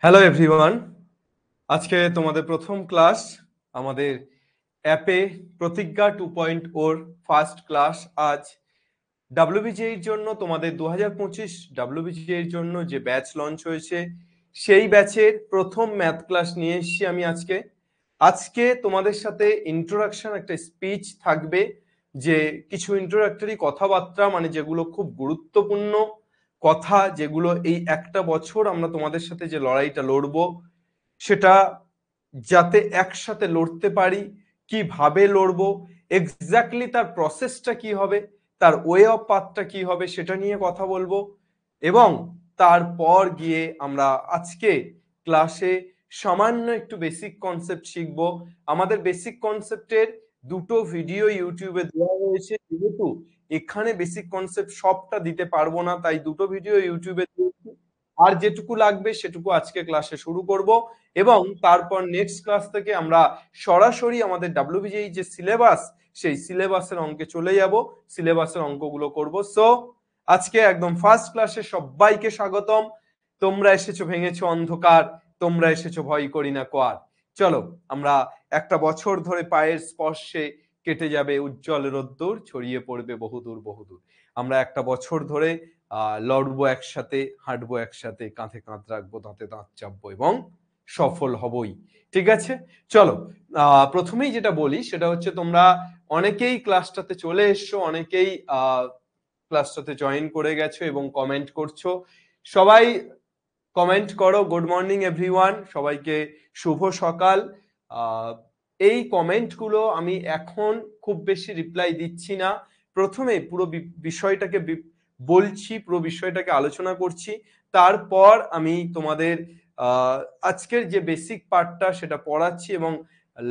Hello everyone, আজকে তোমাদের প্রথম ক্লাস আমাদের অ্যাপে প্রতিজ্ঞা 2.0 ফার্স্ট ক্লাস। আজ ডাব্লিউবিজিএ এর জন্য তোমাদের 2025 ডাব্লিউবিজিএ এর জন্য যে ব্যাচ লঞ্চ হয়েছে সেই ব্যাচের প্রথম ম্যাথ ক্লাস নিয়ে এসেছি আমি আজকে তোমাদের সাথে ইন্ট্রোডাকশন একটা স্পিচ থাকবে, যে কিছু ইন্ট্রোডাক্টরি কথাবার্তা, মানে যেগুলো খুব গুরুত্বপূর্ণ কথা, যেগুলো এই একটা বছর আমরা তোমাদের সাথে যে লড়াইটা লড়বো সেটা যাতে একসাথে লড়তে পারি, কিভাবে লড়বো, এক্স্যাক্টলি তার প্রসেসটা কি হবে, তার ওয়ে অফ পাথটা কি হবে সেটা নিয়ে কথা বলবো। এবং তারপর গিয়ে আমরা আজকে ক্লাসে সামান্য একটু বেসিক কনসেপ্ট শিখবো। আমাদের বেসিক কনসেপ্টের দুটো ভিডিও ইউটিউবে দেওয়া হয়েছে, যেহেতু এখানে বেসিক কনসেপ্ট সবটা দিতে পারবো না, তাই দুটো ভিডিও ইউটিউবে দিয়েছি। আর যেটুকু লাগবে সেটুকু আজকে ক্লাসে শুরু করব, এবং তারপর নেক্সট ক্লাস থেকে আমরা সরাসরি আমাদের ডাব্লিউবিজিএই যে সিলেবাস, সেই সিলেবাসের অঙ্কে চলে যাব, সিলেবাসের অঙ্কগুলো করব। সো আজকে একদম ফার্স্ট ক্লাসে সবাইকে স্বাগতম। তোমরা এসেছো ভেঙেছো অন্ধকার, তোমরা এসেছো ভয় করি না কোয়ার। চলো, আমরা একটা বছর ধরে পায়ের স্পর্শে কেটে যাবে উজ্জ্বল রোদ্দুর, ছড়িয়ে পড়বে বহুদূর বহুদূর। আমরা একটা বছর ধরে লড়বো একসাথে, হাঁটবো একসাথে, কাঁধে কাঁধ রাখবো, দাঁতে দাঁত চাপবো এবং সফল হবই। ঠিক আছে, চলো প্রথমেই যেটা বলি সেটা হচ্ছে, তোমরা অনেকেই ক্লাসটাতে চলে এসছো, অনেকেই ক্লাসটাতে জয়েন করে গেছো এবং কমেন্ট করছো। সবাই কমেন্ট করো। গুড মর্নিং এভরিওয়ান, সবাইকে শুভ সকাল। এই কমেন্টগুলো আমি এখন খুব বেশি রিপ্লাই দিচ্ছি না, প্রথমে পুরো বিষয়টাকে বলছি, পুরো বিষয়টাকে আলোচনা করছি, তারপর আমি তোমাদের আজকের যে বেসিক পার্টটা সেটা পড়াচ্ছি, এবং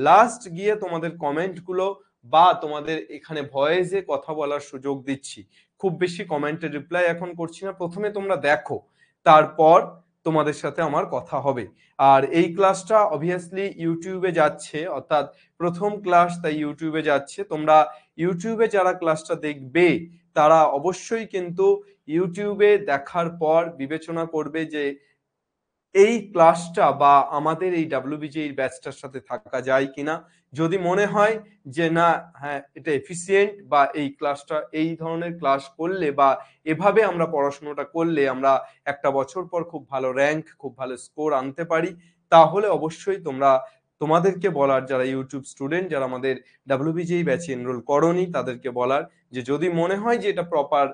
লাস্ট গিয়ে তোমাদের কমেন্টগুলো বা তোমাদের এখানে ভয়েসে কথা বলার সুযোগ দিচ্ছি। খুব বেশি কমেন্টের রিপ্লাই এখন করছি না, প্রথমে তোমরা দেখো, তারপর তোমাদের সাথে আমার কথা হবে। আর এই ক্লাসটা অবভিয়াসলি ইউটিউবে যাচ্ছে, অর্থাৎ প্রথম ক্লাস, তাই ইউটিউবে যাচ্ছে। তোমরা ইউটিউবে যারা ক্লাসটা দেখবে তারা অবশ্যই কিন্তু ইউটিউবে দেখার পর বিবেচনা করবে যে এই ক্লাসটা বা আমাদের এই ডাব্লিউবিজিএ ব্যাচটার সাথে থাকা যায় কিনা। যদি মনে হয় যে না, হ্যাঁ এটা এফিসিয়েন্ট, বা এই ক্লাসটা, এই ধরনের ক্লাস করলে বা এভাবে আমরা পড়াশোনাটা করলে আমরা একটা বছর পর খুব ভালো র্যাঙ্ক, খুব ভালো স্কোর আনতে পারি, তাহলে অবশ্যই তোমরা, তোমাদেরকে বলার, যারা ইউটিউব স্টুডেন্ট, যারা আমাদের ডাব্লিউবিজিএ ব্যাচে এনরোল করোনি, তাদেরকে বলার যে যদি মনে হয় যে এটা প্রপার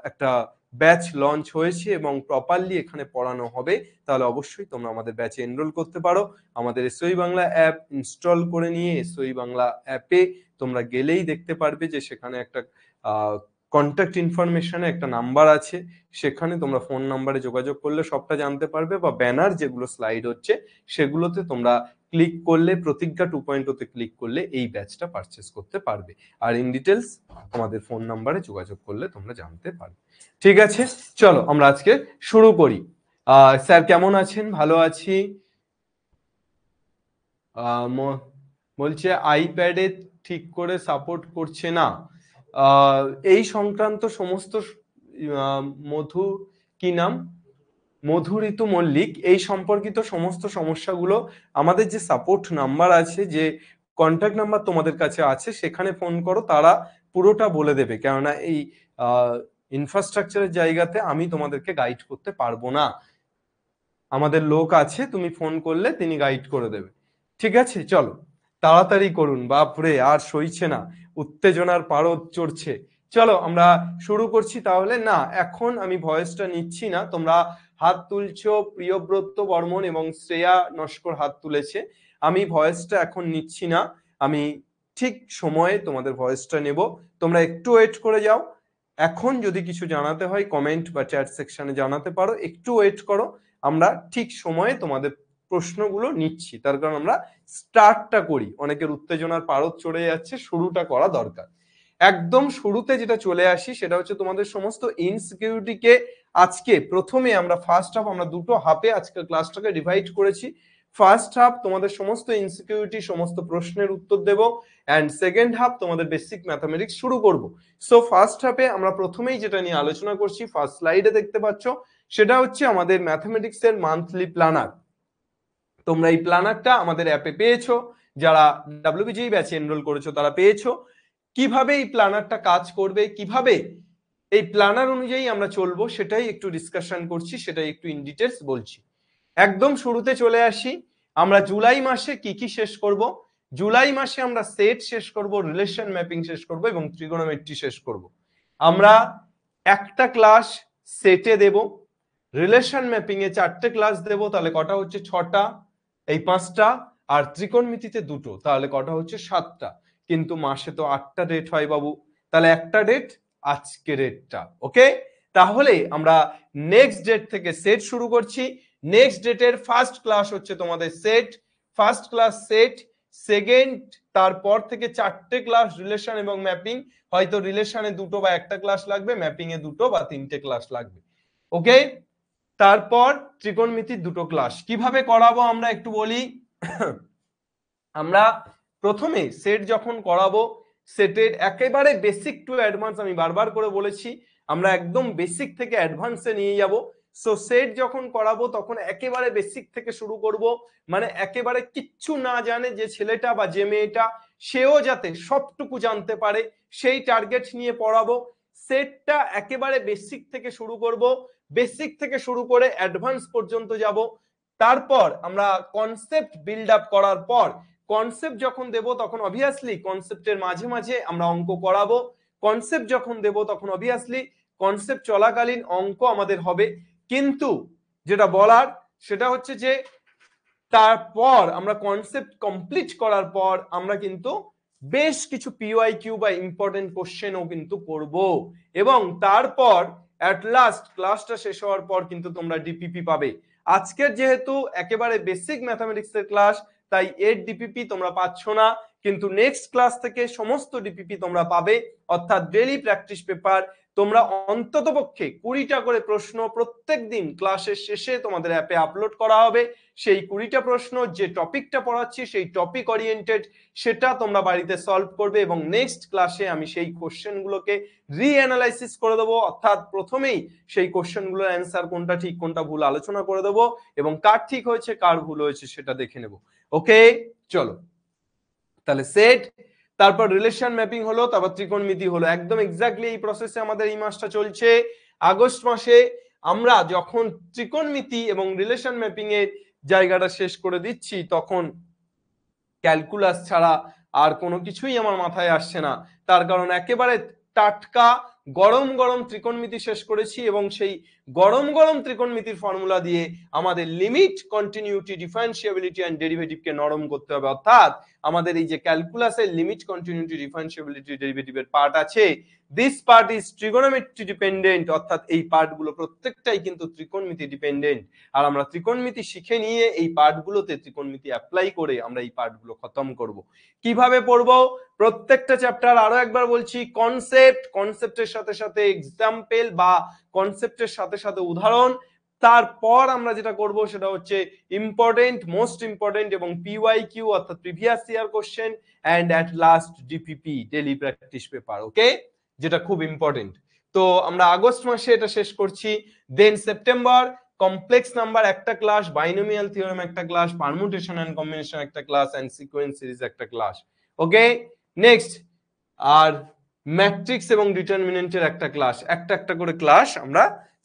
একটা ব্যাচ লঞ্চ হয়েছে এবং প্রপারলি এখানে পড়ানো হবে, তাহলে অবশ্যই তোমরা আমাদের ব্যাচে এনরোল করতে পারো। আমাদের এসওই বাংলা অ্যাপ ইনস্টল করে নিয়ে এসওই বাংলা অ্যাপে তোমরা গেলেই দেখতে পারবে যে সেখানে একটা কন্ট্যাক্ট ইনফরমেশনে একটা নাম্বার আছে, সেখানে তোমরা ফোন নাম্বারে যোগাযোগ করলে সবটা জানতে পারবে, বা ব্যানার যেগুলো স্লাইড হচ্ছে সেগুলোতে তোমরা ক্লিক করলে, প্রতিজ্ঞা 2.0 তে ক্লিক করলে এই ব্যাচটা পারচেস করতে পারবে। আর ইন ডিটেলস আমাদের ফোন নাম্বারে যোগাযোগ করলে তোমরা জানতে পারবে। ঠিক আছে, চলো আমরা আজকে শুরু করি। স্যার কেমন আছেন? ভালো আছি। বলছে আইপ্যাডে ঠিক করে সাপোর্ট করছে না, এই সংক্রান্ত সমস্ত মধু, কি নাম, মধু ঋতু মল্লিক, এই সম্পর্কিত সমস্ত সমস্যাগুলো আমাদের যে সাপোর্ট নাম্বার আছে, যে কন্ট্যাক্ট নাম্বার তোমাদের কাছে আছে, সেখানে ফোন করো, তারা পুরোটা বলে দেবে। কেননা এই ইনফ্রাস্ট্রাকচারের জায়গাতে আমি তোমাদেরকে গাইড করতে পারবো না, আমাদের লোক আছে, তুমি ফোন করলে তিনি গাইড করে দেবে। ঠিক আছে, চলো তাড়াতাড়ি করুন, বাপরে আর সইছে না, উত্তেজনার পারদ চড়ছে। চলো আমরা শুরু করছি তাহলে। না, এখন আমি ভয়েসটা নিচ্ছি না, তোমরা হাত তুলছো, প্রিয়ব্রত বর্মন এবং শ্রেয়া নস্কর হাত তুলেছে, আমি ভয়েসটা এখন নিচ্ছি না, আমি ঠিক সময়ে তোমাদের ভয়েসটা নেব, তোমরা একটু ওয়েট করে যাও। এখন যদি কিছু জানাতে হয় কমেন্ট বা চ্যাট সেকশনে জানাতে পারো, একটু ওয়েট করো, আমরা ঠিক সময়ে তোমাদের প্রশ্নগুলো নিচ্ছি, তার কারণ আমরা স্টার্টটা করি, অনেকের উত্তেজনার পারদ চড়ে যাচ্ছে, শুরুটা করা দরকার। একদম শুরুতে যেটা চলে আসি সেটা হচ্ছে তোমাদের সমস্ত ইনসিকিউরিটিকে আজকে প্রথমে আমরা ফার্স্ট হাফ, আমরা দুটো হাফে আজকে ক্লাসটাকে ডিভাইড করেছি। ফার্স্ট হাফ তোমাদের সমস্ত ইনসিকিউরিটি, সমস্ত প্রশ্নের উত্তর দেব, অ্যান্ড সেকেন্ড হাফ তোমাদের বেসিক ম্যাথামেটিক্স শুরু করব। সো ফার্স্ট হাফে আমরা প্রথমেই যেটা নিয়ে আলোচনা করছি, ফার্স্ট স্লাইডে দেখতে পাচ্ছ, সেটা হচ্ছে আমাদের ম্যাথামেটিক্স এর মান্থলি প্ল্যানার। তোমরা এই প্ল্যানারটা আমাদের অ্যাপে পেয়েছো, যারা ডাব্লিউবিজিই ব্যাচে এনরোল করেছো তারা পেয়েছো। কিভাবে এই প্ল্যানারটা কাজ করবে, কিভাবে এই প্ল্যানার অনুযায়ী আমরা চলবো, সেটাই একটু ডিসকাশন করছি, সেটাই একটু ইন ডিটেলস বলছি। একদম শুরুতে চলে আসি, আমরা জুলাই মাসে কি কি শেষ করব। জুলাই মাসে আমরা সেট শেষ করব, রিলেশন ম্যাপিং শেষ করব এবং ট্রিগোনোমেট্রি শেষ করব। আমরা একটা ক্লাস সেটে দেব, রিলেশন ম্যাপিং এ 4টে ক্লাস দেব, তাহলে কটা হচ্ছে 6টা, এই 5টা, আর ত্রিকোণমিতিতে 2টো, তাহলে কটা হচ্ছে 7টা। কিন্তু মাসে তো 8টা ডেট হয় বাবু, তাহলে একটা ডেট আজকে ডেটটা। ওকে, তাহলে আমরা নেক্সট ডেট থেকে সেট শুরু করছি। নেক্সট ডেটের ফার্স্ট ক্লাস হচ্ছে তোমাদের set, first class set, second তারপর থেকে 4টে ক্লাস রিলেশন এবং ম্যাপিং, হয়তো রিলেশনে 2টো বা একটা ক্লাস লাগবে, ম্যাপিং এ 2টো বা 3টে ক্লাস লাগবে। ওকে, তারপর ত্রিকোণমিতির 2টো ক্লাস। কিভাবে করাবো আমরা একটু বলি। আমরা প্রথমে সেট যখন করাবো, সেটের একেবারে বেসিক টু অ্যাডভান্স, আমি বারবার করে বলেছি আমরা একদম বেসিক থেকে অ্যাডভান্সে নিয়ে যাব। সো সেট যখন করাবো তখন একেবারে বেসিক থেকে শুরু করব, মানে একেবারে কিচ্ছু না জানে যে ছেলেটা বা যে মেয়েটা, সেও যাতে সবটুকু জানতে পারে, সেই টার্গেট নিয়ে পড়াবো। সেটটা একেবারে বেসিক থেকে শুরু করব, বেসিক থেকে শুরু করে অ্যাডভান্স পর্যন্ত যাব। তারপর আমরা কনসেপ্ট বিল্ড আপ করার পর, কনসেপ্ট যখন দেব তখন অবভিয়াসলি কনসেপ্টের মাঝে মাঝে আমরা অঙ্ক করাবো। কনসেপ্ট যখন দেব তখন অবভিয়াসলি কনসেপ্ট চলাকালীন অঙ্ক আমাদের হবে। কিন্তু যেটা বলার সেটা হচ্ছে যে তারপর আমরা কনসেপ্ট কমপ্লিট করার পর আমরা কিন্তু বেশ কিছু পিওয়াইকিউ বা ইম্পর্টেন্ট কোশ্চেনও কিন্তু করব, এবং তারপর অ্যাট লাস্ট ক্লাসটা শেষ হওয়ার পর কিন্তু তোমরা ডিপিপি পাবে। আজকের যেহেতু একেবারে বেসিক ম্যাথামেটিক্সের ক্লাস, তাই এর ডিপিপি তোমরা পাচ্ছ না, কিন্তু নেক্সট ক্লাস থেকে সমস্ত ডিপিপি তোমরা পাবে, অর্থাৎ ডেইলি প্র্যাকটিস পেপার। তোমরা অন্ততপক্ষে 20টা করে প্রশ্ন প্রত্যেক দিন ক্লাসের শেষে তোমাদের অ্যাপে আপলোড করা হবে। সেই 20টা প্রশ্ন যে টপিকটা পড়াচ্ছি সেই টপিক ওরিয়েন্টেড, সেটা তোমরা বাড়িতে সলভ করবে, এবং নেক্সট ক্লাসে আমি সেই কোশ্চেনগুলোকে রিঅ্যানালাইসিস করে দেবো, অর্থাৎ প্রথমেই সেই কোশ্চেনগুলোর অ্যান্সার কোনটা ঠিক কোনটা ভুল আলোচনা করে দেবো, এবং কার ঠিক হয়েছে কার ভুল হয়েছে সেটা দেখে নেব। ওকে, চলো তাহলে সেট, তারপর রিলেশন ম্যাপিং হলো, তারপর ত্রিকোণমিতি হলো। একদম এক্স্যাক্টলি এই প্রসেসে আমাদের এই মাসটা চলছে। আগস্ট মাসে আমরা যখন ত্রিকোণমিতি এবং রিলেশন ম্যাপিং এর জায়গাটা শেষ করে দিচ্ছি, তখন ক্যালকুলাস ছাড়া আর কোনো কিছুই আমার মাথায় আসছে না, তার কারণ একেবারে টাটকা গরম গরম ত্রিকোণমিতি শেষ করেছি, এবং সেই গরম গরম ত্রিকোণমিতির ফর্মুলা দিয়ে আমাদের লিমিট, কন্টিনিউটি, ডিফারেন্সিয়াবিলিটি এন্ড ডেরিভেটিভকে নরম করতে হবে। অর্থাৎ আমাদের এই যে ক্যালকুলাসের লিমিট, কন্টিনিউটি, ডিফারেন্সিয়াবিলিটি, ডেরিভেটিভের পার্ট আছে, this part is trigonometry dependent, অর্থাৎ এই পার্টগুলো প্রত্যেকটাই কিন্তু ত্রিকোণমিতি ডিপেন্ডেন্ট। আর আমরা ত্রিকোণমিতি শিখে নিয়ে এই পার্টগুলোতে ত্রিকোণমিতি অ্যাপ্লাই করে আমরা এই পার্টগুলো খতম করব। কিভাবে পড়বো? প্রত্যেকটা চ্যাপ্টার আরো একবার বলছি, কনসেপ্ট, কনসেপ্টের সাথে সাথে এক্সাম্পল বা কনসেপ্টের সাথে সাথে উদাহরণ, তারপর আমরা যেটা করব সেটা হচ্ছে ইম্পর্টেন্ট, মোস্ট ইম্পর্টেন্ট এবং পিওয়াইকিউ অর্থাৎ previous year question, and at last DPP, daily practice paper. Okay, যেটা খুব ইম্পর্টেন্ট। তো আমরা আগস্ট মাসে এটা শেষ করছি। দেন সেপ্টেম্বর কমপ্লেক্স নাম্বার একটা ক্লাস, বাইনোমিয়াল থিওরেম একটা ক্লাস, পারমুটেশন এন্ড কম্বিনেশন একটা ক্লাস, এন্ড সিকোয়েন্স সিরিজ একটা ক্লাস। ওকে, নেক্সট আর ম্যাট্রিক্স এবং ডিটারমিনেন্টের একটা ক্লাস, একটা একটা করে ক্লাস আমরা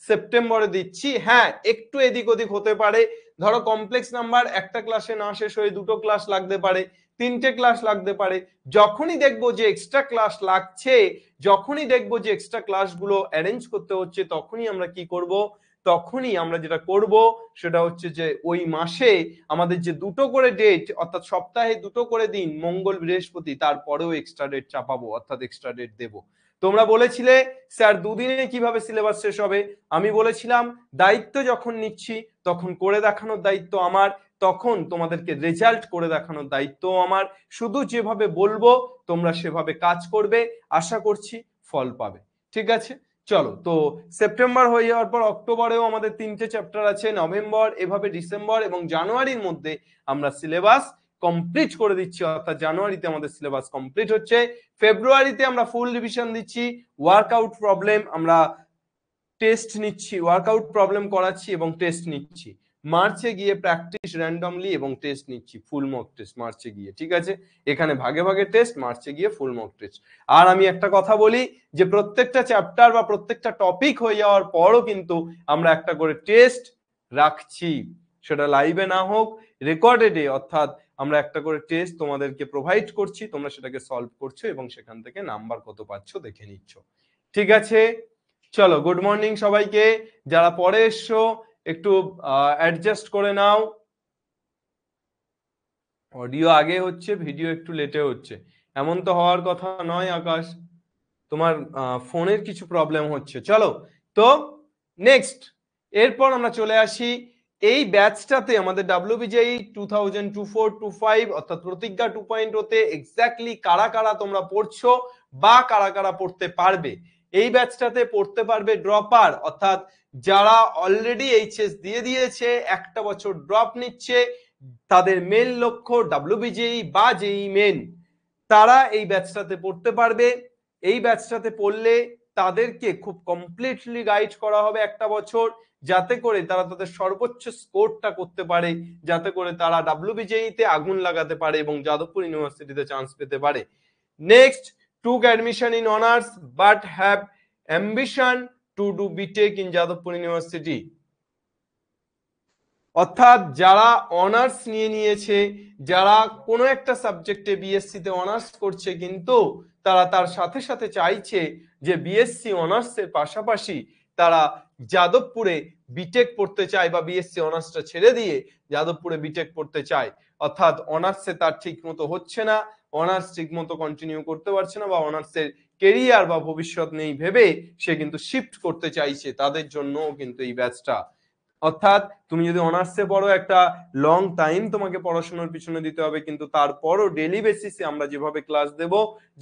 সেপ্টেম্বরে দিচ্ছি। হ্যাঁ, একটু এদিক ওদিক হতে পারে, ধরো কমপ্লেক্স নাম্বার একটা ক্লাসে না শেষ হয়ে 2টো ক্লাস লাগতে পারে, 3টে ক্লাস লাগতে পারে। যখনই দেখবো যে এক্সট্রা ক্লাস লাগছে, যখনই দেখবো যে এক্সট্রা ক্লাসগুলো অ্যারেঞ্জ করতে হচ্ছে, তখনই আমরা কি করব, তখনই আমরা যেটা করব সেটা হচ্ছে যে ওই মাসে আমাদের যে 2টো করে ডেট, অর্থাৎ সপ্তাহে 2টো করে দিন, মঙ্গল বৃহস্পতি, তারপরেও এক্সট্রা ডেট চাপাবো, অর্থাৎ এক্সট্রা ডেট দেবো। তোমরা বলেছিলে স্যার দুদিনে কিভাবে সিলেবাস শেষ হবে, আমি বলেছিলাম দায়িত্ব যখন নিচ্ছি তখন করে দেখানোর দায়িত্ব আমার, তখন তোমাদেরকে রেজাল্ট করে দেখানোর দায়িত্ব আমার। শুধু যেভাবে বলবো তোমরা সেভাবে কাজ করবে, আশা করছি ফল পাবে। ঠিক আছে, চলো, তো সেপ্টেম্বর হয়ে যাওয়ার পর অক্টোবরেও আমাদের 3টে চ্যাপ্টার আছে, নভেম্বর, এভাবে ডিসেম্বর এবং জানুয়ারির মধ্যে আমরা সিলেবাস কমপ্লিট করে দিচ্ছি, অর্থাৎ জানুয়ারিতে আমাদের সিলেবাস কমপ্লিট হচ্ছে। ফেব্রুয়ারিতে আমরা ফুল রিভিশন দিচ্ছি, ওয়ার্কআউট প্রবলেম আমরা টেস্ট নিচ্ছি, ওয়ার্কআউট প্রবলেম করাচ্ছি এবং টেস্ট নিচ্ছি। মার্চে গিয়ে প্র্যাকটিস র্যান্ডমলি এবং টেস্ট নিচ্ছি, ফুল মক টেস্ট মার্চে গিয়ে, ঠিক আছে? এখানে ভাগে ভাগে টেস্ট, মার্চে গিয়ে ফুল মক টেস্ট। আর আমি একটা কথা বলি যে প্রত্যেকটা চ্যাপ্টার বা প্রত্যেকটা টপিক হয়ে যাওয়ার পরও কিন্তু আমরা একটা করে টেস্ট রাখছি, সেটা লাইভে না হোক রেকর্ডেডে, অর্থাৎ আমরা একটা করে টেস্ট তোমাদেরকে প্রোভাইড করছি, তোমরা সেটাকে সলভ করছো এবং সেখান থেকে নাম্বার কত পাচ্ছ দেখে নিচ্ছ, ঠিক আছে? চলো, গুড মর্নিং সবাইকে। যারা পরে এসছো একটু অ্যাডজাস্ট করে নাও, অডিও আগে হচ্ছে, ভিডিও একটু লেটে হচ্ছে, এমন তো হওয়ার কথা নয় আকাশ, তোমার ফোনের কিছু প্রবলেম হচ্ছে। চলো, তো নেক্সট, এরপর আমরা চলে আসি এই ব্যাচটাতে আমাদের WBJEE 2024-25 অর্থাৎ প্রতিজ্ঞা 2.0 তে এক্স্যাক্টলি কারা কারা তোমরা পড়ছো বা কারা কারা পড়তে পারবে। এই ব্যাচটাতে পড়তে পারবে ড্রপার, অর্থাৎ যারা অলরেডি এইচএস দিয়ে দিয়েছে, একটা বছর ড্রপ নিচ্ছে, তাদের মেন লক্ষ্য WBJEE বা জেইই মেন, তারা এই ব্যাচটাতে পড়তে পারবে। এই ব্যাচটাতে পড়লে তাদেরকে খুব কমপ্লিটলি গাইড করা হবে একটা বছর, যাতে করে তারা তাদের সর্বোচ্চ স্কোরটা করতে পারে, যাতে করে তারা WBJEE তে আগুন লাগাতে পারে এবং যাদবপুর ইউনিভার্সিটিতে চান্স পেতে পারে। Next, took admission in honors but have ambition to do BTech in Jadavpur university, অর্থাৎ যারা অনার্স নিয়ে নিয়েছে, যারা কোনো একটা সাবজেক্টে বিএসসি তে অনার্স করছে, কিন্তু তারা তার সাথে সাথে চাইছে যে বিএসসি অনার্সের পাশাপাশি তারা যাদবপুরে বিটেক পড়তে চায় বা বিএসসি অনার্সটা ছেড়ে দিয়ে যাদবপুরে বিটেক পড়তে চায়, অর্থাৎ অনার্সে তার ঠিক মতো হচ্ছে না, অনার্স ঠিক মতো কন্টিনিউ করতে পারছে না বা অনার্সের কেরিয়ার বা ভবিষ্যৎ নেই ভেবে সে কিন্তু শিফট করতে চাইছে, তাদের জন্য কিন্তু এই ব্যাচটা। অর্থাৎ তুমি যদি অনার্সে পড়ো, একটা লং টাইম তোমাকে পড়াশোনার পিছনে দিতে হবে, কিন্তু তারপরও ডেইলি বেসিসে আমরা যেভাবে ক্লাস দেব,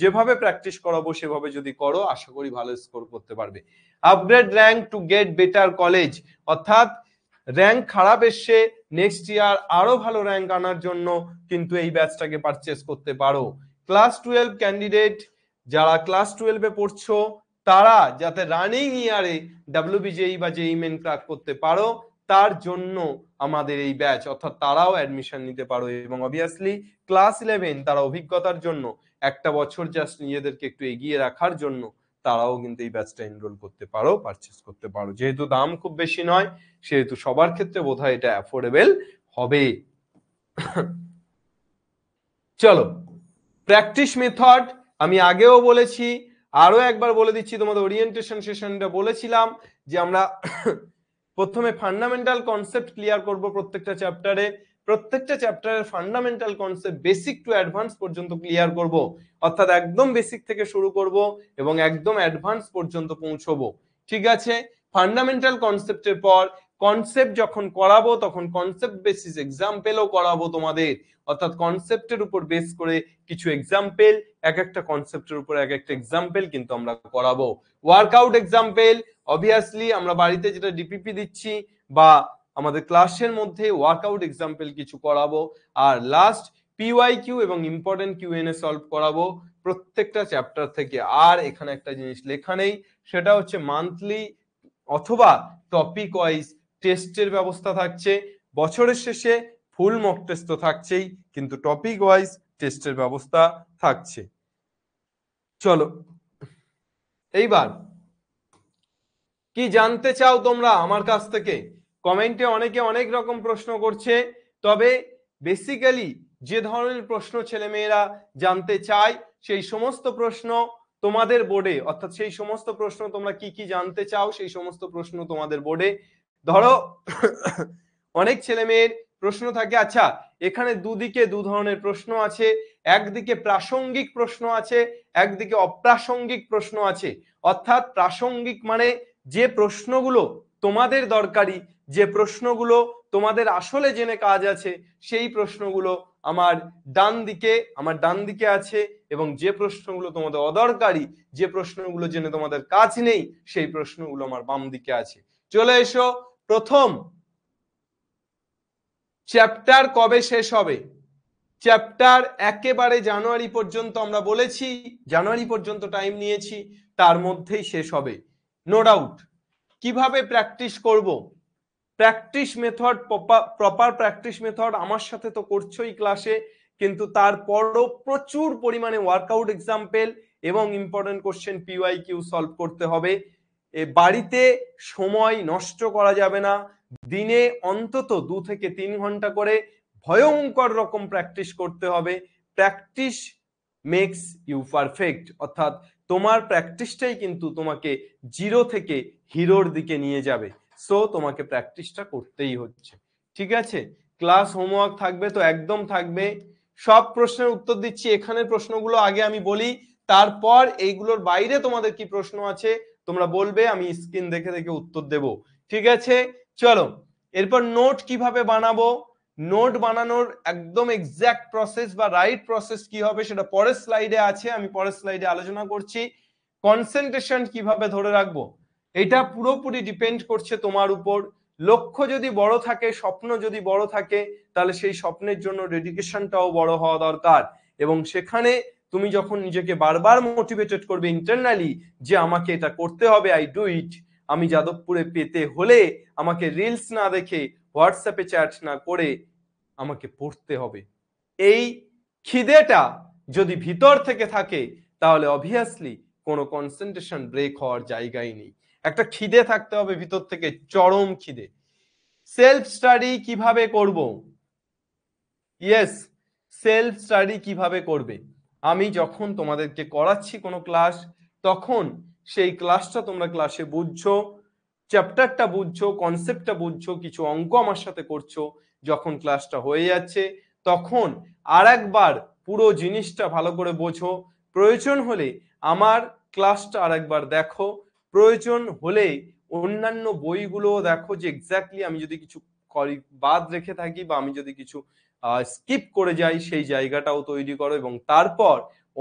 যেভাবে প্র্যাকটিস করাবো, সেভাবে যদি করো আশা করি ভালো স্কোর করতে পারবে। Upgrade rank to get better college, অর্থাৎ র্যাঙ্ক খারাপ এসছে, নেক্সট ইয়ার আরো ভালো র্যাঙ্ক আনার জন্য কিন্তু এই ব্যাচটাকে পারচেস করতে পারো। ক্লাস 12 ক্যান্ডিডেট, যারা ক্লাস 12 এ পড়ছো, তারা যাতে রানিং ইয়ারে WBJEE বা জেইই মেন ক্র্যাক করতে পারো, তার জন্য আমাদের এই ব্যাচ, অর্থাৎ তারাও অ্যাডমিশন নিতে পারো। এবং অবভিয়াসলি ক্লাস 11 তারা অভিজ্ঞতার জন্য একটা বছর জাস্ট নিজেদেরকে একটু এগিয়ে রাখার জন্য তারাও কিন্তু এই ব্যাচটা এনরোল করতে পারো, পারচেস করতে পারো। যেহেতু দাম খুব বেশি নয়, সেহেতু সবার ক্ষেত্রে বোধহয় এটা অ্যাফোর্ডেবল হবে। চলো, প্র্যাকটিস মেথড আমি আগেও বলেছি, আরো একবার বলে দিচ্ছি, তোমাদের ওরিয়েন্টেশন সেশনটা বলেছিলাম যে আমরা প্রথমে ফান্ডামেন্টাল কনসেপ্ট ক্লিয়ার করব প্রত্যেকটা চ্যাপ্টারে, প্রত্যেকটা চ্যাপ্টারের fundamental concept basic to advance পর্যন্ত ক্লিয়ার করব, অর্থাৎ একদম বেসিক থেকে শুরু করব এবং একদম অ্যাডভান্স পর্যন্ত পৌঁছবো, ঠিক আছে? ফান্ডামেন্টাল কনসেপ্টের পর কনসেপ্ট যখন করাবো তখন কনসেপ্ট বেসিস এক্সাম্পলও করাবো তোমাদের, অর্থাৎ কনসেপ্টের উপর বেস করে কিছু এক্সাম্পল, এক একটা কনসেপ্টের উপর এক একটা এক্সাম্পল কিন্তু আমরা করাবো। ওয়ার্কআউট এক্সাম্পল অবভিয়াসলি আমরা বাড়িতে যেটা ডিপিপি দিচ্ছি বা আমাদের ক্লাসের মধ্যে ওয়ার্কআউট এক্সাম্পল কিছু করাবো, আর লাস্ট পিওয়াইকিউ এবং ইম্পর্টেন্ট কিউএনএ সলভ করাবো প্রত্যেকটা চ্যাপ্টার থেকে। আর এখানে একটা জিনিস লেখা নেই, সেটা হচ্ছে মান্থলি অথবা টপিক ওয়াইজ টেস্টের ব্যবস্থা থাকছে, বছরের শেষে ফুল মক টেস্ট তো থাকছেই, কিন্তু টপিক ওয়াইজ টেস্টের ব্যবস্থা থাকছে। চলো, এইবার কি জানতে চাও তোমরা আমার কাছ থেকে? কমেন্টে অনেকে অনেক রকম প্রশ্ন করছে, তবে বেসিক্যালি যে ধরনের প্রশ্ন ছেলেমেয়েরা জানতে চায় সেই সমস্ত প্রশ্ন তোমাদের বোর্ডে, অর্থাৎ সেই সমস্ত প্রশ্ন তোমরা কি কি জানতে চাও সেই সমস্ত প্রশ্ন তোমাদের বোর্ডে। ধরো অনেক ছেলেমেয়ের প্রশ্ন থাকে, আচ্ছা এখানে দুদিকে দু ধরনের প্রশ্ন আছে, একদিকে প্রাসঙ্গিক প্রশ্ন আছে, একদিকে অপ্রাসঙ্গিক প্রশ্ন আছে। অর্থাৎ প্রাসঙ্গিক মানে যে প্রশ্নগুলো তোমাদের দরকারি, যে প্রশ্নগুলো তোমাদের আসলে জেনে কাজ আছে, সেই প্রশ্নগুলো আমার ডান দিকে আছে, এবং যে প্রশ্নগুলো তোমাদের অদরকারি, যে প্রশ্নগুলো জেনে তোমাদের কাজ নেই, সেই প্রশ্নগুলো আমার বাম দিকে আছে। চলে এসো, প্রথম চ্যাপ্টার কবে শেষ হবে? চ্যাপ্টার একেবারে জানুয়ারি পর্যন্ত, আমরা বলেছি জানুয়ারি পর্যন্ত টাইম নিয়েছি, তার মধ্যেই শেষ হবে, নো ডাউট। কিভাবে প্র্যাকটিস করব? Practice method, proper practice method আমার সাথে তো করছোই ক্লাসে, কিন্তু তারপরও প্রচুর পরিমাণে ওয়ার্কআউট এক্সাম্পল এবং ইম্পর্টেন্ট কোশ্চেন PYQ সলভ করতে হবে। বাড়িতে সময় নষ্ট করা যাবে না, দিনে অন্তত 2 থেকে 3 ঘন্টা করে ভয়ঙ্কর রকম প্র্যাকটিস করতে হবে। প্র্যাকটিস মেক্স ইউ পারফেক্ট, অর্থাৎ তোমার প্র্যাকটিসটাই কিন্তু তোমাকে জিরো থেকে হিরোর দিকে নিয়ে যাবে। সো তোমাকে প্র্যাকটিসটা করতেই হচ্ছে, ঠিক আছে? ক্লাস হোমওয়ার্ক থাকবে তো একদম থাকবে। সব প্রশ্নের উত্তর দিচ্ছি, এখানের প্রশ্নগুলো আগে আমি বলি, তারপর এইগুলোর বাইরে তোমাদের কি প্রশ্ন আছে তোমরা বলবে, আমি স্ক্রিন দেখে দেখে উত্তর দেব, ঠিক আছে? চলো, এরপর নোট কিভাবে বানাবো, নোট বানানোর একদম এক্সাক্ট প্রসেস বা রাইট প্রসেস কি হবে সেটা পরের স্লাইডে আছে, আমি পরের স্লাইডে আলোচনা করছি। কনসেন্ট্রেশন কিভাবে ধরে রাখবো, এটা পুরোপুরি ডিপেন্ড করছে তোমার উপর। লক্ষ্য যদি বড় থাকে, স্বপ্ন যদি বড় থাকে, তাহলে সেই স্বপ্নের জন্য ডেডিকেশনটাও বড় হওয়া দরকার, এবং সেখানে তুমি যখন নিজেকে বারবার মোটিভেটেড করবে ইন্টারনালি যে আমাকে এটা করতে হবে, আই ডু ইট, আমি যাদবপুরে পেতে হলে আমাকে রিলস না দেখে, হোয়াটসঅ্যাপে চ্যাট না করে আমাকে পড়তে হবে, এই খিদেটা যদি ভিতর থেকে থাকে, তাহলে অবভিয়াসলি কোনো কনসেন্ট্রেশন ব্রেক হওয়ার জায়গাই নেই। একটা খিদে থাকতে হবে ভিতর থেকে, চরম খিদে। সেলফ স্টাডি কিভাবে করব? ইয়েস, সেলফ স্টাডি কিভাবে করবে? আমি যখন তোমাদেরকে করাচ্ছি কোনো ক্লাস, তখন সেই ক্লাসটা তোমরা ক্লাসে বুঝছো, চ্যাপ্টারটা বুঝছো, কনসেপ্টটা বুঝছো, কিছু অঙ্ক আমার সাথে করছো। যখন ক্লাসটা হয়ে যাচ্ছে তখন আরেকবার পুরো জিনিসটা ভালো করে বোঝো, প্রয়োজন হলে আমার ক্লাসটা আরেকবার দেখো, প্রয়োজন হলে অন্যান্য বইগুলো দেখো যে এক্স্যাক্টলি আমি যদি কিছু বাদ রেখে থাকি বা আমি যদি কিছু স্কিপ করে যাই, সেই জায়গাটাও তৈরি করো, এবং তারপর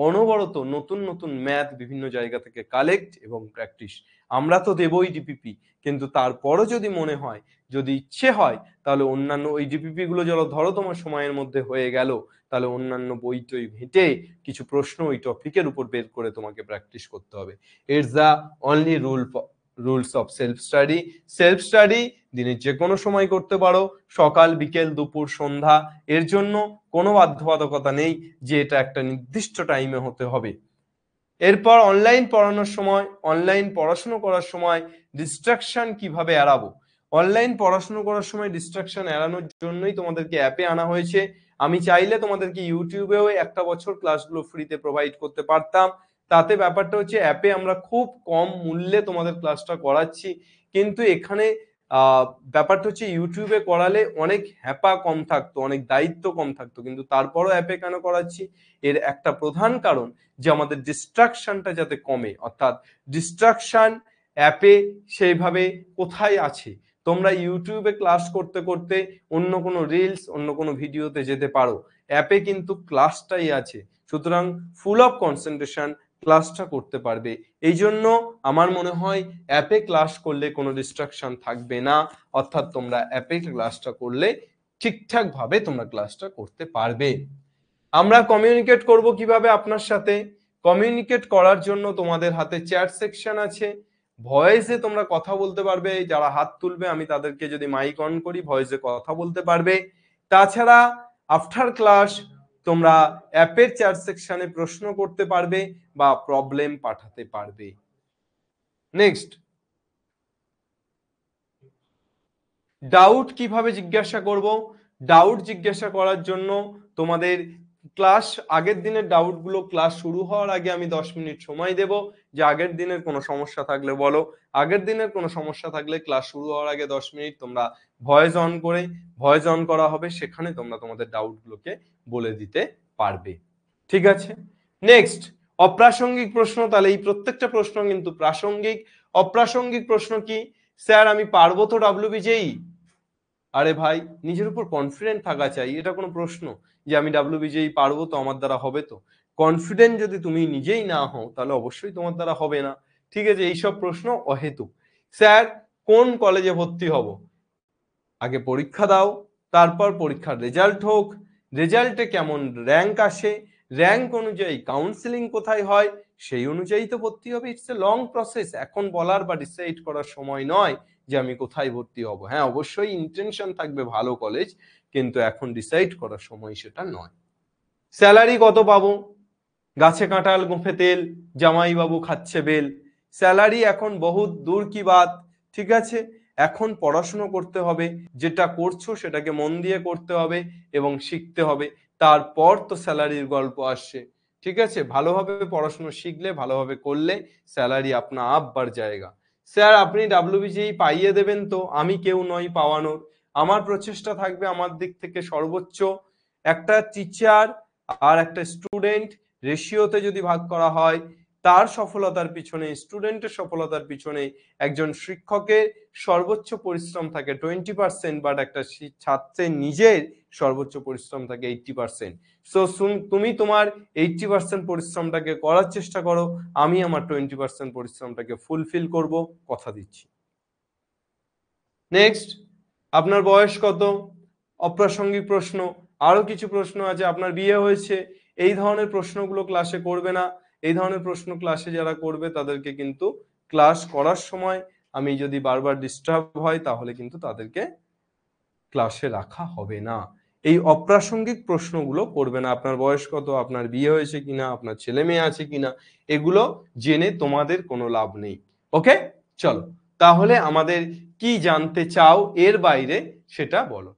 অনবরত নতুন নতুন ম্যাথ বিভিন্ন জায়গা থেকে কালেক্ট এবং প্র্যাকটিস। আমরা তো দেবই ডিপিপি, কিন্তু তারপরও যদি মনে হয়, যদি ইচ্ছে হয়, তাহলে অন্যান্য ওই ডিপিপি গুলো ধরো তোমার সময়ের মধ্যে হয়ে গেল, তাহলে অন্যান্য বই টই ঘেঁটে কিছু প্রশ্ন ওই টপিকের উপর বের করে তোমাকে প্র্যাকটিস করতে হবে। It's the only rules of self study. Self study দিনের যে কোনো সময় করতে পারো, সকাল, বিকেল, দুপুর, সন্ধ্যা, এর জন্য কোনো বাধ্যবাধকতা নেই যে এটা একটা নির্দিষ্ট টাইমে হতে হবে। এরপর অনলাইন পড়ানোর সময়, অনলাইন পড়াশোনা করার সময় ডিস্ট্রাকশন কিভাবে এড়াবো? অনলাইন পড়াশোনা করার সময় ডিস্ট্রাকশন এড়ানোর জন্যই তোমাদেরকে অ্যাপে আনা হয়েছে। আমি চাইলে তোমাদেরকে ইউটিউবেও একটা বছর ক্লাসগুলো ফ্রিতে প্রোভাইড করতে পারতাম। তাতে ব্যাপারটা হচ্ছে অ্যাপে আমরা খুব কম মূল্যে তোমাদের ক্লাসটা করাচ্ছি, কিন্তু এখানে ব্যাপারটা হচ্ছে ইউটিউবে করালে অনেক হ্যাপা কম থাকতো, অনেক দায়িত্ব কম থাকতো, কিন্তু তারপরও অ্যাপে কেন করাচ্ছি? এর একটা প্রধান কারণ যে আমাদের ডিস্ট্রাকশনটা যাতে কমে, অর্থাৎ ডিস্ট্রাকশন অ্যাপে সেইভাবে কোথায় আছে? তোমরা ইউটিউবে ক্লাস করতে করতে অন্য কোনো রিলস, অন্য কোনো ভিডিওতে যেতে পারো, অ্যাপে কিন্তু ক্লাসটাই আছে, সুতরাং ফুল অফ কনসেন্ট্রেশন ক্লাসটা করতে পারবে। এই জন্য আমার মনে হয় অ্যাপে ক্লাস করলে কোনো ডিস্ট্রাকশন থাকবে না, অর্থাৎ তোমরা অ্যাপে ক্লাসটা করলে ঠিকঠাক ভাবে তোমরা ক্লাসটা করতে পারবে। আমরা কমিউনিকেট করব কিভাবে আপনার সাথে? কমিউনিকেট করার জন্য তোমাদের হাতে চ্যাট সেকশন আছে, ভয়েসে তোমরা কথা বলতে পারবে, যারা হাত তুলবে আমি তাদেরকে যদি মাইক অন করি ভয়েসে কথা বলতে পারবে। তাছাড়া আফটার ক্লাস তোমরা অ্যাপের চ্যাট সেকশনে প্রশ্ন করতে পারবে বা প্রবলেম পাঠাতে পারবে। নেক্সট, ডাউট কিভাবে জিজ্ঞাসা করব? ডাউট জিজ্ঞাসা করার জন্য তোমাদের ক্লাস আগের দিনের ডাউট গুলো ক্লাস শুরু হওয়ার আগে আমি 10 মিনিট সময় দেব, যে আগের দিনের কোনো সমস্যা থাকলে বলো। আগের দিনের কোনো সমস্যা থাকলে ক্লাস শুরু হওয়ার আগে 10 মিনিট তোমরা ভয়েস অন করা হবে, সেখানে তোমরা তোমাদের ডাউট গুলোকে বলে দিতে পারবে, ঠিক আছে? নেক্সট, অপ্রাসঙ্গিক প্রশ্ন। তাহলে এই প্রত্যেকটা প্রশ্ন কিন্তু প্রাসঙ্গিক। অপ্রাসঙ্গিক প্রশ্ন কি? স্যার আমি পারবো তো ডাব্লিউবিজেই? আরে ভাই, নিজের উপর কনফিডেন্ট থাকা চাই, এটা কোনো প্রশ্ন যে আমি ডাব্লিউবিজেই পারবো তো, আমার দ্বারা হবে তো? কনফিডেন্ট যদি তুমি নিজেই না হও তাহলে অবশ্যই তোমার দ্বারা হবে না। ঠিক আছে, এইসব প্রশ্ন অহেতুক। স্যার কোন কলেজে ভর্তি হব? আগে পরীক্ষা দাও, তারপর পরীক্ষার রেজাল্ট হোক, রেজাল্টে কেমন র্যাঙ্ক আসে, র্যাঙ্ক অনুযায়ী কাউন্সিলিং কোথায় হয়, সেই অনুযায়ী তো ভর্তি হবে। It's a long process. এখন বলার বা ডিসাইড করার সময় নয় যে আমি কোথায় ভর্তি হব। হ্যাঁ, অবশ্যই ইন্টেনশন থাকবে ভালো কলেজ, কিন্তু এখন ডিসাইড করার সময় সেটা নয়। স্যালারি কত পাবো? গাছে কাঁঠাল গোঁফে তেল, জামাই বাবু খাচ্ছে বেল। স্যালারি এখন বহুত দূর কি বাত। ঠিক আছে, এখন পড়াশুনো করতে হবে, যেটা করছো সেটাকে মন দিয়ে করতে হবে এবং শিখতে হবে, তারপর তো স্যালারির গল্প আসছে। ঠিক আছে, ভালোভাবে পড়াশুনো শিখলে, ভালোভাবে করলে স্যালারি আপনা আপ বার জায়গা। স্যার আপনি ডাব্লিউবিজেই পাইয়ে দেবেন তো? আমি কেউ নই পাওয়ানোর। আমার প্রচেষ্টা থাকবে আমার দিক থেকে সর্বোচ্চ। একটা টিচার আর একটা স্টুডেন্ট রেশিওতে যদি ভাগ করা হয়, তার সফলতার পিছনে, স্টুডেন্টের সফলতার পিছনে একজন শিক্ষকের সর্বোচ্চ পরিশ্রম থাকে 20%, বাট একটা ছাত্রের নিজের সর্বোচ্চ পরিশ্রম থাকে 80%। সো তুমি তোমার 80% পরিশ্রমটাকে করার চেষ্টা করো, আমি আমার 20% পরিশ্রমটাকে ফুলফিল করব, কথা দিচ্ছি। নেক্সট, আপনার বয়স কত? অপ্রাসঙ্গিক প্রশ্ন। আরো কিছু প্রশ্ন আছে, আপনার বিয়ে হয়েছে, এই ধরনের প্রশ্নগুলো ক্লাসে করবে না। এই ধরনের প্রশ্ন ক্লাসে যারা করবে তাদেরকে কিন্তু ক্লাস করার সময় আমি যদি বারবার ডিস্টার্ব হয় তাহলে কিন্তু তাদেরকে ক্লাসে রাখা হবে না। এই অপ্রাসঙ্গিক প্রশ্নগুলো করবে না। আপনার বয়স কত, আপনার বিয়ে হয়েছে কিনা, আপনার ছেলে মেয়ে আছে কিনা, এগুলো জেনে তোমাদের কোনো লাভ নেই। ওকে, চলো তাহলে আমাদের কি জানতে চাও এর বাইরে সেটা বলো।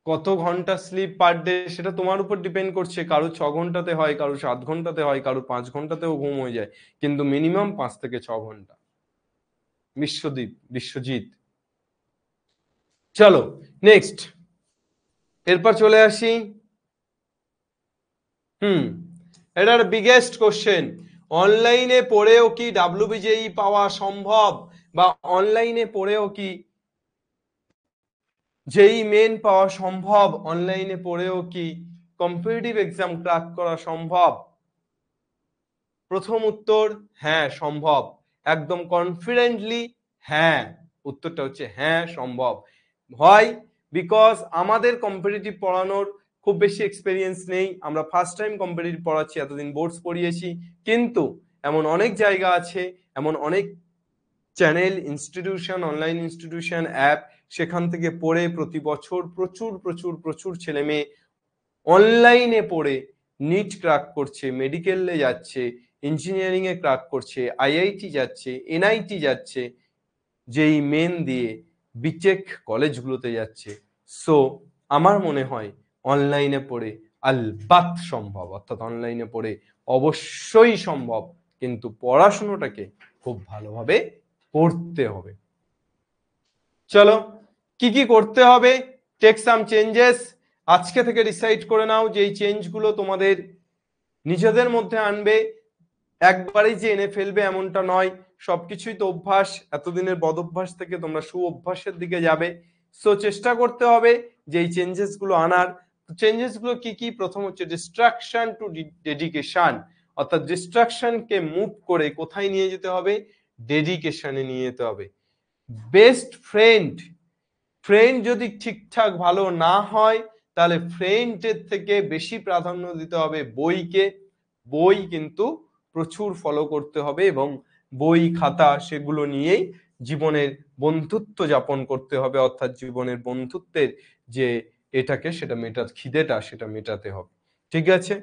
কত ঘন্টা স্লিপ পার ডে সেটা তোমার উপর ডিপেন্ড করছে। কারো 6 ঘন্টাতে হয়, কারো 7 ঘন্টাতে হয়, কারো 5 ঘন্টাতেও ঘুম হয়ে যায়, কিন্তু মিনিমাম 5 থেকে 6 ঘন্টা। বিশ্বজিৎ। চলো নেক্সট, এরপর চলে আসি। এটার বিগেস্ট কোশ্চেন, অনলাইনে পড়েও কি ডাব্লিউবিজেই পাওয়া সম্ভব? বা অনলাইনে পড়েও কি যেই মেন পাওয়া সম্ভব? অনলাইনে পড়েও কি কম্পিটিটিভ এক্সাম ক্র্যাক করা সম্ভব? প্রথম উত্তর হ্যাঁ সম্ভব, একদম কনফিডেন্টলি হ্যাঁ। উত্তরটা হচ্ছে হ্যাঁ সম্ভব। হয় বিকজ আমাদের কম্পিটিটিভ পড়ানোর খুব বেশি এক্সপেরিয়েন্স নেই, আমরা ফার্স্ট টাইম কম্পিটিটিভ পড়াচ্ছি, এতদিন বোর্ডস পড়িয়েছি, কিন্তু এমন অনেক জায়গা আছে, এমন অনেক channel, institution, online institution, app, সেখান থেকে পড়ে প্রতি বছর প্রচুর প্রচুর প্রচুর ছেলে মেয়ে অনলাইনে পড়ে নিট ক্র্যাক করছে, মেডিকেলে যাচ্ছে, ইঞ্জিনিয়ারিং এ ক্র্যাক করছে, আইআইটি যাচ্ছে, এনআইটি যাচ্ছে, যেই মেন দিয়ে বিটেক কলেজগুলোতে যাচ্ছে। সো আমার মনে হয় অনলাইনে পড়ে আলবাত সম্ভব, অর্থাৎ অনলাইনে পড়ে অবশ্যই সম্ভব, কিন্তু পড়াশোনাটাকে খুব ভালোভাবে করতে হবে। চলো কি কি করতে হবে, টেক সাম চেঞ্জেস। আজকে থেকে ডিসাইড করে নাও যে এই চেঞ্জগুলো তোমাদের নিজেদের মধ্যে আনবে। একবারেই যে এনে ফেলবে এমনটা নয়, সবকিছুই তো অভ্যাস, এতদিনের বদ অভ্যাস থেকে তোমরা সু অভ্যাসের দিকে যাবে। সো চেষ্টা করতে হবে যে এই চেঞ্জেস গুলো আনার। চেঞ্জেস গুলো কি কি? প্রথম হচ্ছে ডিস্ট্রাকশন টু ডেডিকেশন, অর্থাৎ ডিস্ট্রাকশনকে মুভ করে কোথায় নিয়ে যেতে হবে? ডেডিকেশনে নিয়ে যেতে হবে। বেস্ট ফ্রেন্ড যদি ঠিকঠাক ভালো না হয় তাহলে ফ্রেন্ডের থেকে বেশি প্রাধান্য দিতে হবে বইকে। বই কিন্তু প্রচুর ফলো করতে হবে এবং বই খাতা সেগুলো নিয়েই জীবনের বন্ধুত্ব যাপন করতে হবে, অর্থাৎ জীবনের বন্ধুত্বের যে এটাকে সেটা খিদেটা সেটা মেটাতে হবে। ঠিক আছে,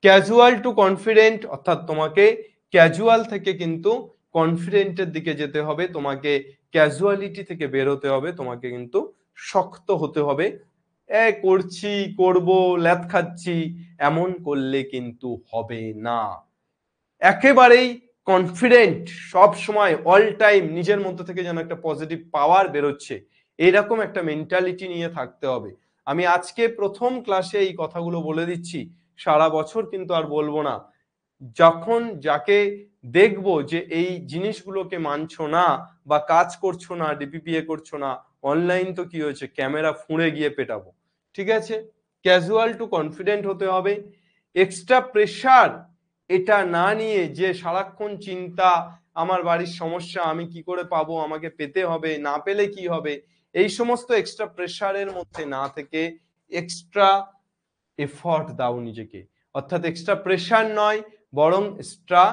ক্যাজুয়াল টু কনফিডেন্ট, অর্থাৎ তোমাকে ক্যাজুয়াল থেকে কিন্তু কনফিডেন্টের দিকে যেতে হবে, তোমাকে ক্যাজুয়ালিটি থেকে বেরোতে হবে, তোমাকে কিন্তু শক্ত হতে হবে। করছি করব ল্যাদ খাচ্ছি এমন করলে কিন্তু হবে না। একেবারেই কনফিডেন্ট, সব সময় অল টাইম নিজের মধ্যে থেকে যেন একটা পজিটিভ পাওয়ার বেরোচ্ছে, এরকম একটা মেন্টালিটি নিয়ে থাকতে হবে। আমি আজকে প্রথম ক্লাসে এই কথাগুলো বলে দিচ্ছি, সারা বছর কিন্তু আর বলবো না। যখন যাকে দেখবো যে এই জিনিসগুলোকে মানছো না বা কাজ করছো না, ডিপিপিএ করছো না, অনলাইন তো কি হয়েছে, ক্যামেরা ফুঁড়ে গিয়ে পেটাবো। ঠিক আছে, ক্যাজুয়াল টু কনফিডেন্ট হতে হবে। এক্সট্রা প্রেশার এটা না নিয়ে যে সারাক্ষণ চিন্তা, আমার বাড়ির সমস্যা, আমি কি করে পাবো, আমাকে পেতে হবে, না পেলে কি হবে, এই সমস্ত এক্সট্রা প্রেশারের মধ্যে না থেকে এক্সট্রা এফর্ট দাও নিজেকে। অর্থাৎ এক্সট্রা প্রেশার নয়, বরং এক্সট্রা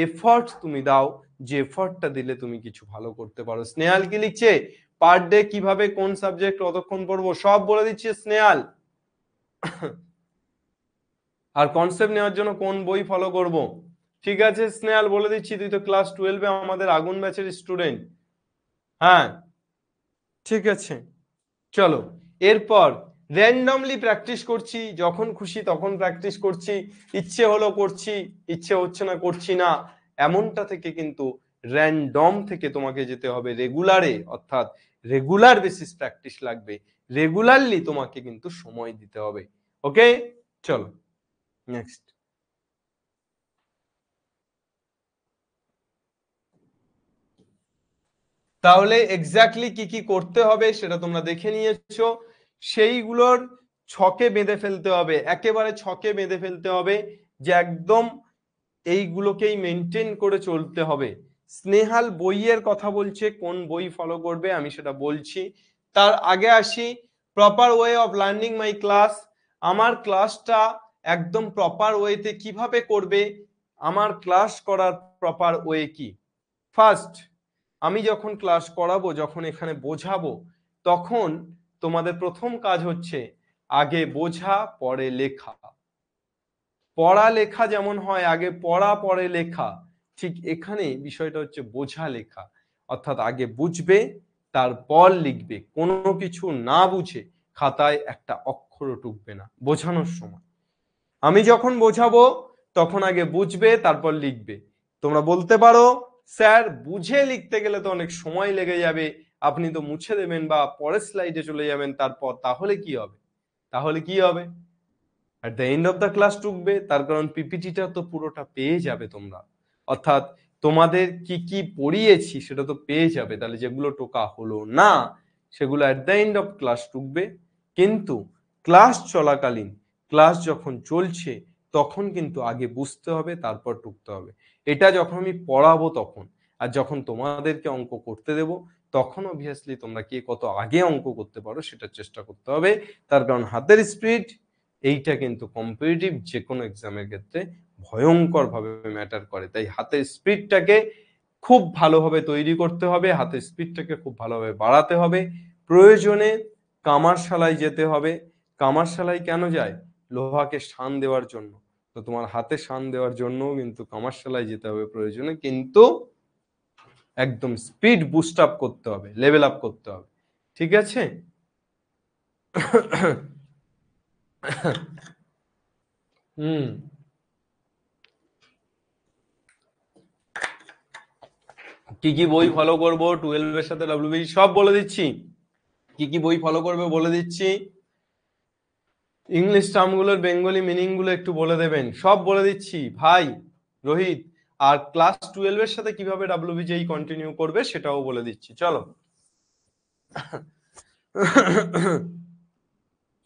এফর্ট তুমি দাও, যে এফর্টটা দিলে তুমি কিছু ভালো করতে পারো। স্নেহাল কি লিখছে, পার ডে কিভাবে কোন সাবজেক্ট কতক্ষণ পড়বো সব বলে দিচ্ছে স্নেহাল। আর কনসেপ্ট নেওয়ার জন্য কোন বই ফলো করব, ঠিক আছে স্নেহাল বলে দিচ্ছি, তুই তো ক্লাস 12-এ আমাদের আগুন ব্যাচের স্টুডেন্ট। হ্যাঁ ঠিক আছে, চলো এরপর র্যান্ডমলি প্র্যাকটিস করছি, যখন খুশি তখন প্র্যাকটিস করছি, ইচ্ছে হলো করছি, ইচ্ছে হচ্ছে না করছি না, এমনটা থেকে কিন্তু র্যান্ডম থেকে তোমাকে যেতে হবে রেগুলারে, অর্থাৎ রেগুলার বেসিস প্র্যাকটিস লাগবে, রেগুলারলি তোমাকে কিন্তু সময় দিতে হবে। ওকে চলো নেক্সট। তাহলে এক্স্যাক্টলি কি কি করতে হবে সেটা তোমরা দেখে নিয়েছো, সেইগুলোর ছকে বেঁধে ফেলতে হবে, একেবারে ছকে বেঁধে ফেলতে হবে, যে একদম এইগুলোকেই মেনটেন করে চলতে হবে। স্নেহাল বইয়ের কথা বলছে, কোন বই ফলো করবে আমি সেটা বলছি, তার আগে আসি proper way of learning my class. আমার ক্লাসটা একদম প্রপার ওয়েতে কিভাবে করবে, আমার ক্লাস করার প্রপার ওয়ে কি। ফার্স্ট, আমি যখন ক্লাস করাবো, যখন এখানে বোঝাবো, তখন তোমাদের প্রথম কাজ হচ্ছে আগে বোঝা পরে লেখা। পড়া লেখা যেমন হয় আগে পড়া পরে লেখা, ঠিক এখানে বিষয়টা হচ্ছে বোঝা লেখা, অর্থাৎ আগে বুঝবে তারপর লিখবে। কোনো কিছু না বুঝে খাতায় একটা অক্ষরও টুকবে না বোঝানোর সময়। আমি যখন বোঝাবো তখন আগে বুঝবে তারপর লিখবে। তোমরা বলতে পারো স্যার বুঝে লিখতে গেলে তো অনেক সময় লেগে যাবে, আপনি তো মুছে দেবেন বা পরের স্লাইডে চলে যাবেন তারপর, তাহলে কি হবে, তাহলে কি হবে, at the end of the class টুকবে, তার কারণ পিপিটিটা তো পুরোটা পেয়ে যাবে তোমরা, অর্থাৎ তোমাদের কি কি পড়িয়েছি সেটা তো পেয়ে যাবে, তাহলে যেগুলো টোকা হলো না সেগুলো at the end of class টুকবে। কিন্তু ক্লাস চলাকালীন, ক্লাস যখন চলছে তখন কিন্তু আগে বুঝতে হবে তারপর টুকতে হবে। এটা যখন আমি পড়াবো তখন, আর যখন তোমাদেরকে অঙ্ক করতে দেব তখন অবভিয়াসলি তোমরা কে কত আগে অঙ্ক করতে পারো সেটা চেষ্টা করতে হবে। তার কারণ হাতের স্পিড এইটা কিন্তু কম্পিটিটিভ যে কোনো এক্সামের ক্ষেত্রে ভয়ঙ্কর ভাবে ম্যাটার করে। তাই হাতের স্পিডটাকে খুব ভালোভাবে তৈরি করতে হবে, হাতের স্পিডটাকে খুব ভালোভাবে বাড়াতে হবে। প্রয়োজনে কামারশালায় যেতে হবে। কামারশালায় কেন যায়, লোহাকে শান দেওয়ার জন্য, তো তোমার হাতে শান দেওয়ার জন্য কিন্তু কামারশালায় যেতে হবে প্রয়োজনে, কিন্তু একদম স্পিড বুস্ট আপ করতে হবে, লেভেল আপ করতে হবে। ঠিক আছে হুম, কি কি বই ফলো করব 12 এর সাথে ডব্লিউবিসি সব বলে দিচ্ছি, কি কি বই ফলো করবে বলে দিচ্ছি, ইংলিশ টার্মগুলোর বেঙ্গলি মিনিং গুলো একটু বলে দেবেন, সব বলে দিচ্ছি ভাই রোহিত। আর ক্লাস 12 এর সাথে কিভাবে ডব্লিউবিজেই কন্টিনিউ করবে সেটাও বলে দিচ্ছি। চলো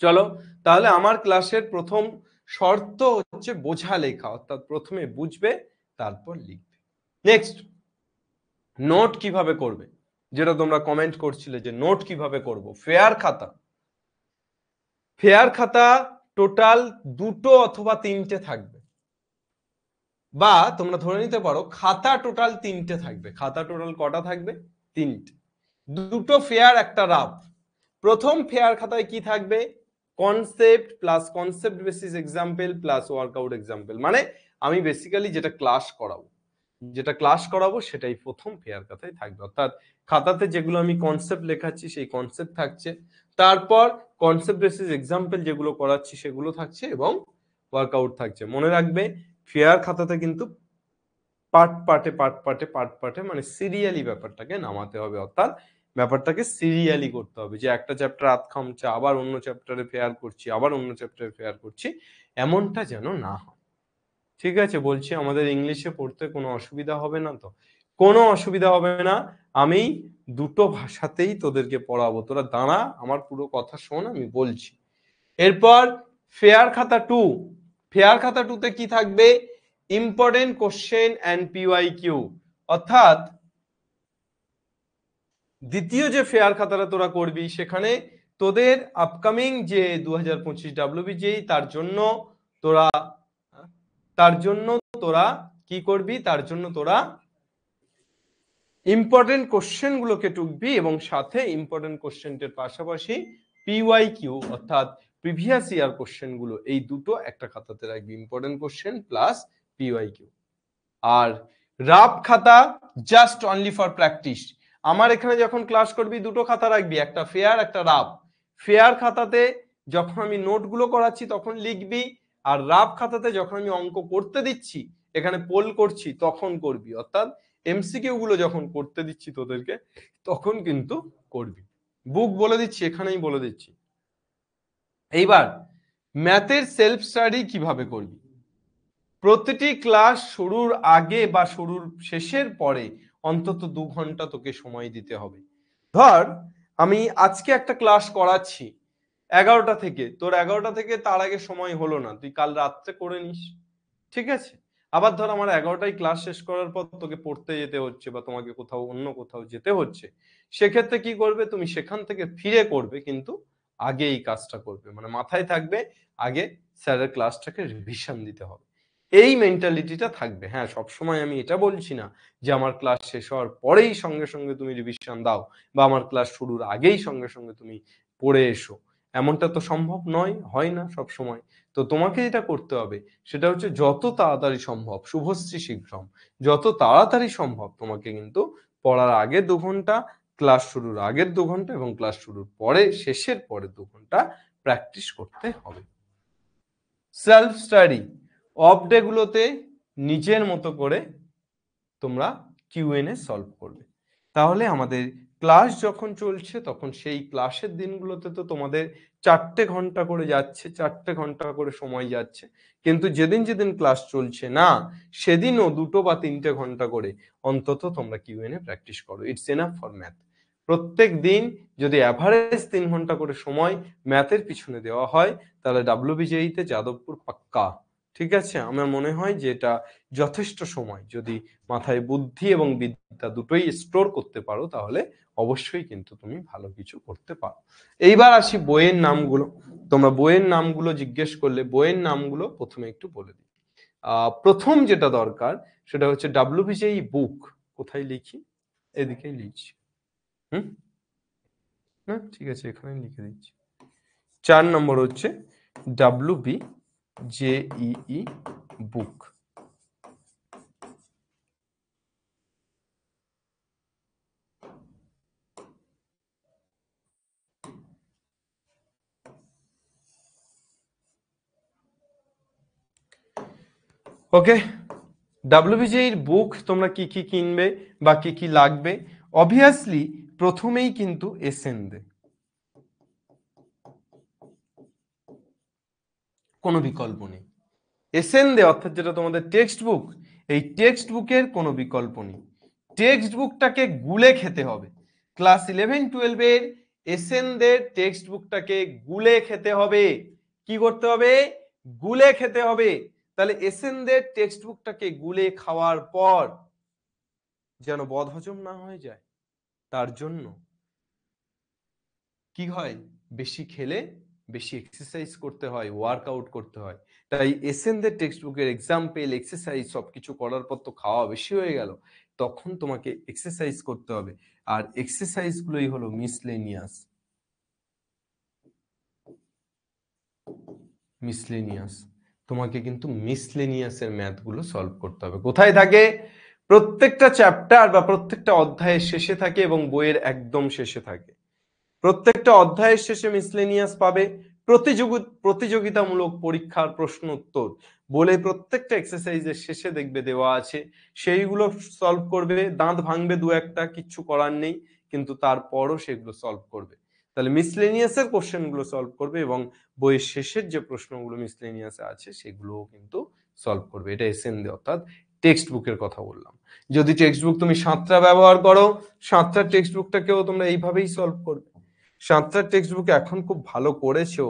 চলো, তাহলে আমার ক্লাসের প্রথম শর্ত হচ্ছে বোঝা লেখা, অর্থাৎ প্রথমে বুঝবে তারপর লিখবে। নেক্সট, নোট কিভাবে করবে, যেটা তোমরা কমেন্ট করছিলে যে নোট কিভাবে করব। ফেয়ার খাতা, ফেয়ার খাতা টোটাল 2টো অথবা 3টে থাকবে, বা তোমরা ধরে নিতে পারো খাতা টোটাল 3টে থাকবে। খাতা টোটাল কটা থাকবে, 3টে, 2টো ফেয়ার একটা রাফ। প্রথম ফেয়ার খাতায় কি থাকবে, concept plus concept basis example plus workout example, মানে আমি বেসিক্যালি যেটা ক্লাস করাবো, যেটা ক্লাস করাবো সেটাই প্রথম ফেয়ার খাতায় থাকবে। অর্থাৎ খাতাতে যেগুলো আমি কনসেপ্ট লেখাচ্ছি সেই কনসেপ্ট থাকছে, তারপর কনসেপ্ট বেসিস এক্সাম্পল যেগুলো করাচ্ছি সেগুলো থাকছে, এবং ওয়ার্কআউট থাকছে। মনে রাখবে ফেয়ার খাতাতে কিন্তু পার্ট পার্টে পার্ট পার্টে পার্ট পার্টে মানে সিরিয়ালি ব্যাপারটাকে নামাতে হবে, অর্থাৎ ব্যাপারটাকে সিরিয়ালি করতে হবে, যে একটা চ্যাপ্টার আধ খামছে আবার অন্য চ্যাপ্টারে ফেয়ার করছি আবার অন্য চ্যাপ্টারে ফেয়ার করছি, এমনটা যেন না হয়। ঠিক আছে, বলছি আমাদের ইংলিশে পড়তে কোনো অসুবিধা হবে না তো? কোনো অসুবিধা হবে না, আমি দুটো ভাষাতেই তোদেরকে পড়াবো। তোরা দাঁড়া, আমার পুরো কথা শোন, আমি বলছি। এরপর ফেয়ার খাতা 2, ফেয়ার খাতা 2 তে কি থাকবে? ইম্পর্টেন্ট কোশ্চেন অ্যান্ড পিওয়াইকিউ, অর্থাৎ দ্বিতীয় যে ফেয়ার খাতাটা তোরা করবি সেখানে তোদের আপকামিং যে 2025 WBJEE তার জন্য তোরা কি করবি? তার জন্য তোরা ইম্পর্টেন্ট কোশ্চেন গুলোকে টুকবি এবং সাথে ইম্পর্টেন্ট কোশ্চেনের পাশাপাশি পিওয়াইকিউ অর্থাৎ প্রিভিয়াস ইয়ার কোশ্চেন গুলো, এই দুটো একটা খাতাতে রাখবি, ইম্পর্টেন্ট কোশ্চেন প্লাস পিওয়াইকিউ। আর রাফ খাতা জাস্ট অনলি ফর প্র্যাকটিস। আমার এখানে যখন ক্লাস করবি দুটো খাতা রাখবি, একটা ফেয়ার একটা রাফ। ফেয়ার খাতাতে যখন আমি নোটগুলো করাচ্ছি তখন লিখবি, আর রাফ খাতাতে যখন আমি অঙ্ক করতে দিচ্ছি, এখানে পোল করছি, তখন করবি। অর্থাৎ এমসিকিউ গুলো যখন করতে দিচ্ছি তোদেরকে তখন কিন্তু করবি। বুক বলে দিচ্ছি, এখানেই বলে দিচ্ছি। এইবার ম্যাথের সেলফ স্টাডি কিভাবে করবি? প্রতিটি ক্লাস শুরুর আগে বা শুরুর শেষের পরে অন্তত 2 ঘন্টা তোকে সময় দিতে হবে। ধর আমি আজকে একটা ক্লাস করাচ্ছি 11টা থেকে, তোর 11টা থেকে তার আগে সময় হলো না, তুই কাল রাত্রে করে নিস, ঠিক আছে? আবার ধর আমার 11টায় ক্লাস শেষ করার পর তোকে পড়তে যেতে হচ্ছে বা তোমাকে কোথাও অন্য কোথাও যেতে হচ্ছে, সেক্ষেত্রে কি করবে? তুমি সেখান থেকে ফিরে করবে, কিন্তু আগে এই কাজটা করবে, মানে মাথায় থাকবে আগে স্যারের ক্লাসটাকে রিভিশন দিতে হবে, এই মেন্টালিটিটা থাকবে। হ্যাঁ, সবসময় আমি এটা বলছি না যে আমার ক্লাস শেষ হওয়ার পরেই সঙ্গে সঙ্গে তুমি রিভিশন দাও বা আমার ক্লাস শুরুর আগেই সঙ্গে সঙ্গে তুমি পড়ে এসো, এমনটা তো সম্ভব নয়, হয় না সব সময়। তো তোমাকে যেটা করতে হবে সেটা হচ্ছে যত তাড়াতাড়ি সম্ভব, শুভশ্রী শীঘ্রম, যত তাড়াতাড়ি সম্ভব তোমাকে কিন্তু পড়ার আগে 2 ঘন্টা, ক্লাস শুরুর আগের 2 ঘন্টা এবং ক্লাস শুরুর পরে শেষের পরে 2 ঘন্টা প্র্যাকটিস করতে হবে। সেলফ স্টাডি অফ ডে গুলোতে নিজের মতো করে তোমরা কিউএনএ সলভ করবে। তাহলে আমাদের ক্লাস যখন চলছে তখন সেই ক্লাসের দিনগুলোতে তো তোমাদের 4টে ঘন্টা করে যাচ্ছে, 4টে ঘন্টা করে সময় যাচ্ছে, কিন্তু যেদিন যেদিন ক্লাস চলছে না সেদিনও 2 বা 3টে ঘন্টা করে অন্তত তোমরা কিউএনএ প্র্যাকটিস করো। It's enough for math. প্রত্যেক দিন যদি অ্যাভারেজ 3 ঘন্টা করে সময় ম্যাথের পিছনে দেওয়া হয় তাহলে WBJEE তে যাদবপুর পাক্কা, ঠিক আছে? আমার মনে হয় যে এটা যথেষ্ট সময়, যদি মাথায় বুদ্ধি এবং বিদ্যা দুটোই স্টোর করতে পারো তাহলে অবশ্যই কিন্তু তুমি ভালো কিছু করতে পারো। এইবার আসি বইয়ের নামগুলো। তোমরা বইয়ের নামগুলো জিজ্ঞেস করলে, বইয়ের নামগুলো প্রথমে একটু বলে দিই। প্রথম যেটা দরকার সেটা হচ্ছে WBJEE বুক। কোথায় লিখি? এদিকেই লিখছি। না ঠিক আছে, এখানে লিখে দিচ্ছি। 4 নম্বর হচ্ছে WBJEE বুক। ওকে, WBJEE বুক তোমরা কি কি কিনবে বা কি কি লাগবে? অবভিয়াসলি প্রথমেই কিন্তু এসএন দে, কোনো বিকল্প নেই। এসএন দে অর্থাৎ যেটা তোমাদের টেক্সট বুক, এই টেক্সট বুকের কোনো বিকল্প নেই। টেক্সট বুকটাকে গুলে খেতে হবে। ক্লাস 11-12 এর এসএন দে টেক্সট বুকটাকে গুলে খেতে হবে। কি করতে হবে? গুলে খেতে হবে। তাহলে এসএন দে টেক্সট বুকটাকে গুলে খাওয়ার পর যেন বদহজম না হয়ে যায়, তার জন্য কি হয়? বেশি খেলে বেশি এক্সারসাইজ করতে হয়, ওয়ার্কআউট করতে হয়। তাই এসএনদের টেক্সট বুকের এক্সাম্পল, এক্সারসাইজ সবকিছু করার পর তো খাওয়া বেশি হয়ে গেল, তখন তোমাকে এক্সারসাইজ করতে হবে। আর এক্সারসাইজ গুলোই হলো মিসলেনিয়াস। মিসলেনিয়াস তোমাকে কিন্তু মিসলেনিয়াসের ম্যাথ গুলো সলভ করতে হবে। কোথায় থাকে? প্রত্যেকটা চ্যাপ্টার বা প্রত্যেকটা অধ্যায়ের শেষে থাকে এবং বইয়ের একদম শেষে থাকে। প্রত্যেকটা অধ্যায়ের শেষে মিসলেনিয়াস পাবে, প্রতিযোগিতামূলক পরীক্ষার প্রশ্ন উত্তর বলে প্রত্যেকটা এক্সারসাইজের শেষে দেখবে দেওয়া আছে, সেইগুলো সলভ করবে। দাঁত ভাঙবে 2-1টা, কিচ্ছু করার নেই, কিন্তু তারপরও সেগুলো সলভ করবে। তাহলে মিসলেনিয়াসের কোশ্চেন গুলো সলভ করবে এবং বইয়ের শেষের যে প্রশ্নগুলো মিসলেনিয়াসে আছে সেগুলোও কিন্তু সলভ করবে। এটা এসএনডি অর্থাৎ টেক্সট বুকের কথা বললাম। যদি টেক্সট বুক তুমি সাঁতরা ব্যবহার করো, সাঁতরার টেক্সট বুকটাকেও তোমরা এইভাবেই সলভ করবে। সাঁতরার টেক্সট বুক এখন খুব ভালো করেছো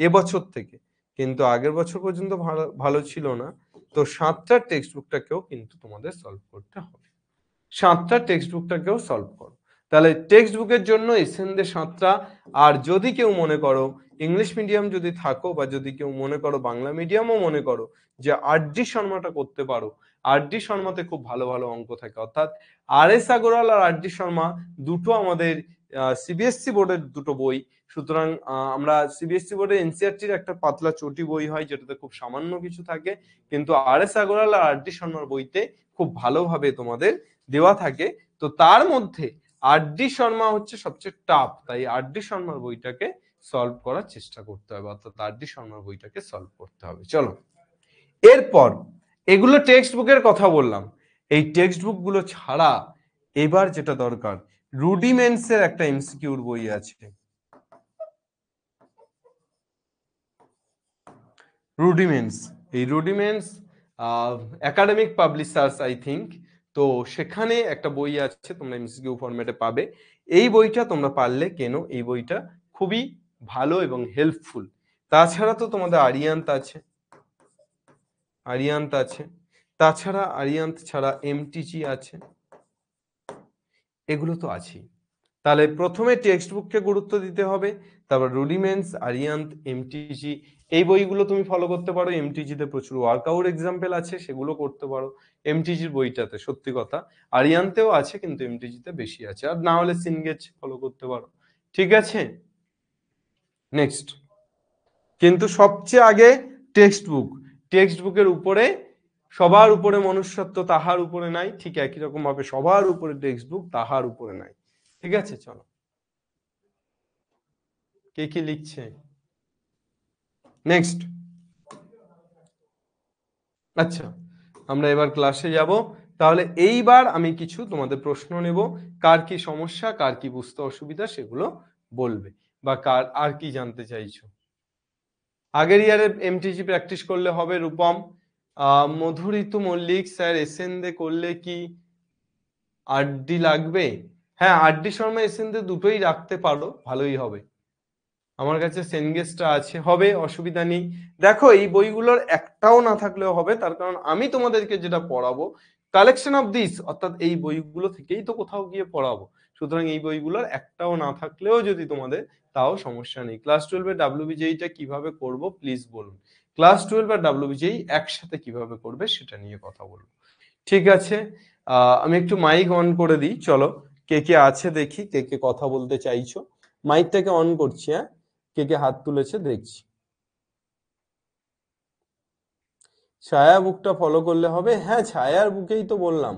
এবছর থেকে, কিন্তু আগের বছর পর্যন্ত ভালো ভালো ছিল না। তো সাঁতরার টেক্সট বুকটাকেও কিন্তু তোমাদের সলভ করতে হবে। সাঁতরার টেক্সট বুকটাকেও সলভ করো। তাহলে টেক্সট বুকের জন্য এসএনডি সাঁতরা। আর যদি কেউ মনে করো ইংলিশ মিডিয়াম যদি থাকো, বা যদি কেউ মনে করো বাংলা মিডিয়ামও মনে করো যে আর.ডি. শর্মাটা করতে পারো, আর.ডি. শর্মাতে খুব ভালো ভালো অঙ্ক থাকে। অর্থাৎ আর.এস. আগরওয়াল আর আর.ডি. শর্মা দুটো আমাদের সিবিএসসি বোর্ডের দুটো বই। সুতরাং আমরা সিবিএসসি বোর্ডের এনসিইআরটির একটা পাতলা চটি বই হয় যেটাতে খুব সামান্য কিছু থাকে, কিন্তু আর.এস. আগরওয়াল আর আর.ডি. শর্মার বইতে খুব ভালোভাবে তোমাদের দেওয়া থাকে। তো তার মধ্যে আর.ডি. শর্মা হচ্ছে সবচেয়ে টাফ, তাই আর.ডি. শর্মার বইটাকে সলভ করার চেষ্টা করতে হবে, অর্থাৎ আর.ডি. শর্মার বইটাকে সলভ করতে হবে। চলো, এরপর এগুলো টেক্সট বুকের কথা বললাম। এই টেক্সট বুক গুলো ছাড়া এবার যেটা দরকার, রুডিমেন্টস এর একটা এমসিকিউর বই আছে, রুডিমেন্টস। এই রুডিমেন্টস একাডেমিক পাবলিশার্স আই থিংক, তো সেখানে একটা বই আছে, তোমরা এমসিকিউ ফরম্যাটে পাবে। এই বইটা তোমরা পারলে কেন, এই বইটা খুবই ভালো এবং হেল্পফুল। তাছাড়া তো তোমাদের আরিয়ান্ত আছে, আরিয়ান্ত আছে, তাছাড়া আরিয়ান্ত ছাড়া এমটিজি আছে, এগুলো তো আছেই। তাহলে প্রথমে টেক্সট বুককে গুরুত্ব দিতে হবে, তারপর রুডিমেন্টস, আরিয়ান্ত, এমটিজি, এই বইগুলো তুমি ফলো করতে পারো। এমটিজিতে প্রচুর ওয়ার্কআউট এক্সাম্পল আছে, সেগুলো করতে পারো এমটিজির বইটাতে। সত্যি কথা আরিয়ান্তেও আছে, কিন্তু এমটিজিতে বেশি আছে। আর না হলে সিনগেজ ফলো করতে পারো। ঠিক আছে, নেক্সট। কিন্তু সবচেয়ে আগে টেক্সট বুক। টেক্সট বুকের উপরে, সবার উপরে মনুষ্যত্ব তাহার উপরে নাই, ঠিক একই রকম ভাবে সবার উপরে টেক্সট বুক তাহার উপরে নাই। ঠিক আছে, চলো, কে কি লিখছে নেক্সট। আচ্ছা, আমরা এবার ক্লাসে যাব। তাহলে এইবার আমি কিছু তোমাদের প্রশ্ন নেব, কার কি সমস্যা, কার কি বুঝতে অসুবিধা সেগুলো বলবে, বা কার আর কি জানতে চাইছো। আগের ইয়ারে এমটিজি প্র্যাকটিস করলে হবে। রূপম, মধুরিতু মল্লিক স্যার, এসএনদে করলে কি আর.ডি. লাগবে? হ্যাঁ, আর.ডি. শর্মা এসএনদে দুটোই রাখতে পারো, ভালোই হবে। আমার কাছে সেনগেসটা আছে, হবে, অসুবিধা নেই। দেখো, এই বইগুলোর একটাও না থাকলেও হবে, তার কারণ আমি তোমাদেরকে যেটা পড়াবো কালেকশন অফ দিস, অর্থাৎ এই বইগুলো থেকেই তো কোথাও গিয়ে পড়াবো। সুতরাং এই বইগুলোর একটাও না থাকলেও যদি তোমাদের, তাও সমস্যা নেই। ক্লাস 12 এর ডাব্লিউবিজেইটা কিভাবে করব প্লিজ বলুন। ক্লাস 12 আর ডাব্লিউবিজেই একসাথে কিভাবে করবে সেটা নিয়ে কথা বলবো। ঠিক আছে, আমি একটু মাইক অন করে দিই। চলো, কে কে আছে দেখি, কে কে কথা বলতে চাইছো। মাইকটাকে অন করছি, হ্যাঁ, কে কে হাত তুলেছে দেখছি। ছায়া বুকটা ফলো করলে হবে। হ্যাঁ, ছায়ার বুকেই তো বললাম।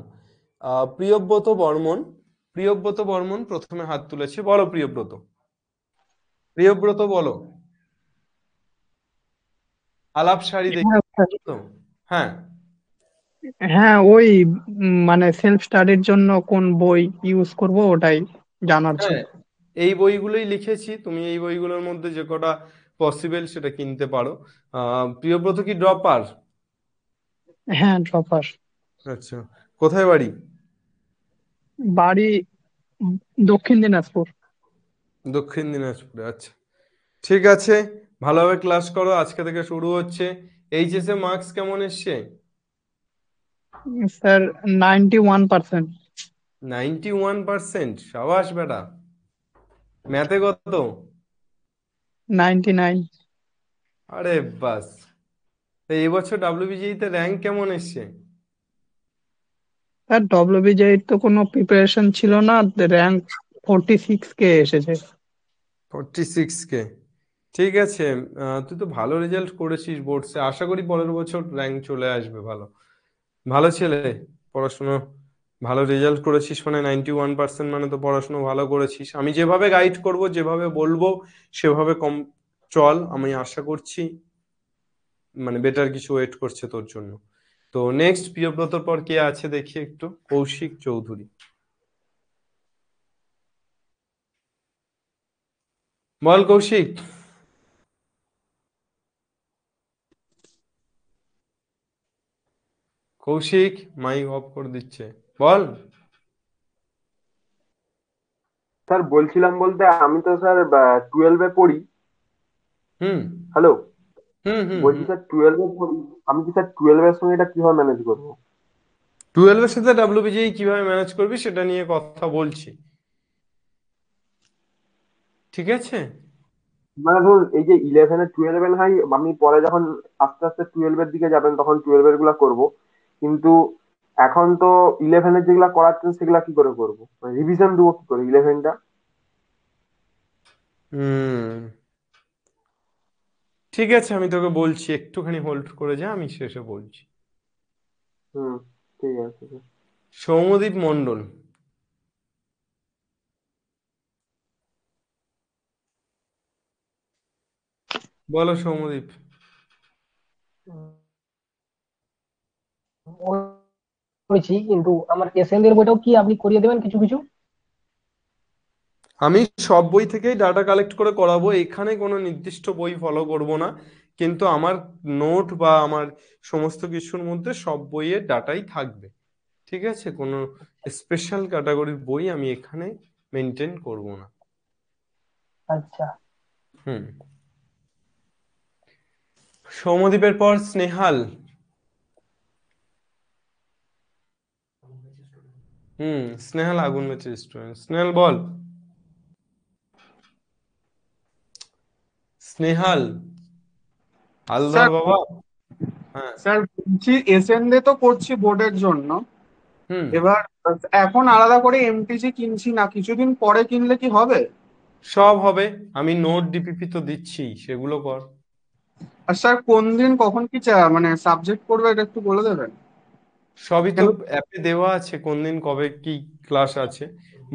প্রিয়ব্রত বর্মন, প্রিয়ব্রত বর্মন প্রথমে হাত তুলেছে। বলো প্রিয়ব্রত, প্রিয়ব্রত বলো। আলাপ সারি দেখি হ্যাঁ স্যার। তো। হ্যাঁ, হ্যাঁ, ওই মানে সেলফ স্টাডির জন্য কোন বই ইউজ করব ওটাই জানার হ্যাঁ, ছিল। এই বইগুলোই লিখেছি, তুমি এই বইগুলোর মধ্যে যে কটা পসিবল সেটা কিনতে পারো। প্রিয়ব্রত কি ড্রপার? হ্যাঁ, ড্রপার। আচ্ছা, কোথায় বাড়ি? বাড়ি দক্ষিণ দিনাজপুর। দক্ষিণ দিনাজপুরে, আচ্ছা। ঠিক আছে, ভালোভাবে ক্লাস করো, আজকে থেকে শুরু হচ্ছে। এইচএস এ মার্কস কেমন এসছে? স্যার 91%। 91%, সাবাস বেটা। ম্যাথে কত? 99। আরে বাস। তো এই বছর ডাব্লিউবিজিই তে র্যাঙ্ক কেমন এসছে? স্যার ডব্লিউবিজের তো কোনো প্রিপারেশন ছিল না, র্যাঙ্ক 46K এসেছে। 46K, ঠিক আছে। তুই তো ভালো রেজাল্ট করেছিস বোর্ডসে, আশা করি পরের বছর র্যাঙ্ক চলে আসবে ভালো। ভালো ছেলে, পড়াশোনা ভালো রেজাল্ট করেছিস মানে 91%, মানে তো পড়াশোনা ভালো করেছিস। আমি যেভাবে গাইড করব, যেভাবে বলবো সেভাবে কম চল, আমি আশা করছি মানে বেটার কিছু ওয়েট করছে তোর জন্য। তো নেক্সট প্রিয়ব্রতর পর কে আছে দেখি একটু। কৌশিক চৌধুরী, বল কৌশিক। কৌশিক মাইক অফ করে দিচ্ছে, বল। স্যার বলছিলাম বলতে আমি তো স্যার 12-এ পড়ি। হুম হ্যালো, হুম হুম বলছি হুম। স্যার 12-এ পড়ি। আমি কি স্যার 12-এর সঙ্গে এটা কিভাবে ম্যানেজ করবো? 12 এর সাথে ডাব্লিউবিজিআই কিভাবে ম্যানেজ করবি সেটা নিয়ে কথা বলছি, ঠিক আছে? মানে ধরুন এই যে 11-এ 12 হাই, আমি পরে যখন আস্তে আস্তে 12-এর দিকে যাবেন তখন 12-এর গুলা করবো, কিন্তু এখন তো 11-এর যেগুলা করাচ্ছেন সেগুলা কি করে করবো? মানে রিভিশন দেবো কি করে 11টা? হুম, ঠিক আছে, আমি তোকে বলছি, একটুখানি হোল্ড করে যা, আমি শেষে বলছি। হুম, ঠিক আছে স্যার। সৌম্যদীপ মণ্ডল, বলো সৌম্যদীপ। করেছি, কিন্তু আমার এসএন এর বইটাও কি আপনি করিয়ে দেবেন কিছু কিছু? আমি সব বই থেকেই ডাটা কালেক্ট করে করাবো, এখানে কোনো নির্দিষ্ট বই ফলো করব না, কিন্তু আমার নোট বা আমার সমস্ত কিছুর মধ্যে সব বইয়ের ডাটাই থাকবে, ঠিক আছে? কোনো স্পেশাল ক্যাটাগরির বই আমি এখানে মেনটেন করব না। আচ্ছা। হুম। সৌম্যদীপের পর স্নেহাল। হুম, স্নেহাল আগুন মেচে স্টুডেন্ট, স্নেহাল বল। স্নেহাল, হালধর স্যার বাবা। হ্যাঁ। স্যার বলছি এসএনডে তো করছি বোর্ডের জন্য। হুম, এবার এখন আলাদা করে এমটিজি কিনছি না, কিছুদিন পরে কিনলে কি হবে? সব হবে, আমি নোট ডিপিপি তো দিচ্ছি, সেগুলো কর। আর স্যার কোন দিন কখন কি মানে সাবজেক্ট পড়বে এটা একটু বলে দেবেন? সবই তো কেন? অ্যাপে দেওয়া আছে, কোন দিন কবে কি ক্লাস আছে।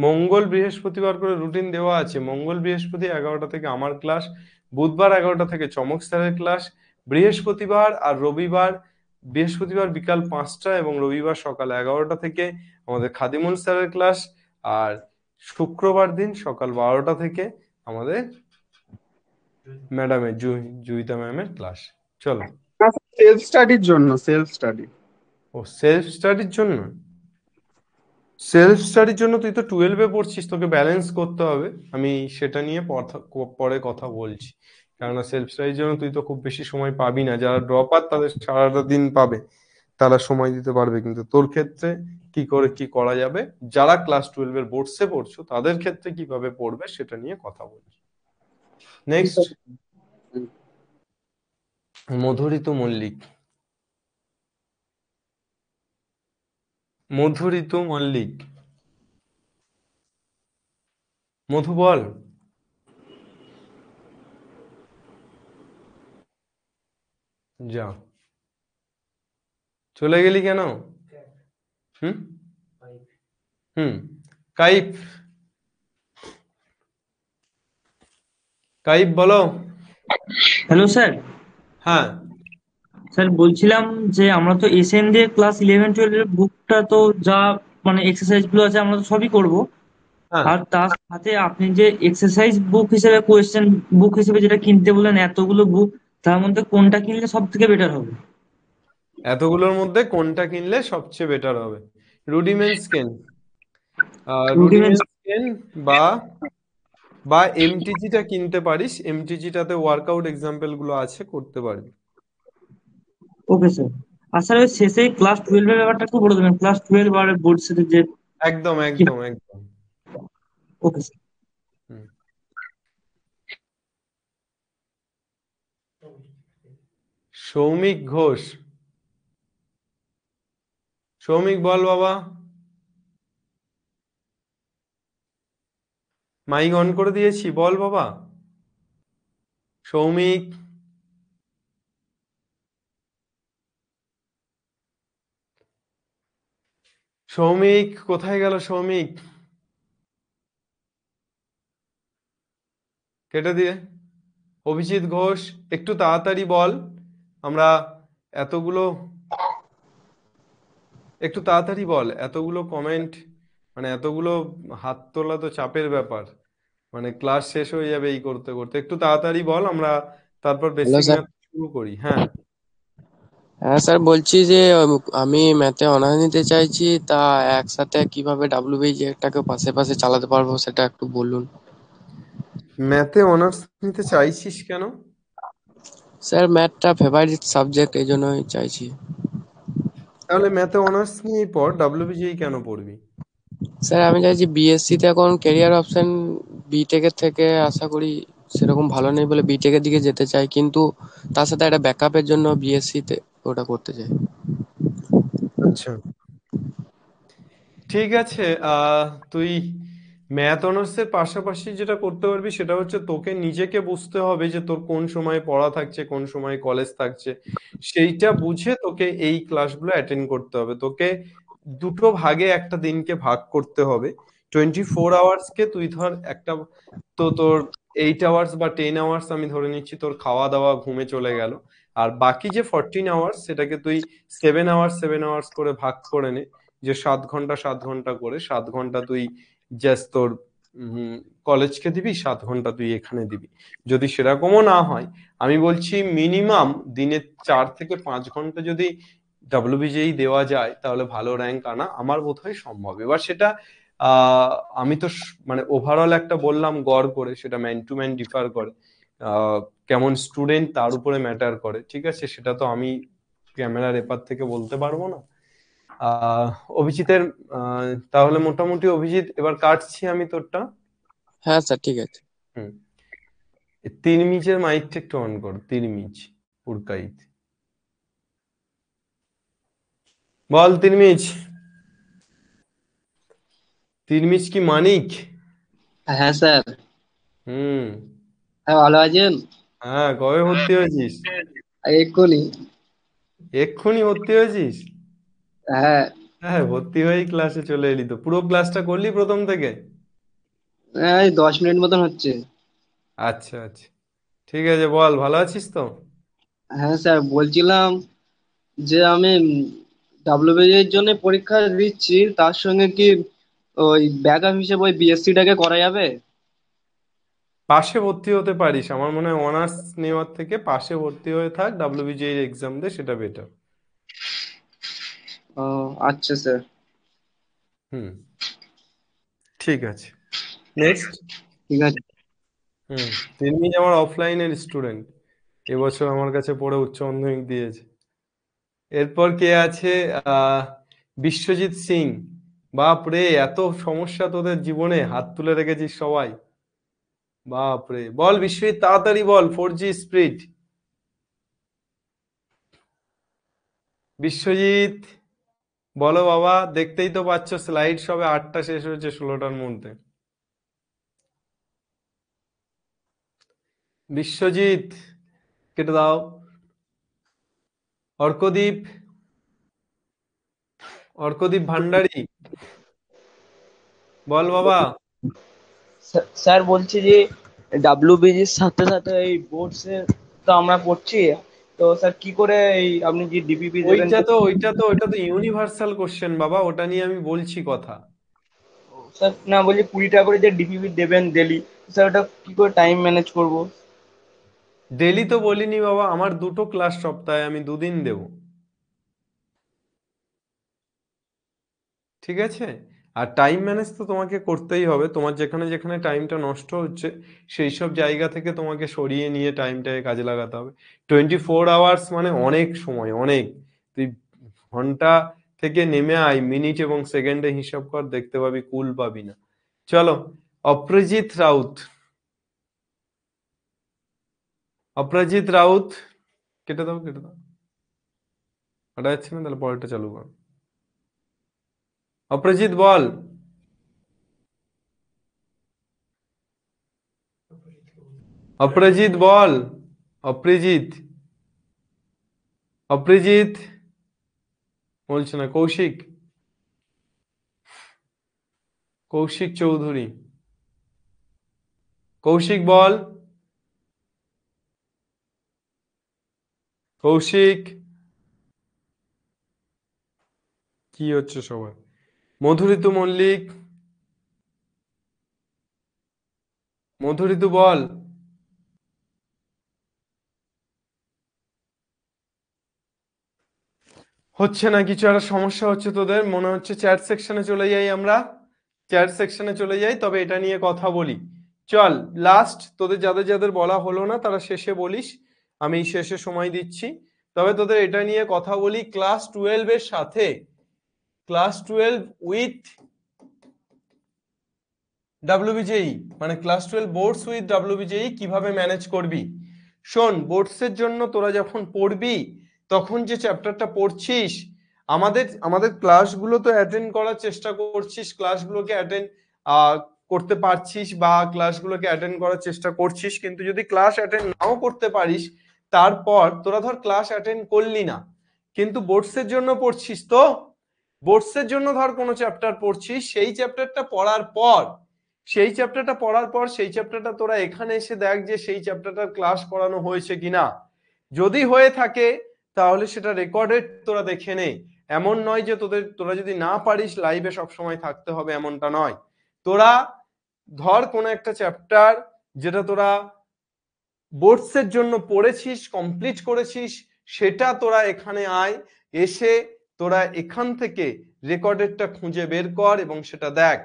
মঙ্গল বৃহস্পতিবার করে রুটিন দেওয়া আছে, মঙ্গল বৃহস্পতি 11টা থেকে আমার ক্লাস, বুধবার 11টা থেকে চমক স্যারের ক্লাস, বৃহস্পতিবার আর রবিবার, বৃহস্পতিবার বিকাল 5টা এবং রবিবার সকাল 11টা থেকে আমাদের খাদিমুল স্যারের ক্লাস, আর শুক্রবার দিন সকাল 12টা থেকে আমাদের ম্যাডামের জুইতা ম্যামের ক্লাস। চলো। সেলফ স্টাডির জন্য, সেলফ স্টাডি। ও, সেলফ স্টাডির জন্য? সেলফ স্টাডির জন্য তুই তো 12-এ পড়ছিস, তোকে ব্যালেন্স করতে হবে, আমি সেটা নিয়ে পরে কথা বলছি। কেননা সেলফ স্টাডির জন্য তুই তো খুব বেশি সময় পাবি না, যারা ড্রপার তাদের সারাটা দিন পাবে, তারা সময় দিতে পারবে, কিন্তু তোর ক্ষেত্রে কি করে কি করা যাবে, যারা ক্লাস 12-এর বোর্ডসে পড়ছো তাদের ক্ষেত্রে কিভাবে পড়বে সেটা নিয়ে কথা বলছি। ঠিক নেক্সট, আছে। মধুরিতু মল্লিক। মধুরিতু মল্লিক, মধু বল। যা, চলে গেলি কেন? হুম হুম। কাইফ, কাইফ বলো। Hello sir. হ্যাঁ। স্যার বলছিলাম যে আমরা তো এসএন দিয়ে ক্লাস 11-12 এর বুকটা তো যা মানে এক্সারসাইজ গুলো আছে আমরা তো সবই করব। হ্যাঁ, আর তার সাথে আপনি যে এক্সারসাইজ বুক হিসেবে কোয়েশ্চেন বুক হিসেবে যেটা কিনতে বললেন এতগুলো বুক, তার মধ্যে কোনটা কিনলে সব থেকে বেটার হবে? এতগুলোর মধ্যে কোনটা কিনলে সবচেয়ে বেটার হবে? রুডিমেন্টস কেন, রুডিমেন্টস। রুডিমেন্টস কেন, বা বা এমটিজিটা কিনতে পারিস, এমটিজিটাতে ওয়ার্কআউট এক্সাম্পল গুলো আছে, করতে পারবি। Okay sir. আর স্যার ওই শেষে ক্লাস 12 এর ব্যাপারটা একটু বলে দেবেন, ক্লাস 12 আর বোর্ড সেটে যে একদম কি। একদম একদম। Okay sir. হুম। সৌমিক ঘোষ, সৌমিক বল বাবা, মাইক অন করে দিয়েছি, বল বাবা। সৌমিক, সৌমিক কোথায় গেল সৌমিক? কেটে দিয়ে। অভিজিৎ ঘোষ, একটু তাড়াতাড়ি বল, আমরা এতগুলো, একটু তাড়াতাড়ি বল, এতগুলো কমেন্ট, মানে এতগুলো হাত তোলা তো চাপের ব্যাপার, মানে ক্লাস শেষ হয়ে যাবে এই করতে করতে, একটু তাড়াতাড়ি বল, আমরা তারপর হ্যালো বেসিক স্যার। ম্যাথ শুরু করি। হ্যাঁ, হ্যাঁ স্যার, বলছি যে আমি ম্যাথে অনার্স নিতে চাইছি, তা একসাথে কিভাবে ডাব্লিউবিজিএটাকে পাশে পাশে চালাতে পারবো সেটা একটু বলুন। ম্যাথে অনার্স নিতে চাইছিস কেন? স্যার ম্যাথটা ফেভারিট সাবজেক্ট, এই জন্যই চাইছি। তাহলে ম্যাথে অনার্স নিয়েই পড়, ডাব্লিউবিজিই কেন পড়বি? স্যার আমি চাইছি বিএসসি তে এখন ক্যারিয়ার অপশন বিটেকের থেকে আশা করি সেরকম ভালো নেই বলে বিটেকের দিকে যেতে চাই, কিন্তু তার সাথে একটা ব্যাকআপের জন্য বিএসসি তে ওটা করতে চাই। আচ্ছা, ঠিক আছে। তুই ম্যাথ অনার্সের পাশাপাশি যেটা করতে পারবি সেটা হচ্ছে তোকে নিজেকে বুঝতে হবে যে তোর কোন সময় পড়া থাকছে, কোন সময় কলেজ থাকছে। সেইটা বুঝে তোকে এই ক্লাসগুলো অ্যাটেন্ড করতে হবে। তোকে দুটো ভাগে একটা দিনকে ভাগ করতে হবে। 24 আওয়ার্স কে তুই ধর একটা, তো তোর 8 আওয়ার্স বা 10 আওয়ার্স আমি ধরে নিচ্ছি তোর খাওয়া দাওয়া ঘুমে চলে গেল। আর বাকি যে 14 আওয়ার্স সেটাকে তুই 7 আওয়ার্স করে ভাগ করে নে। যে 7 ঘন্টা 7 ঘন্টা করে 7 ঘন্টা তুই জাস্ট তোর কলেজকে দিবি, 7 ঘন্টা তুই এখানে দিবি। যদি সেরকমও না হয়, আমি বলছি মিনিমাম দিনে 4 থেকে 5 ঘন্টা যদি ডাব্লিউবিজেই দেওয়া যায় তাহলে ভালো র্যাঙ্ক আনা আমার বোধহয় সম্ভব। এবার সেটা আমি তো মানে ওভারঅল একটা বললাম গড় করে, সেটা ম্যান টু ম্যান ডিফার করে। কেমন স্টুডেন্ট তার উপরে ম্যাটার করে, ঠিক আছে? সেটা তো আমি ক্যামেরার এপার থেকে বলতে পারবো না। আহ অভিজিতের তাহলে মোটামুটি অভিজিৎ এবার কাটছি আমি তোরটা। হ্যাঁ স্যার, ঠিক আছে। হুম, তিরমিজের মাইকটা একটু অন কর। তিরমিজ পুরকাইত, বল তিরমিজ। তিরমিজ কি মানিক? হ্যাঁ স্যার। হুম। হ্যাঁ, ভালো আছেন? হ্যাঁ, কবে ভর্তি হয়েছিস? এক্ষুনি। এক্ষুনি ভর্তি হয়েছিস? হ্যাঁ। হ্যাঁ, ভর্তি হয়েই ক্লাসে চলে এলি তো। পুরো ক্লাসটা করলি প্রথম থেকে? এই 10 মিনিট মতন হচ্ছে। আচ্ছা আচ্ছা, ঠিক আছে। বল, ভালো আছিস তো? হ্যাঁ স্যার, বলছিলাম যে আমি ডাব্লিউবিএ এর জন্য পরীক্ষা দিচ্ছি, তার সঙ্গে কি ওই ব্যাকআপ হিসেবে ওই বিএসসিটাকে করা যাবে? পাশে ভর্তি হতে পারিস। আমার মনে হয় অনার্স নেওয়ার থেকে পাশে ভর্তি হয়ে থাক, ডাব্লিউবিজিএর এক্সাম দে, সেটা বেটার। ও, আচ্ছা স্যার। হুম, ঠিক আছে। নেক্সট। ঠিক আছে। হুম, তিন্নি আমার অফলাইনের স্টুডেন্ট, এবছর আমার কাছে পড়ে উচ্চ মাধ্যমিক দিয়েছে। এরপর কে আছে? আহ বিশ্বজিৎ সিং। বাপ রে, এত সমস্যা তোদের জীবনে, হাত তুলে রেখেছিস সবাই। বাপ রে, বল বিশ্বজিৎ, তাড়াতাড়ি বল। 4G speed. বিশ্বজিৎ বলো বাবা, দেখতেই তো পাচ্ছ স্লাইড সবে 8টা শেষ হয়েছে 16টার মধ্যে। বিশ্বজিৎ, কেটে দাও। অর্কদীপ, অর্কদীপ ভান্ডারী, বল বাবা। স্যার বলছি যে ডাব্লিউবিজির সাথে সাথে এই বোর্ডস এর তো আমরা পড়ছি, তো স্যার কি করে এই আপনি যে ডিপিপি দেবেন ওইটা তো ইউনিভার্সাল কোশ্চেন বাবা, ওটা নিয়ে আমি বলছি কথা। স্যার? না, বলছি 20 টাকা করে যে ডিপিপি দেবেন ডেলি, স্যার ওটা কি করে টাইম ম্যানেজ করব? ডেলি তো বলিনি বাবা, আমার দুটো ক্লাস সপ্তাহে, আমি 2 দিন দেব, ঠিক আছে? আর টাইম ম্যানেজ তো তোমাকে করতেই হবে। তোমার যেখানে যেখানে টাইমটা নষ্ট হচ্ছে সেই সব জায়গা থেকে তোমাকে সরিয়ে নিয়ে টাইমটাকে কাজে লাগাতে হবে। 24 আওয়ার্স মানে অনেক সময়, অনেক। তুই ঘন্টা থেকে নেমে আয়, মিনিট এবং সেকেন্ডে হিসাব কর, দেখতে পাবি কুল পাবি না। চলো, অপরাজিত রাউত। অপরাজিত রাউত, কেটে দাও কেটে দাও। ওটা যাচ্ছে না, তাহলে পরেরটা চালু কর। অপরাজিত বল। অপরাজিত বল। অপরাজিত, অপরাজিত বলছে না। কৌশিক, কৌশিক চৌধুরী, কৌশিক বল। কৌশিক, কি হচ্ছে সবার? মধুরিতু মল্লিক, মধুরিতু বল। হচ্ছে না, কিছু একটা সমস্যা হচ্ছে তোদের মনে হচ্ছে। চ্যাট সেকশনে চলে যাই আমরা, চ্যাট সেকশনে চলে যাই, তবে এটা নিয়ে কথা বলি। চল লাস্ট তোদের যাদের যাদের বলা হলো না তারা শেষে বলিস, আমি শেষে সময় দিচ্ছি। তবে তোদের এটা নিয়ে কথা বলি, ক্লাস 12 এর সাথে, ক্লাস 12 উইথ WBJE, মানে ক্লাস 12 বোর্ডস উইথ WBJE কিভাবে ম্যানেজ করবি। শোন, বোর্ডসের জন্য তোরা যখন পড়বি তখন যে চ্যাপ্টারটা পড়ছিস, আমাদের ক্লাসগুলো তো অ্যাটেন্ড করার চেষ্টা করছিস, ক্লাসগুলোকে অ্যাটেন্ড করতে পারছিস বা ক্লাসগুলোকে অ্যাটেন্ড করার চেষ্টা করছিস, কিন্তু যদি ক্লাস অ্যাটেন্ড নাও করতে পারিস, তারপর তোরা ধর ক্লাস অ্যাটেন্ড করলি না, কিন্তু বোর্ডসের জন্য পড়ছিস, তো বোর্ডসের জন্য ধর কোনো চ্যাপ্টার পড়ছিস, সেই চ্যাপ্টারটা পড়ার পর সেই চ্যাপ্টারটা তোরা এখানে এসে দেখ যে সেই চ্যাপ্টারটার ক্লাস করানো হয়েছে কিনা। যদি হয়ে থাকে তাহলে সেটা রেকর্ডেড তোরা দেখে নে। এমন নয় যে তোরা যদি না পারিস লাইভে সবসময় থাকতে হবে, এমনটা নয়। তোরা ধর কোনো একটা চ্যাপ্টার যেটা তোরা বোর্ডসের জন্য পড়েছিস, কমপ্লিট করেছিস, সেটা তোরা এখানে আয়, এসে তোরা এখান থেকে রেকর্ডেডটা খুঁজে বের কর এবং সেটা দেখ।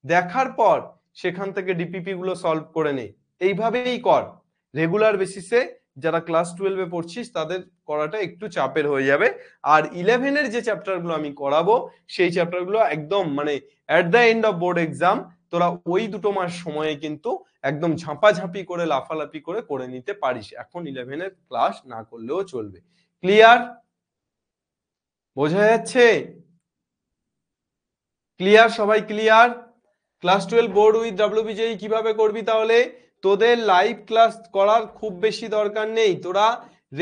দেখার পর সেখান থেকে ডিপিপি গুলো সলভ করে নে। এইভাবেই কর রেগুলার বেসিসে। যারা ক্লাস 12 এ পড়ছিস তাদের করাটা একটু চাপের হয়ে যাবে। আর 11 এর যে চ্যাপ্টারগুলো আমি করাবো সেই চ্যাপ্টারগুলো একদম মানে at the end of board exam তোরা ওই 2 মাস সময়ে কিন্তু একদম ঝাঁপাঝাঁপি করে লাফালাফি করে নিতে পারিস। এখন 11 এর ক্লাস না করলেও চলবে। ক্লিয়ার? বোঝা যাচ্ছে? ক্লিয়ার? সবাই clear? Class 12 board with WBJE কিভাবে করবি? তাহলে তোদের লাইভ ক্লাস করার খুব বেশি দরকার নেই, তোরা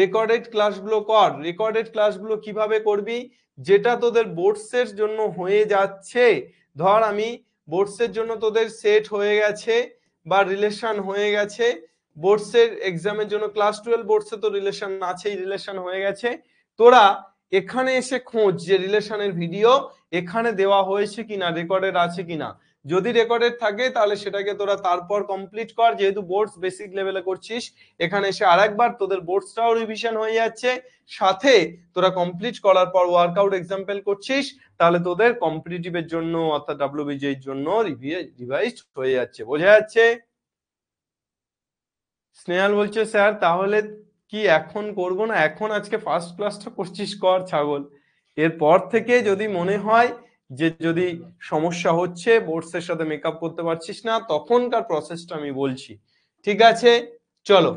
রেকর্ডেড ক্লাসগুলো কর। রেকর্ডেড ক্লাসগুলো কিভাবে করবি? যেটা তোদের বোর্ডসের জন্য হয়ে যাচ্ছে, ধর আমি বোর্ডসের জন্য তোদের সেট হয়ে গেছে বা রিলেশন হয়ে গেছে, বোর্ডসের এক্সামের জন্য ক্লাস 12 বোর্ডসে তো রিলেশন আছেই, রিলেশন হয়ে গেছে, তোরা এখানে এসে খোঁজ যে রিলেশনের ভিডিও এখানে দেওয়া হয়েছে কিনা, রেকর্ডেড আছে কিনা। যদি রেকর্ডেড থাকে তাহলে সেটাকে তোরা তারপর কমপ্লিট কর। যেহেতু বোর্ডস বেসিক লেভেলে করছিস, এখানে এসে আরেকবার তোদের বোর্ডসটাও রিভিশন হয়ে যাচ্ছে, সাথে তোরা কমপ্লিট করার পর ওয়ার্কআউট এক্সাম্পল করছিস, তাহলে তোদের কম্পিটিটিভের জন্য অর্থাৎ WBJE এর জন্য রিভাইজ হয়ে যাচ্ছে। বোঝা যাচ্ছে? স্নেহাল বলছে স্যার তাহলে কি এখন করব না? এখন আজকে ফার্স্ট ক্লাসটা করছিস, কর ছাগল। এরপর থেকে যদি মনে হয় যে যদি সমস্যা হচ্ছে, বোর্ডসের সাথে মেকআপ করতে পারছিস না, তখনকার প্রসেসটা আমি বলছি। ঠিক আছে, চলো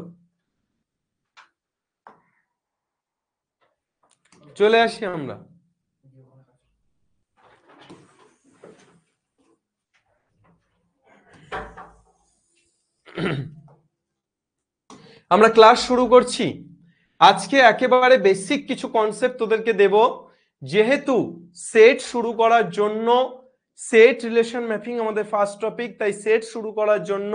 চলে আসি আমরা। আমরা ক্লাস শুরু করছি। আজকে একেবারে বেসিক কিছু কনসেপ্ট তোদেরকে দেব। যেহেতু সেট শুরু করার জন্য, সেট রিলেশন ম্যাপিং আমাদের ফার্স্ট টপিক, তাই সেট শুরু করার জন্য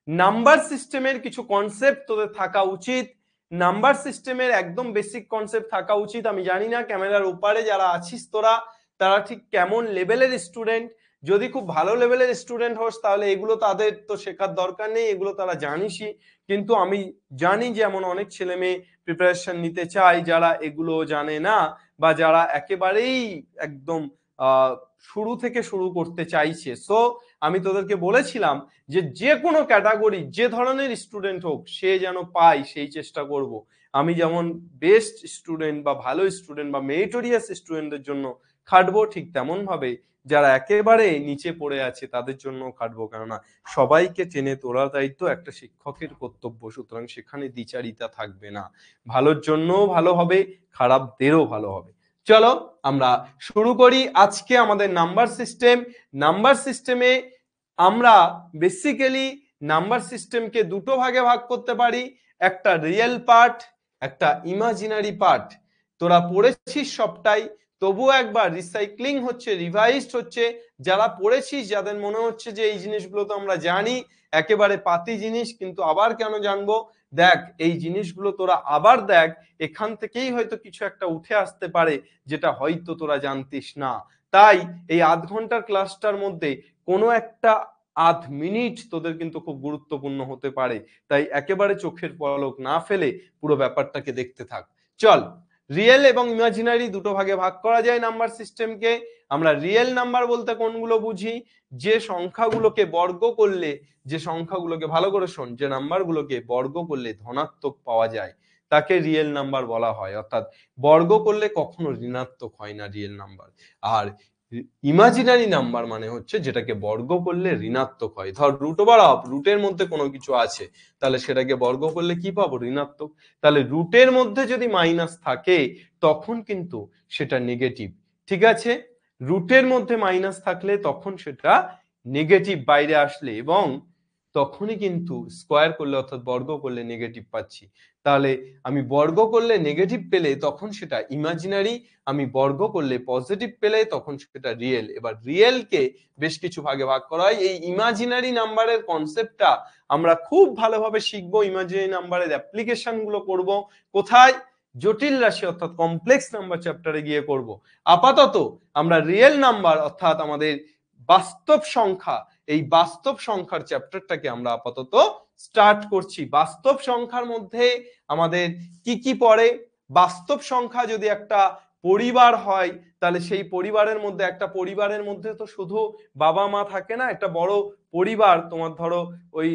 নাম্বার সিস্টেমের কিছু কনসেপ্ট তোদের থাকা উচিত। নাম্বার সিস্টেমের একদম বেসিক কনসেপ্ট থাকা উচিত। আমি জানি না ক্যামেরার ওপারে যারা আছিস তোরা, তারা ঠিক কেমন লেভেলের স্টুডেন্ট। যদি খুব ভালো লেভেলের স্টুডেন্ট হোস তাহলে এগুলো তাদের তো শেখার দরকার নেই, এগুলো তারা জানিসই। কিন্তু আমি জানি যে এমন অনেক ছেলে মেয়ে প্রিপারেশন নিতে চায় যারা এগুলো জানে না, বা যারা একেবারেই একদম শুরু থেকে শুরু করতে চাইছে। সো আমি তোদেরকে বলেছিলাম যে যে কোনো ক্যাটাগরি, যে ধরনের স্টুডেন্ট হোক, সে যেন পায় সেই চেষ্টা করব। আমি যেমন বেস্ট স্টুডেন্ট বা ভালো স্টুডেন্ট বা মেরিটোরিয়াস স্টুডেন্টদের জন্য খাটবো, ঠিক তেমন ভাবে যারা একেবারে নিচে পড়ে আছে তাদের জন্য খাটবো। কেননা সবাইকে টেনে তোলার দায়িত্ব একটা শিক্ষকের কর্তব্য, সুতরাং সেখানে দ্বিচারিতা থাকবে না। ভালোর জন্য ভালো হবে, খারাপদেরও ভালো হবে। চলো আমরা শুরু করি আজকে আমাদের নাম্বার সিস্টেম। নাম্বার সিস্টেমে আমরা বেসিক্যালি নাম্বার সিস্টেমকে দুটো ভাগে ভাগ করতে পারি, একটা রিয়েল পার্ট, একটা ইমাজিনারি পার্ট। তোরা পড়েছিস সবটাই, তবুও একবার রিসাইক্লিং হচ্ছে, রিভাইজড হচ্ছে। যারা পড়েছিস, যাদের মনে হচ্ছে যে এই জিনিসগুলো তো আমরা জানি, একেবারে পাতি জিনিস, কিন্তু আবার কেন জানবো, দেখ এই জিনিসগুলো তোরা আবার দেখ, এখান থেকেই হয়তো কিছু একটা উঠে আসতে পারে যেটা হয়তো তোরা জানতিস না। তাই এই আধ ঘন্টার ক্লাসটার মধ্যে কোনো একটা আধ মিনিট তোদের কিন্তু খুব গুরুত্বপূর্ণ হতে পারে। তাই একেবারে চোখের পলক না ফেলে পুরো ব্যাপারটাকে দেখতে থাক। চল রিয়েল এবং ইমাজিনারি দুটো ভাগে ভাগ করা যায় নাম্বার সিস্টেমকে। আমরা রিয়েল নাম্বার বলতে কোনগুলো বুঝি? যে সংখ্যাগুলোকে বর্গ করলে, যে সংখ্যাগুলোকে, ভালো করে শোন, যে নাম্বারগুলোকে বর্গ করলে ধনাত্মক পাওয়া যায় তাকে রিয়েল নাম্বার বলা হয়, অর্থাৎ বর্গ করলে কখনো ঋণাত্মক হয় না রিয়েল নাম্বার। আর ইমাজিনারি নাম্বার মানে হচ্ছে যেটাকে বর্গ করলে ঋণাত্মক হয়। ধর রুট ওভার অফ, রুটের মধ্যে কোনো কিছু আছে, তাহলে সেটাকে বর্গ করলে কি পাবো? ঋণাত্মক। তাহলে রুটের মধ্যে যদি মাইনাস থাকে তখন কিন্তু সেটা নেগেটিভ, ঠিক আছে? রুটের মধ্যে মাইনাস থাকলে তখন সেটা নেগেটিভ বাইরে আসলে, এবং তখনই কিন্তু স্কোয়ার করলে অর্থাৎ বর্গ করলে নেগেটিভ পাচ্ছি। তাহলে আমি বর্গ করলে নেগেটিভ পেলে তখন সেটা ইমাজিনারি, আমি বর্গ করলে পজিটিভ পেলে তখন সেটা রিয়েল। এবার রিয়েলকে বেশ কিছু ভাগে ভাগ করা হয়। এই ইমাজিনারি নাম্বারের কনসেপ্টটা আমরা খুব ভালোভাবে শিখবো, ইমাজিনারি নাম্বারের অ্যাপ্লিকেশন গুলো করব কোথায়? জটিল রাশি অর্থাৎ কমপ্লেক্স নাম্বার চ্যাপ্টারে গিয়ে করব। আপাতত আমরা রিয়েল নাম্বার অর্থাৎ আমাদের বাস্তব সংখ্যা, এই বাস্তব সংখ্যার চ্যাপ্টারটাকে আমরা আপাতত স্টার্ট করছি। বাস্তব সংখ্যার মধ্যে আমাদের কি কি পড়ে? বাস্তব সংখ্যা যদি একটা পরিবার হয় তাহলে সেই পরিবারের মধ্যে, একটা পরিবারের মধ্যে তো শুধু বাবা মা থাকে না, একটা বড় পরিবার, তোমার ধরো ওই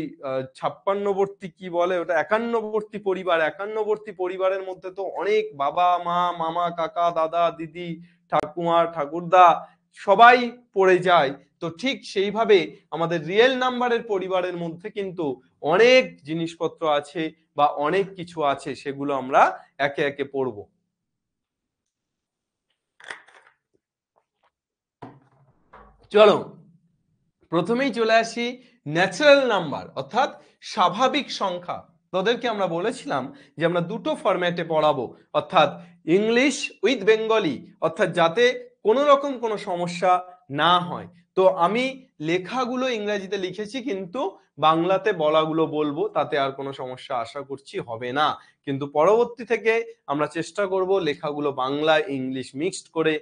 56বর্তী কি বলে ওটা, 51বর্তী পরিবার। 51বর্তী পরিবারের মধ্যে তো অনেক বাবা মা, মামা কাকা দাদা দিদি ঠাকুমা ঠাকুরদা সবাই পড়ে যায়। তো ঠিক সেইভাবে আমাদের রিয়েল নাম্বারের পরিবারের মধ্যে কিন্তু অনেক জিনিসপত্র আছে বা অনেক কিছু আছে, সেগুলো আমরা একে একে পড়ব। চলো প্রথমেই চলে আসি ন্যাচারাল নাম্বার অর্থাৎ স্বাভাবিক সংখ্যা। তোদেরকে আমরা বলেছিলাম যে আমরা দুটো ফরম্যাটে পড়াবো, অর্থাৎ ইংলিশ উইথ বেঙ্গলি, অর্থাৎ যাতে কোনো রকম কোনো সমস্যা না হয়। তো আমি লেখাগুলো ইংরেজিতে লিখেছি কিন্তু বাংলাতে বলাগুলো বলবো, তাতে আর কোনো সমস্যা আশা করছি হবে না। কিন্তু পরবর্তী থেকে আমরা চেষ্টা করব লেখাগুলো বাংলা ইংলিশ মিক্সড করে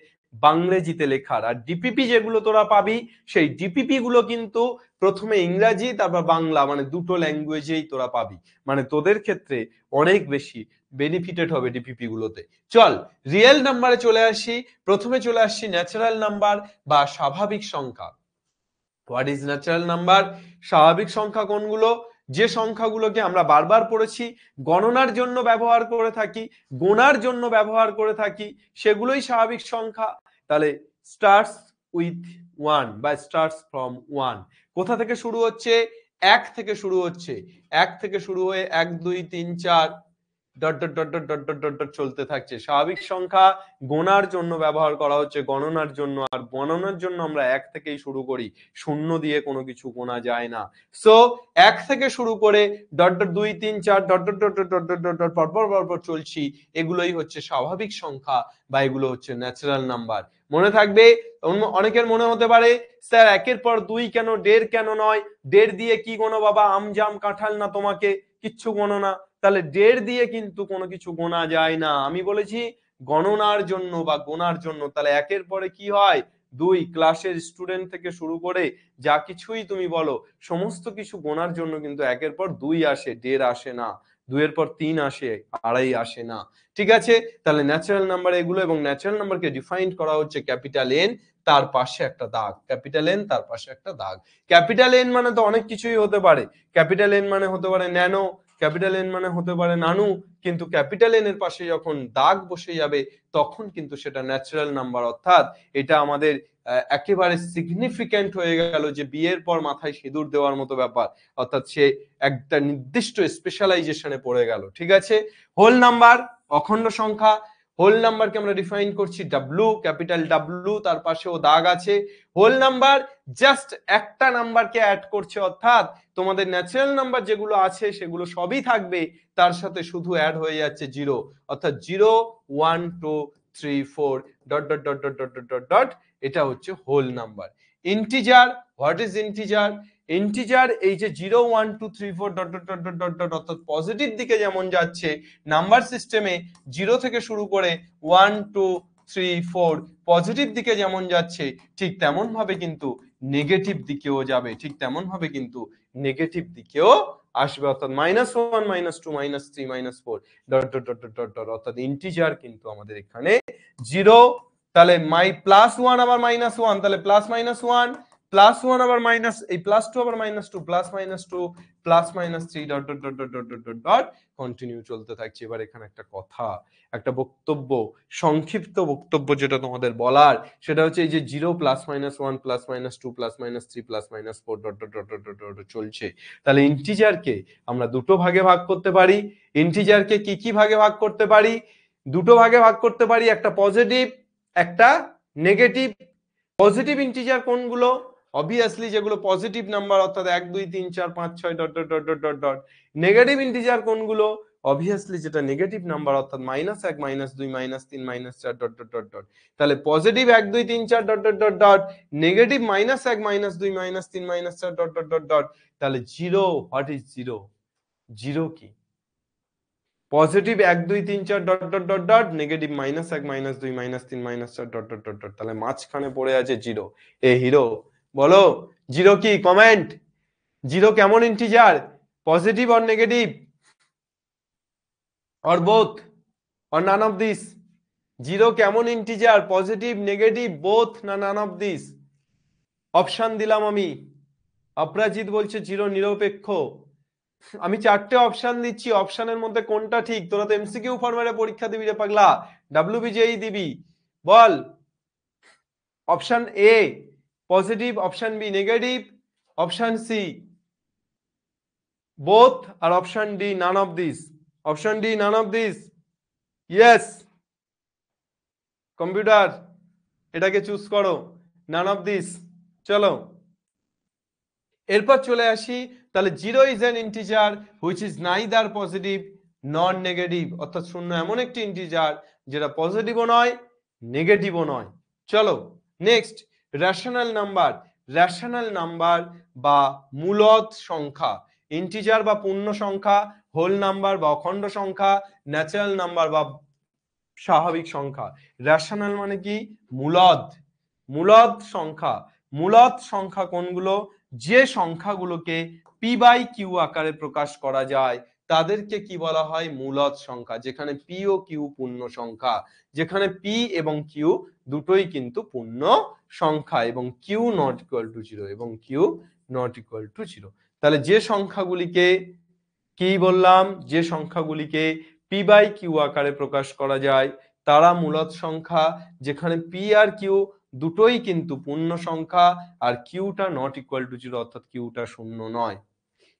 বাংরেজিতে লেখার। আর ডিপিপি যেগুলো তোরা পাবি সেই ডিপিপি গুলো কিন্তু প্রথমে ইংরাজি তারপর বাংলা, মানে দুটো ল্যাঙ্গুয়েজেই তোরা পাবি, মানে তোদের ক্ষেত্রে অনেক বেশি বেনিফিটেড হবে ডিপিপি গুলোতে। চল রিয়েল নাম্বারে চলে আসি। প্রথমে চলে আসছি ন্যাচারাল নাম্বার বা স্বাভাবিক সংখ্যা। What is natural number? স্বাভাবিক সংখ্যা কোনগুলো? যে সংখ্যাগুলোকে আমরা বারবার পড়েছি, গণনার জন্য ব্যবহার করে থাকি, গোনার জন্য ব্যবহার করে থাকি, সেগুলোই স্বাভাবিক সংখ্যা। তাহলে স্টার্টস উইথ 1 বা স্টার্টস ফ্রম 1। কোথা থেকে শুরু হচ্ছে? 1 থেকে শুরু হচ্ছে। 1 থেকে শুরু হয়ে 1 2 3 4 dot dot dot dot dot dot dot dot চলতে থাকছে। স্বাভাবিক সংখ্যা গোনার জন্য ব্যবহার করা হচ্ছে, গণনার জন্য। আর গণনার জন্য আমরা 1 থেকেই শুরু করি, শূন্য দিয়ে কোনো কিছু গোনা যায় না। সো 1 থেকে শুরু করে dot dot 2 3 4 dot dot dot dot dot dot dot পরপর পরপর চলছি, এগুলোই হচ্ছে স্বাভাবিক সংখ্যা বা এগুলো হচ্ছে ন্যাচারাল নাম্বার। মনে থাকবে। অনেকের মনে হতে পারে স্যার 1-এর পর 2 কেন, 1.5 কেন নয়? 1.5 দিয়ে কি গোনো বাবা? আম জাম কাঁঠাল না, তোমাকে কিচ্ছু গোনো না। তাহলে 1.5 দিয়ে কিন্তু কোনো কিছু গোনা যায় না। আমি বলেছি গণনার জন্য বা গোনার জন্য। তাহলে 1-এর পরে কি হয়? 2। ক্লাসের স্টুডেন্ট থেকে শুরু করে যা কিছুই তুমি বলো সমস্ত কিছু গোনার জন্য কিন্তু 1-এর পর 2 আসে, 1.5 আসে না। 2-এর পর 3 আসে, 2.5 আসে না। ঠিক আছে? তাহলে ন্যাচারাল নাম্বার এগুলো, এবং ন্যাচারাল নাম্বারকে ডিফাইন করা হচ্ছে ক্যাপিটাল এন তার পাশে একটা দাগ, ক্যাপিটাল এন তার পাশে একটা দাগ। ক্যাপিটাল এন মানে তো অনেক কিছুই হতে পারে। ক্যাপিটাল এন মানে হতে পারে ন্যানো, ক্যাপিটাল এন মানে হতে পারে নানু, কিন্তু ক্যাপিটাল এন এর পাশে যখন দাগ বসে যাবে তখন কিন্তু সেটা ন্যাচারাল নাম্বার। অর্থাৎ এটা আমাদের একেবারে সিগনিফিক্যান্ট হয়ে গেল, যে বিয়ের পর মাথায় সিঁদুর দেওয়ার মতো ব্যাপার। অর্থাৎ সে একটা নির্দিষ্ট স্পেশালাইজেশনে পড়ে গেল। ঠিক আছে? হোল নাম্বার অখণ্ড সংখ্যা। হোল নাম্বারকে আমরা ডিফাইন করছি ডাব্লু, ক্যাপিটাল ডাব্লু, তার পাশেও দাগ আছে। হোল নাম্বার জাস্ট একটা নাম্বারকে অ্যাড করছে, অর্থাৎ তোমাদের ন্যাচারাল নাম্বার যেগুলো আছে সেগুলো সবই থাকবে, তার সাথে শুধু অ্যাড হয়ে যাচ্ছে 0, অর্থাৎ 0 1 2 3 4 dot dot dot dot dot dot dot. এটা হচ্ছে whole number. Integer, what is integer? Integer এই যে 0 1 2 3 4 dot dot dot dot dot dot, অর্থাৎ পজিটিভ দিকে যেমন যাচ্ছে নাম্বার সিস্টেমে 0 থেকে শুরু করে 1 2 3 4 পজিটিভ দিকে যেমন যাচ্ছে, ঠিক তেমন ভাবে কিন্তু নেগেটিভ দিকেও যাবে, ঠিক তেমন ভাবে কিন্তু নেগেটিভ দিকেও আসবে, অর্থাৎ -1 -2 -3 -4 dot dot dot dot dot, অর্থাৎ ইন্টিজার কিন্তু আমাদের এখানে 0। তাহলে +1 আবার -1, তাহলে +-1 +1 আবার মাইনাস, এই +2 আবার -2 +-2 +-3 dot dot dot dot dot dot dot dot continue চলতে থাকছে। এবার এখানে একটা কথা, একটা বক্তব্য, সংক্ষিপ্ত বক্তব্য যেটা তোমাদের বলার, সেটা হচ্ছে এই যে 0 +-1 +-2 +-3 +-4 dot dot dot dot dot চলছে, তাহলে ইন্টিজারকে আমরা দুটো ভাগে ভাগ করতে পারি। ইন্টিজারকে কি কি ভাগে ভাগ করতে পারি? দুটো ভাগে ভাগ করতে পারি, একটা পজিটিভ একটা নেগেটিভ। পজিটিভ ইন্টিজার কোনগুলো? অবভিয়াসলি যেগুলো পজিটিভ নাম্বার, অর্থাৎ 1 2 3 4 5 6 dot dot dot dot dot. Negative integer কোনগুলো? অবভিয়াসলি যেটা নেগেটিভ নাম্বার, অর্থাৎ -1 -2 -3 -4 ডট ডট ডট ডট। তাহলে positive 1 2 3 4 dot dot dot dot, negative -1 -2 -3 -4 dot dot dot dot. তাহলে 0, what is 0? 0 কি? Positive 1 2 3 4 dot dot dot dot, negative -1 -2 -3 -4 dot dot dot dot. তাহলে মাঝখানে পড়ে আছে 0। এ হিরো বলো 0 কি? কমেন্ট। 0 কেমন integer? Positive or negative or both or naan of this? 0 কেমন ইন্টিজার? পজিটিভ, নেগেটিভ, বোথ না নান অফ দিস? অপশন দিলাম আমি। অপরাজিৎ বলছে 0 নিরপেক্ষ। আমি 4টে অপশন দিচ্ছি, অপশনের মধ্যে কোনটা ঠিক? তোরা তো এমসিকিউ ফরম্যাটে পরীক্ষা দিবি রে পাগলা, ডাব্লিউবিজেই দিবি, বল। Option A positive, option B negative, option C both, আর option D none of this. Option D none of this. Yes, computer এটাকে চুজ করো, নান অফ দিস। চলো এরপর চলে আসি, তাহলে 0 is an integer which is neither positive non negative, অর্থাৎ 0 এমন একটি ইন্টিজার যেটা পজিটিভও নয় নেগেটিভও নয়। চলো next, rational number. Rational number বা মূলদ সংখ্যা, ইন্টিজার বা পূর্ণ সংখ্যা, হোল নাম্বার বা অখণ্ড সংখ্যা, ন্যাচারাল নাম্বার বা স্বাভাবিক সংখ্যা। রেশনাল মানে কি? মূলদ। মূলদ সংখ্যা। মূলদ সংখ্যা কোনগুলো? যে সংখ্যাগুলোকে পি বাই কিউ আকারে প্রকাশ করা যায় তাদেরকে কি বলা হয়? মূলদ সংখ্যা। যেখানে পি ও কিউ পূর্ণ সংখ্যা, যেখানে পি এবং কিউ দুটোই কিন্তু পূর্ণ সংখ্যা, এবং কিউ নট ইকুয়াল টু 0, এবং কিউ নট ইকুয়াল টু 0। তাহলে যে সংখ্যাগুলিকে কি বললাম? যে সংখ্যাগুলিকে পি বাই কিউ আকারে প্রকাশ করা যায় তারা মূলদ সংখ্যা, যেখানে পি আর কিউ দুটোই কিন্তু পূর্ণ সংখ্যা, আর কিউটা নট ইকুয়াল টু 0, অর্থাৎ কিউটা 0 নয়।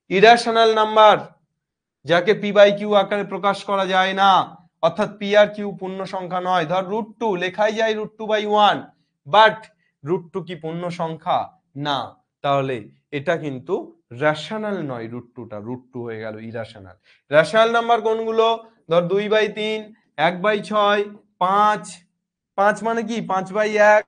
ইরেশনাল নাম্বার, যাকে পি বাই কিউ আকারে প্রকাশ করা যায় না, অর্থাৎ পি আর কিউ পূর্ণ সংখ্যা নয়। ধর √2 লেখাই যায় √2/1, বাট √2 কি পূর্ণ সংখ্যা? না, তাহলে এটা কিন্তু রেশনাল নয়। √2টা √2 হয়ে গেল ইরেশনাল। রেশনাল নাম্বার কোনগুলো? ধর 2/3, 1/6, 5, 5 মানে কি? 5/1,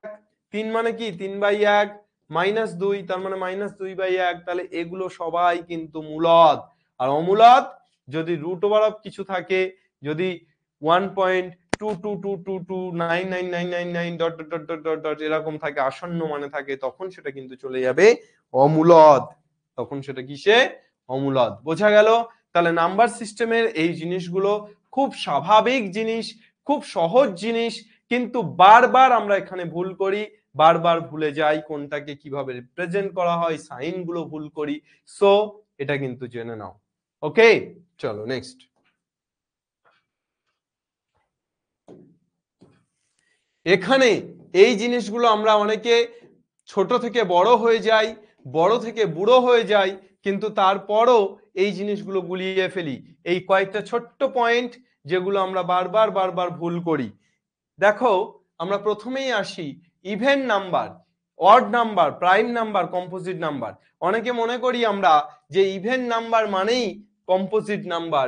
3 মানে কি? 3/1, -2 তার মানে -2/1। তাহলে এগুলো সবাই কিন্তু মূলদ। আর অমূলদ যদি রুট ওভার অফ কিছু থাকে, যদি 1.22222999999 dot dot dot dot dot dot এরকম থাকে, আসন্ন মানে থাকে, তখন সেটা কিন্তু চলে যাবে অমূলদ। তখন সেটা কিসে? অমূলদ। বোঝা গেল? তাহলে নাম্বার সিস্টেমের এই জিনিসগুলো খুব স্বাভাবিক জিনিস, খুব সহজ জিনিস, কিন্তু বারবার আমরা এখানে ভুল করি, বারবার ভুলে যাই কোনটাকে কিভাবে রিপ্রেজেন্ট করা হয়, সাইন গুলো ভুল করি। সো এটা কিন্তু জেনে নাও। ওকে, চলো নেক্সট। এখানে এই জিনিসগুলো আমরা অনেকে ছোট থেকে বড় হয়ে যাই, বড় থেকে বুড়ো হয়ে যাই, কিন্তু তারপরও এই জিনিসগুলো গুলিয়ে ফেলি। এই কয়েকটা ছোট্ট পয়েন্ট যেগুলো আমরা বারবার বারবার ভুল করি। দেখো, আমরা প্রথমেই আসি even number, odd number, prime number, composite number. অনেকে মনে করি আমরা যে ইভেন নাম্বার মানেই কম্পোজিট নাম্বার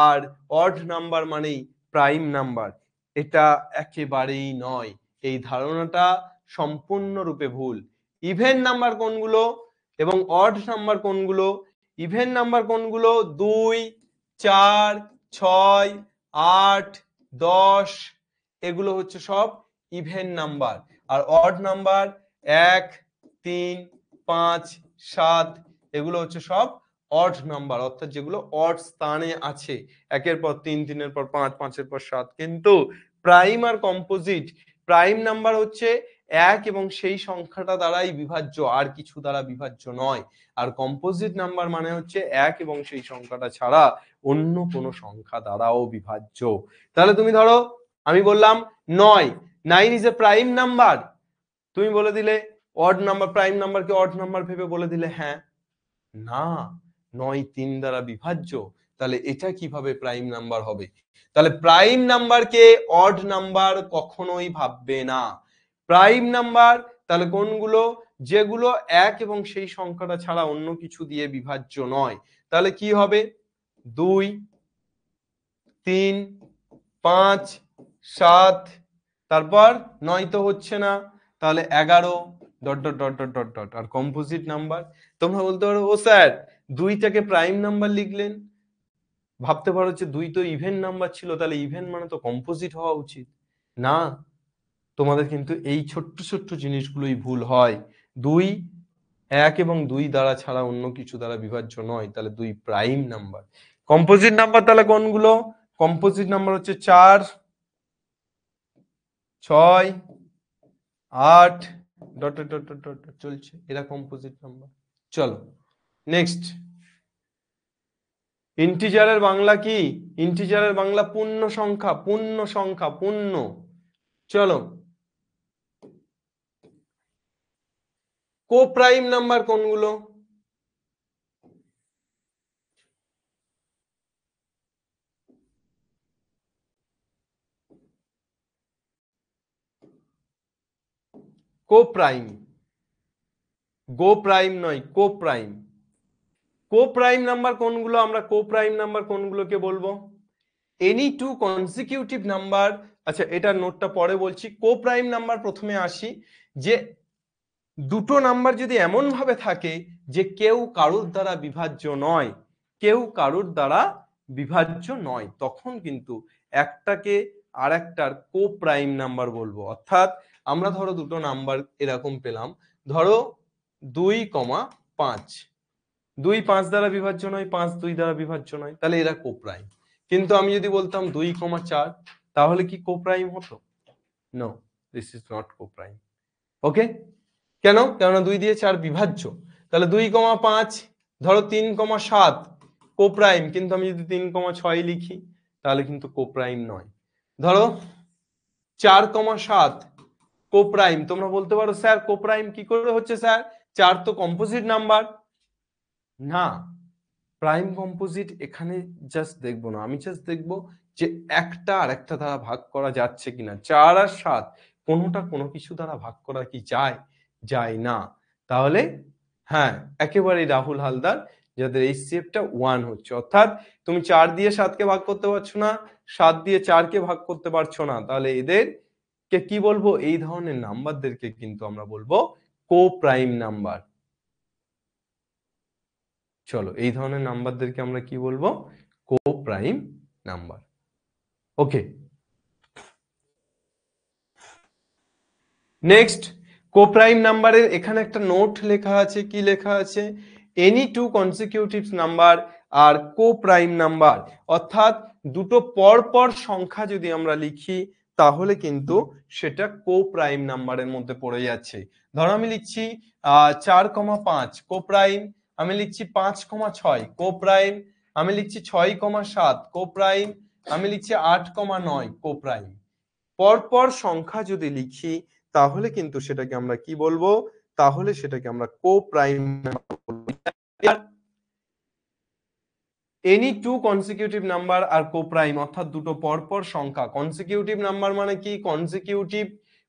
আর অড নাম্বার মানেই প্রাইম নাম্বার। এটা একেবারেই নয়, এই ধারণাটা সম্পূর্ণরূপে ভুল। ইভেন নাম্বার কোনগুলো এবং অড নাম্বার কোনগুলো? ইভেন নাম্বার কোনগুলো? 2, 4, 6, 8, 10, এগুলো হচ্ছে সব ইভেন নাম্বার। আর অড নাম্বার 1, 3, 5, 7 এগুলো হচ্ছে সব অড নাম্বার, অর্থাৎ যেগুলো অড স্থানে আছে, 1-এর পর 3, 3-এর পর 5, 5-এর পর 7। কিন্তু প্রাইম আর কম্পোজিট, প্রাইম নাম্বার হচ্ছে 1 এবং সেই সংখ্যাটা দ্বারাই বিভাজ্য, আর কিছু দ্বারা বিভাজ্য নয়। আর কম্পোজিট নাম্বার মানে হচ্ছে 1 এবং সেই সংখ্যাটা ছাড়া অন্য কোনো সংখ্যা দ্বারাও বিভাজ্য। তাহলে তুমি ধরো আমি বললাম 9, 9 ইজ এ প্রাইম নাম্বার, তুমি বলে দিলে অড নাম্বার, প্রাইম নাম্বারকে অড নাম্বার ভেবে বলে দিলে হ্যাঁ। না, 9 3 দ্বারা বিভাজ্য, তাহলে এটা কিভাবে প্রাইম নাম্বার হবে? তাহলে প্রাইম নাম্বারকে অড নাম্বার কখনোই ভাববে না। প্রাইম নাম্বার তাহলে কোনগুলো? যেগুলো 1 এবং সেই সংখ্যাটা ছাড়া অন্য কিছু দিয়ে বিভাজ্য নয়। তাহলে কি হবে? 2, 3, 5, 7, তারপর 9 তো হচ্ছে না, তাহলে 11 ... আর কম্পোজিট নাম্বার তোমরা বলতে পারো ও স্যার 2টাকে প্রাইম নাম্বার লিখলেন, ভাবতে পারো যে 2 তো ইভেন নাম্বার ছিল, তাহলে ইভেন মানে তো কম্পোজিট হওয়া উচিত না। তোমাদের কিন্তু এই ছোট্ট ছোট্ট জিনিসগুলোই ভুল হয়। 2 1 এবং 2 দ্বারা ছাড়া অন্য কিছু দ্বারা বিভাজ্য নয়, তাহলে 2 প্রাইম নাম্বার। কম্পোজিট নাম্বার তাহলে কোনগুলো? কম্পোজিট নাম্বার হচ্ছে 4, 6, 8 ... চলছে, এরা কম্পোজিট নাম্বার। চলো নেক্সট, ইন্টিজারের বাংলা কি? ইন্টিজারের বাংলা পূর্ণ সংখ্যা, পূর্ণ সংখ্যা, পূর্ণ। চলো, কো প্রাইম নাম্বার কোনগুলো? কো প্রাইম, গো প্রাইম নয়, coprime. Coprime number কোনগুলো? আমরা কো প্রাইম নাম্বার কোনগুলোকে বলবো? Any two consecutive number. আচ্ছা, এটা নোটটা পরে বলছি। কো প্রাইম নাম্বার প্রথমে আসি, যে দুটো নাম্বার যদি এমন ভাবে থাকে যে কেউ কারুর দ্বারা বিভাজ্য নয়, কেউ কারুর দ্বারা বিভাজ্য নয়, তখন কিন্তু একটাকে আর একটার কো প্রাইম নাম্বার বলবো। অর্থাৎ আমরা ধরো দুটো নাম্বার এরকম পেলাম, ধরো 2,5, 2 5 দ্বারা বিভাজ্য নয়, 5 2 দ্বারা বিভাজ্য নয়, তাহলে এরা কো প্রাইম। কিন্তু আমি যদি বলতাম 2,4, তাহলে কি কো প্রাইম হতো? No, this is not coprime. Okay, কেন? কেননা 2 দিয়ে 4 বিভাজ্য। তাহলে 2,5, ধরো 3,7 কো প্রাইম, কিন্তু আমি যদি 3,6 লিখি তাহলে কিন্তু কো প্রাইম নয়। ধরো 4,7 কো প্রাইম। তোমরা বলতে পারো স্যার কো প্রাইম কি করে হচ্ছে স্যার? 4 তো কম্পোজিট নাম্বার। না, প্রাইম কম্পোজিট এখানে জাস্ট দেখবো না, আমি জাস্ট দেখবো যে একটা আর একটা দ্বারা ভাগ করা যাচ্ছে কিনা। 4 আর 7 কোনোটা কোনো কিছু দ্বারা ভাগ করা কি যায়? যায় না। তাহলে হ্যাঁ, একেবারেই রাহুল হালদার, যাদের এইচসিএফটা 1 হচ্ছে। অর্থাৎ তুমি 4 দিয়ে 7কে ভাগ করতে পারছো না, 7 দিয়ে 4কে ভাগ করতে পারছো না, তাহলে এদেরকে কি বলবো? এই ধরনের নাম্বারদেরকে কিন্তু আমরা বলবো কো প্রাইম নাম্বার। চলো, এই ধরনের নাম্বারদেরকে আমরা কি বলবো? Coprime number. Okay, next, coprime নাম্বারের এখানে একটা নোট লেখা আছে। কি লেখা আছে? Any two consecutive number are coprime number, অর্থাৎ দুটো পরপর সংখ্যা যদি আমরা লিখি তাহলে কিন্তু সেটা কো প্রাইম নাম্বারের মধ্যে পড়ে যাচ্ছে। ধরো আমি লিখছি 4,5 কো প্রাইম, আমি লিখছি 5,6 কো প্রাইম, আমি লিখছি 6,7 কো প্রাইম, আমি লিখছি 8,9 কো প্রাইম। পরপর সংখ্যা যদি লিখি তাহলে কিন্তু সেটাকে আমরা কি বলবো? তাহলে সেটাকে আমরা কো প্রাইম নাম্বার বলবো। Any two consecutive number are co prime, অর্থাৎ দুটো পরপর সংখ্যা। কনসিকিউটিভ নাম্বার মানে কি?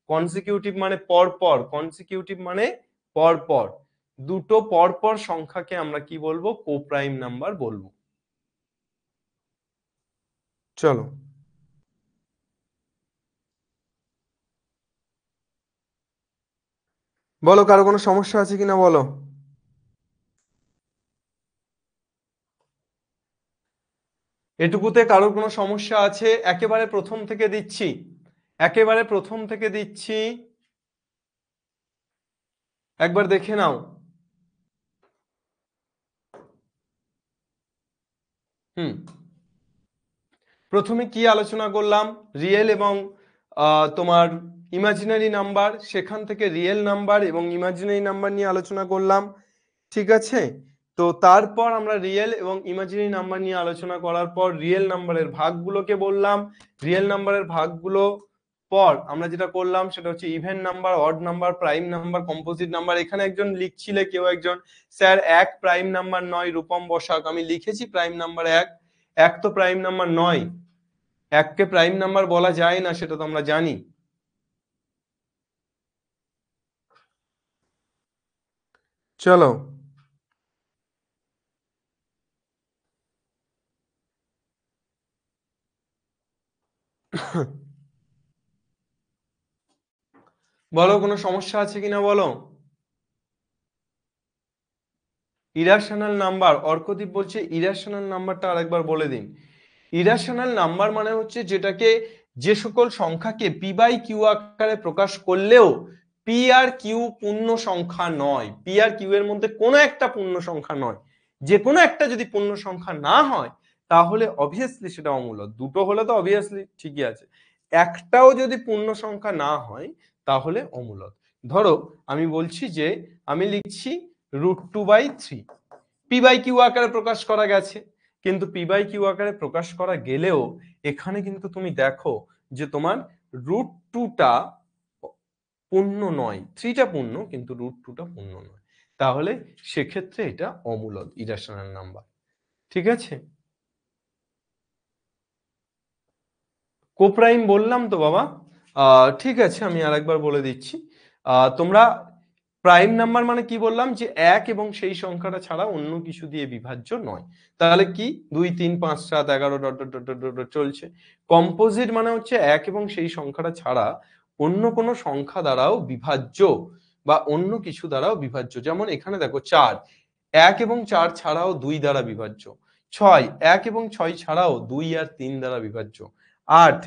কনসিকিউটিভ মানে পরপর, কনসিকিউটিভ মানে পরপর। দুটো পরপর সংখ্যাকে আমরা কি বলবো? কো প্রাইম নাম্বার বলবো। চলো, বলো কারো কোনো সমস্যা আছে কিনা বলো। এটুকুতে কারোর কোনো সমস্যা আছে? একেবারে প্রথম থেকে দিচ্ছি, একেবারে প্রথম থেকে দিচ্ছি, একবার দেখে নাও। প্রথমে কি আলোচনা করলাম? রিয়েল এবং তোমার ইমাজিনারি নাম্বার, সেখান থেকে রিয়েল নাম্বার এবং ইমাজিনারি নাম্বার নিয়ে আলোচনা করলাম, ঠিক আছে? তো তারপর আমরা রিয়েল এবং ইমাজিনারি নাম্বার নিয়ে আলোচনা করার পর রিয়েল নাম্বারের ভাগগুলোকে বললাম। রিয়েল নাম্বারের ভাগগুলো পর আমরা যেটা করলাম সেটা হচ্ছে even number, odd number, prime number, composite number. এখানে একজন লিখছিলে কেউ একজন, স্যার এক প্রাইম নাম্বার নয় রূপম বসাক। আমি লিখেছি প্রাইম নাম্বার এক তো প্রাইম নাম্বার নয়, এককে প্রাইম নাম্বার বলা যায় না, সেটা তো আমরা জানি। চলো বলো কোনো সমস্যা আছে কিনা বলো। ইরাশনাল নাম্বার, অর্কদীপ বলছে ইরাশনাল নাম্বারটা আরেকবার বলে দিন। ইরাশনাল নাম্বার মানে হচ্ছে যেটাকে, যে সকল সংখ্যাকে পি বাই কিউ আকারে প্রকাশ করলেও পি আর কিউ পূর্ণ সংখ্যা নয়, পি আর কিউ এর মধ্যে কোনো একটা পূর্ণ সংখ্যা নয়, যে কোনো একটা যদি পূর্ণ সংখ্যা না হয় তাহলে অবভিয়াসলি সেটা অমূলক। দুটো হলে তো অবভিয়াসলি ঠিকই আছে, একটাও যদি পূর্ণ সংখ্যা না হয় তাহলে অমূলক। ধরো আমি বলছি যে আমি লিখছি √2/3, পি বাই কিউ আকারে প্রকাশ করা গেছে, কিন্তু পি বাই কিউ আকারে প্রকাশ করা গেলেও এখানে কিন্তু তুমি দেখো যে তোমার √2টা পূর্ণ নয়, 3টা পূর্ণ কিন্তু √2টা পূর্ণ নয়, তাহলে সেক্ষেত্রে এটা অমূলক, ইরাশনাল নাম্বার। ঠিক আছে, কোপ্রাইম বললাম তো বাবা। ঠিক আছে, আমি আরেকবার বলে দিচ্ছি। তোমরা প্রাইম নাম্বার মানে কি বললাম, যে এক এবং সেই সংখ্যাটা ছাড়া অন্য কিছু দিয়ে বিভাজ্য নয়। তাহলে কি 2 3 5 7 11 dot dot dot dot dot চলছে। কম্পোজিট মানে হচ্ছে এক এবং সেই সংখ্যাটা ছাড়া অন্য কোনো সংখ্যা দ্বারাও বিভাজ্য বা অন্য কিছু দ্বারাও বিভাজ্য। যেমন এখানে দেখো 4, 1 এবং 4 ছাড়াও 2 দ্বারা বিভাজ্য। 6, 1 এবং 6 ছাড়াও 2 আর 3 দ্বারা বিভাজ্য। 8,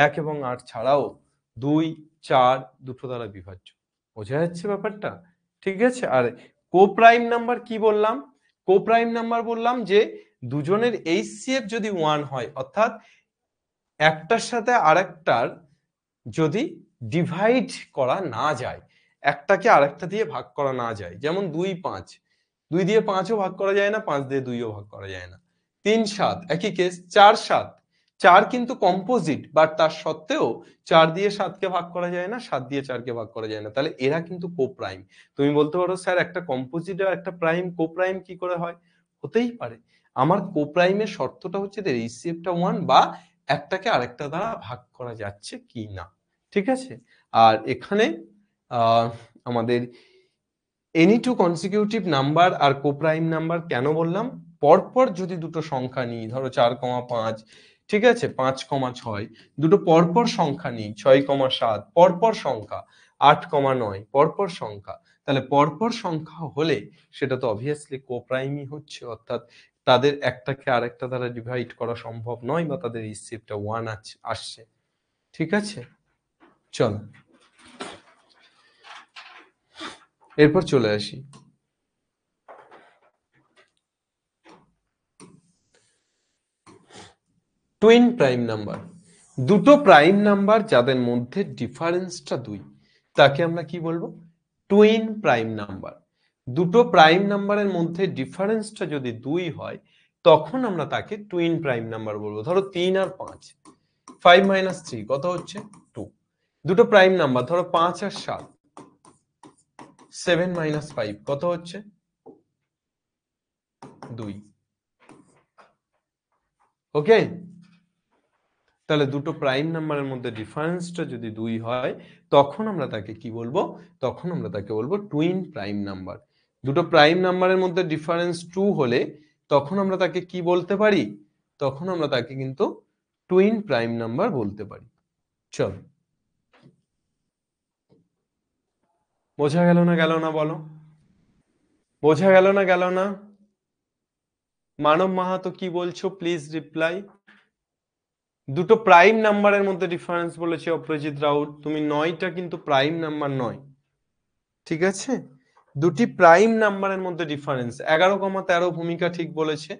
1 এবং 8 ছাড়াও 2, 4 দুটো দ্বারা বিভাজ্য। বোঝা যাচ্ছে ব্যাপারটা? ঠিক আছে। আর কোপ্রাইম নাম্বার কি বললাম? কোপ্রাইম নাম্বার বললাম যে দুজনের HCF যদি 1 হয়, অর্থাৎ একটার সাথে আরেকটার যদি ডিভাইড করা না যায়, একটাকে আরেকটা দিয়ে ভাগ করা না যায়, যেমন 2 5, 2 দিয়ে 5ও ভাগ করা যায় না, 5 দিয়ে 2ও ভাগ করা যায় না। 3 7 একই কেস। 4 7, 4 কিন্তু কম্পোজিট, বাট তার সত্ত্বেও 4 দিয়ে 7কে ভাগ করা যায় না, 7 দিয়ে 4কে ভাগ করা যায় না, তাহলে এরা কিন্তু কোপ্রাইম। তুমি বলতে পারো স্যার একটা কম্পোজিট আর একটা প্রাইম কোপ্রাইম কি করে হয়? হতেই পারে। আমার কোপ্রাইমের শর্তটা হচ্ছে যে HCFটা 1 বা একটাকে আরেকটা দ্বারা ভাগ করা যাচ্ছে কি না। ঠিক আছে। আর এখানে আমাদের এনি টু কনসিকিউটিভ নাম্বার আর কোপ্রাইম নাম্বার কেন বললাম, পরপর যদি দুটো সংখ্যা নিই, ধরো 4,5, ঠিক আছে, 5,6, দুটো পরপর সংখ্যা নিই, 6,7 পরপর সংখ্যা, 8,9 পরপর সংখ্যা, তাহলে পরপর সংখ্যা হলে সেটা তো অবভিয়াসলি কোপ্রাইমই হচ্ছে, অর্থাৎ তাদের একটাকে আরেকটা দ্বারা ডিভাইড করা সম্ভব নয় বা তাদের HCFটা 1 আসছে। ঠিক আছে, চলো এরপর চলে আসি টুইন প্রাইম নাম্বার। দুটো প্রাইম নাম্বার যাদের মধ্যে ডিফারেন্সটা 2, তাকে আমরা কি বলবো? Twin prime number. দুটো প্রাইম নাম্বারের মধ্যে ডিফারেন্সটা যদি 2 হয় তখন আমরা তাকে টুইন প্রাইম নাম্বার বলবো। ধরো 3 আর 5, 5 - 3 কত হচ্ছে? 2। দুটো প্রাইম নাম্বার, ধরো 5 আর 7, 7 - 5 কত হচ্ছে? 2। ওকে, তাহলে দুটো প্রাইম নাম্বারের মধ্যে ডিফারেন্সটা যদি 2 হয় তখন আমরা তাকে কি বলবো? তখন আমরা তাকে বলবো টুইন প্রাইম নাম্বার। দুটো প্রাইম নাম্বারের মধ্যে ডিফারেন্স 2 হলে তখন আমরা তাকে কি বলতে পারি? তখন আমরা তাকে কিন্তু টুইন প্রাইম নাম্বার বলতে পারি। চল, বোঝা গেল না গেল না বলো? বোঝা গেল না গেল না? মানব মাহাতো কি বলছো প্লিজ রিপ্লাই। দুটো প্রাইম নাম্বারের মধ্যে ডিফারেন্স বলেছে অপরাজিৎ রাউত, তুমি 9টা কিন্তু প্রাইম নাম্বার নয়। ঠিক আছে, দুটি প্রাইম নাম্বারের মধ্যে ডিফারেন্স 11,13 ভূমিকা ঠিক বলেছে।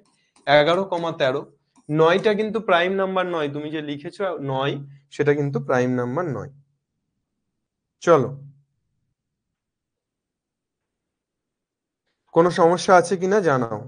11,13 9টা কিন্তু প্রাইম নাম্বার নয়, তুমি যে লিখেছো 9 সেটা কিন্তু প্রাইম নাম্বার নয়। চলো, কোনো সমস্যা আছে কিনা জানাও।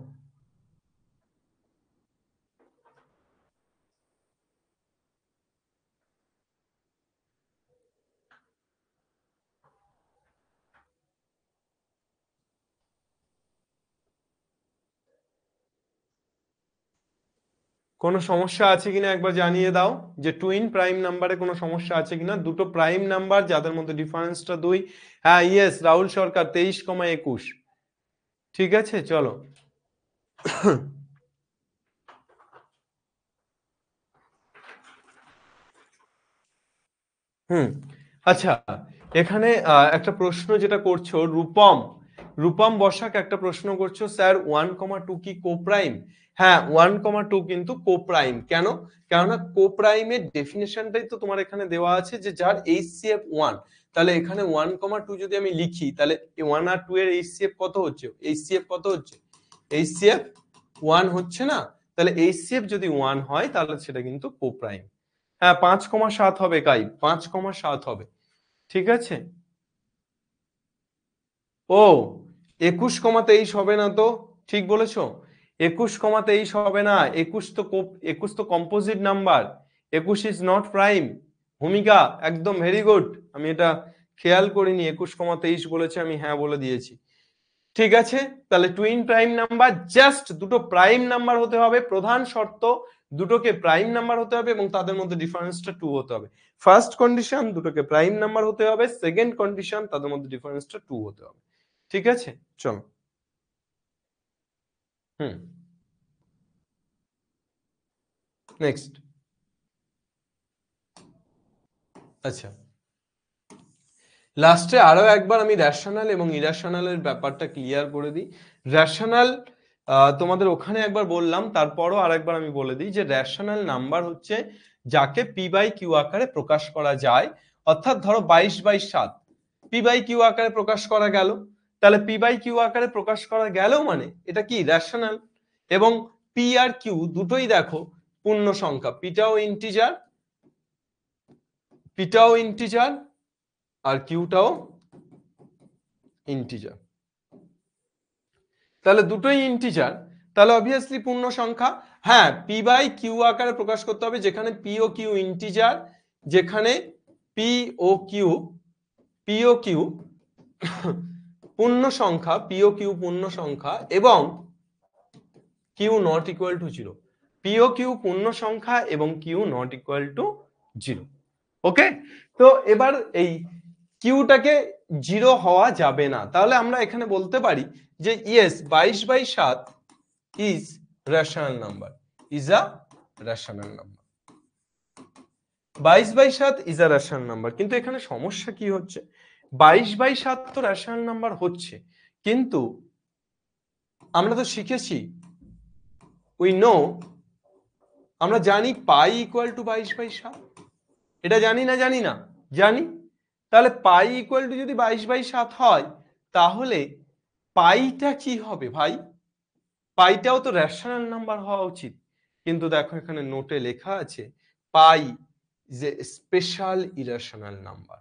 কোনো সমস্যা আছে কিনা একবার জানিয়ে দাও, যে টুইন প্রাইম নাম্বারে কোনো সমস্যা আছে কিনা। দুটো প্রাইম নাম্বার যাদের মধ্যে ডিফারেন্সটা 2। হ্যাঁ, ইয়েস, রাহুল সরকার 23,21। ঠিক আছে, চলো। আচ্ছা, এখানে একটা প্রশ্ন যেটা করছো রূপম বসাক একটা প্রশ্ন করছো, স্যার 1,2 কি কোপ্রাইম? হ্যাঁ, 1,2 কিন্তু কোপ্রাইম। কেন? কেননা কোপ্রাইমের ডেফিনেশনটাই তো তোমার এখানে দেওয়া আছে, যে যার HCF 1। তাহলে এখানে 1,2 যদি আমি লিখি, তাহলে 1 আর 2 এর HCF কত হচ্ছে? HCF 1 হচ্ছে না? তাহলে HCF যদি 1 হয় তাহলে সেটা কিন্তু কোপ্রাইম। হ্যাঁ, 5,7 হবে, কাই 5,7 হবে। ঠিক আছে। ও 21,23 হবে না তো? ঠিক বলেছো, 21,23 হবে না। 21 তো composite number, 21 is not prime. ভূমিকা একদম ভেরি গুড, আমি এটা খেয়াল করিনি। 21,23 বলেছে, আমি হ্যাঁ বলে দিয়েছি। ঠিক আছে, তাহলে টুইন প্রাইম নাম্বার জাস্ট দুটো প্রাইম নাম্বার হতে হবে, প্রধান শর্ত দুটোকে প্রাইম নাম্বার হতে হবে এবং তাদের মধ্যে ডিফারেন্সটা 2 হতে হবে। ফার্স্ট কন্ডিশন দুটোকে প্রাইম নাম্বার হতে হবে, সেকেন্ড কন্ডিশন তাদের মধ্যে ডিফারেন্সটা 2 হতে হবে। ঠিক আছে, চলো। নেক্সট। আচ্ছা, লাস্টে আরো একবার আমি রেশনাল এবং ইরেশনালের ব্যাপারটা ক্লিয়ার করে দিই। রেশনাল তোমাদের ওখানে একবার বললাম, তারপরও আরেকবার আমি বলে দিই যে রেশনাল নাম্বার হচ্ছে যাকে p/q আকারে প্রকাশ করা যায়। অর্থাৎ ধরো 22/7 p/q আকারে প্রকাশ করা গেল, তাহলে p/q আকারে প্রকাশ করা গেল মানে এটা কি রেশনাল। এবং p আর q দুটোই দেখো পূর্ণ সংখ্যা, পিটাও ইন্টিজার আর কিউটাও ইন্টিজার। তাহলে দুটোই ইন্টিজার, তাহলে অবভিয়াসলি পূর্ণ সংখ্যা। হ্যাঁ, p/q আকারে প্রকাশ করতে হবে যেখানে p ও q ইন্টিজার, যেখানে p ও q পূর্ণ সংখ্যা, p ও q পূর্ণ সংখ্যা এবং q not equal to 0। p ও q পূর্ণ সংখ্যা এবং q not equal to 0। Okay, তো এবার এই কিউটাকে 0 হওয়া যাবে না। তাহলে আমরা এখানে বলতে পারি যে yes 22/7 is rational number, is a rational number. 22/7 is a rational number. কিন্তু এখানে সমস্যা কি হচ্ছে, 22/7 তো রেশনাল নাম্বার হচ্ছে, কিন্তু আমরা তো শিখেছি, আমরা জানি পাই ইকুয়াল টু 22/7। এটা জানি না? জানি। তাহলে পাই ইকুয়াল টু যদি 22/7 হয়, তাহলে পাইটা কি হবে ভাই? পাইটাও তো রেশনাল নাম্বার হওয়া উচিত। কিন্তু দেখো এখানে নোটে লেখা আছে pi is a special irrational number.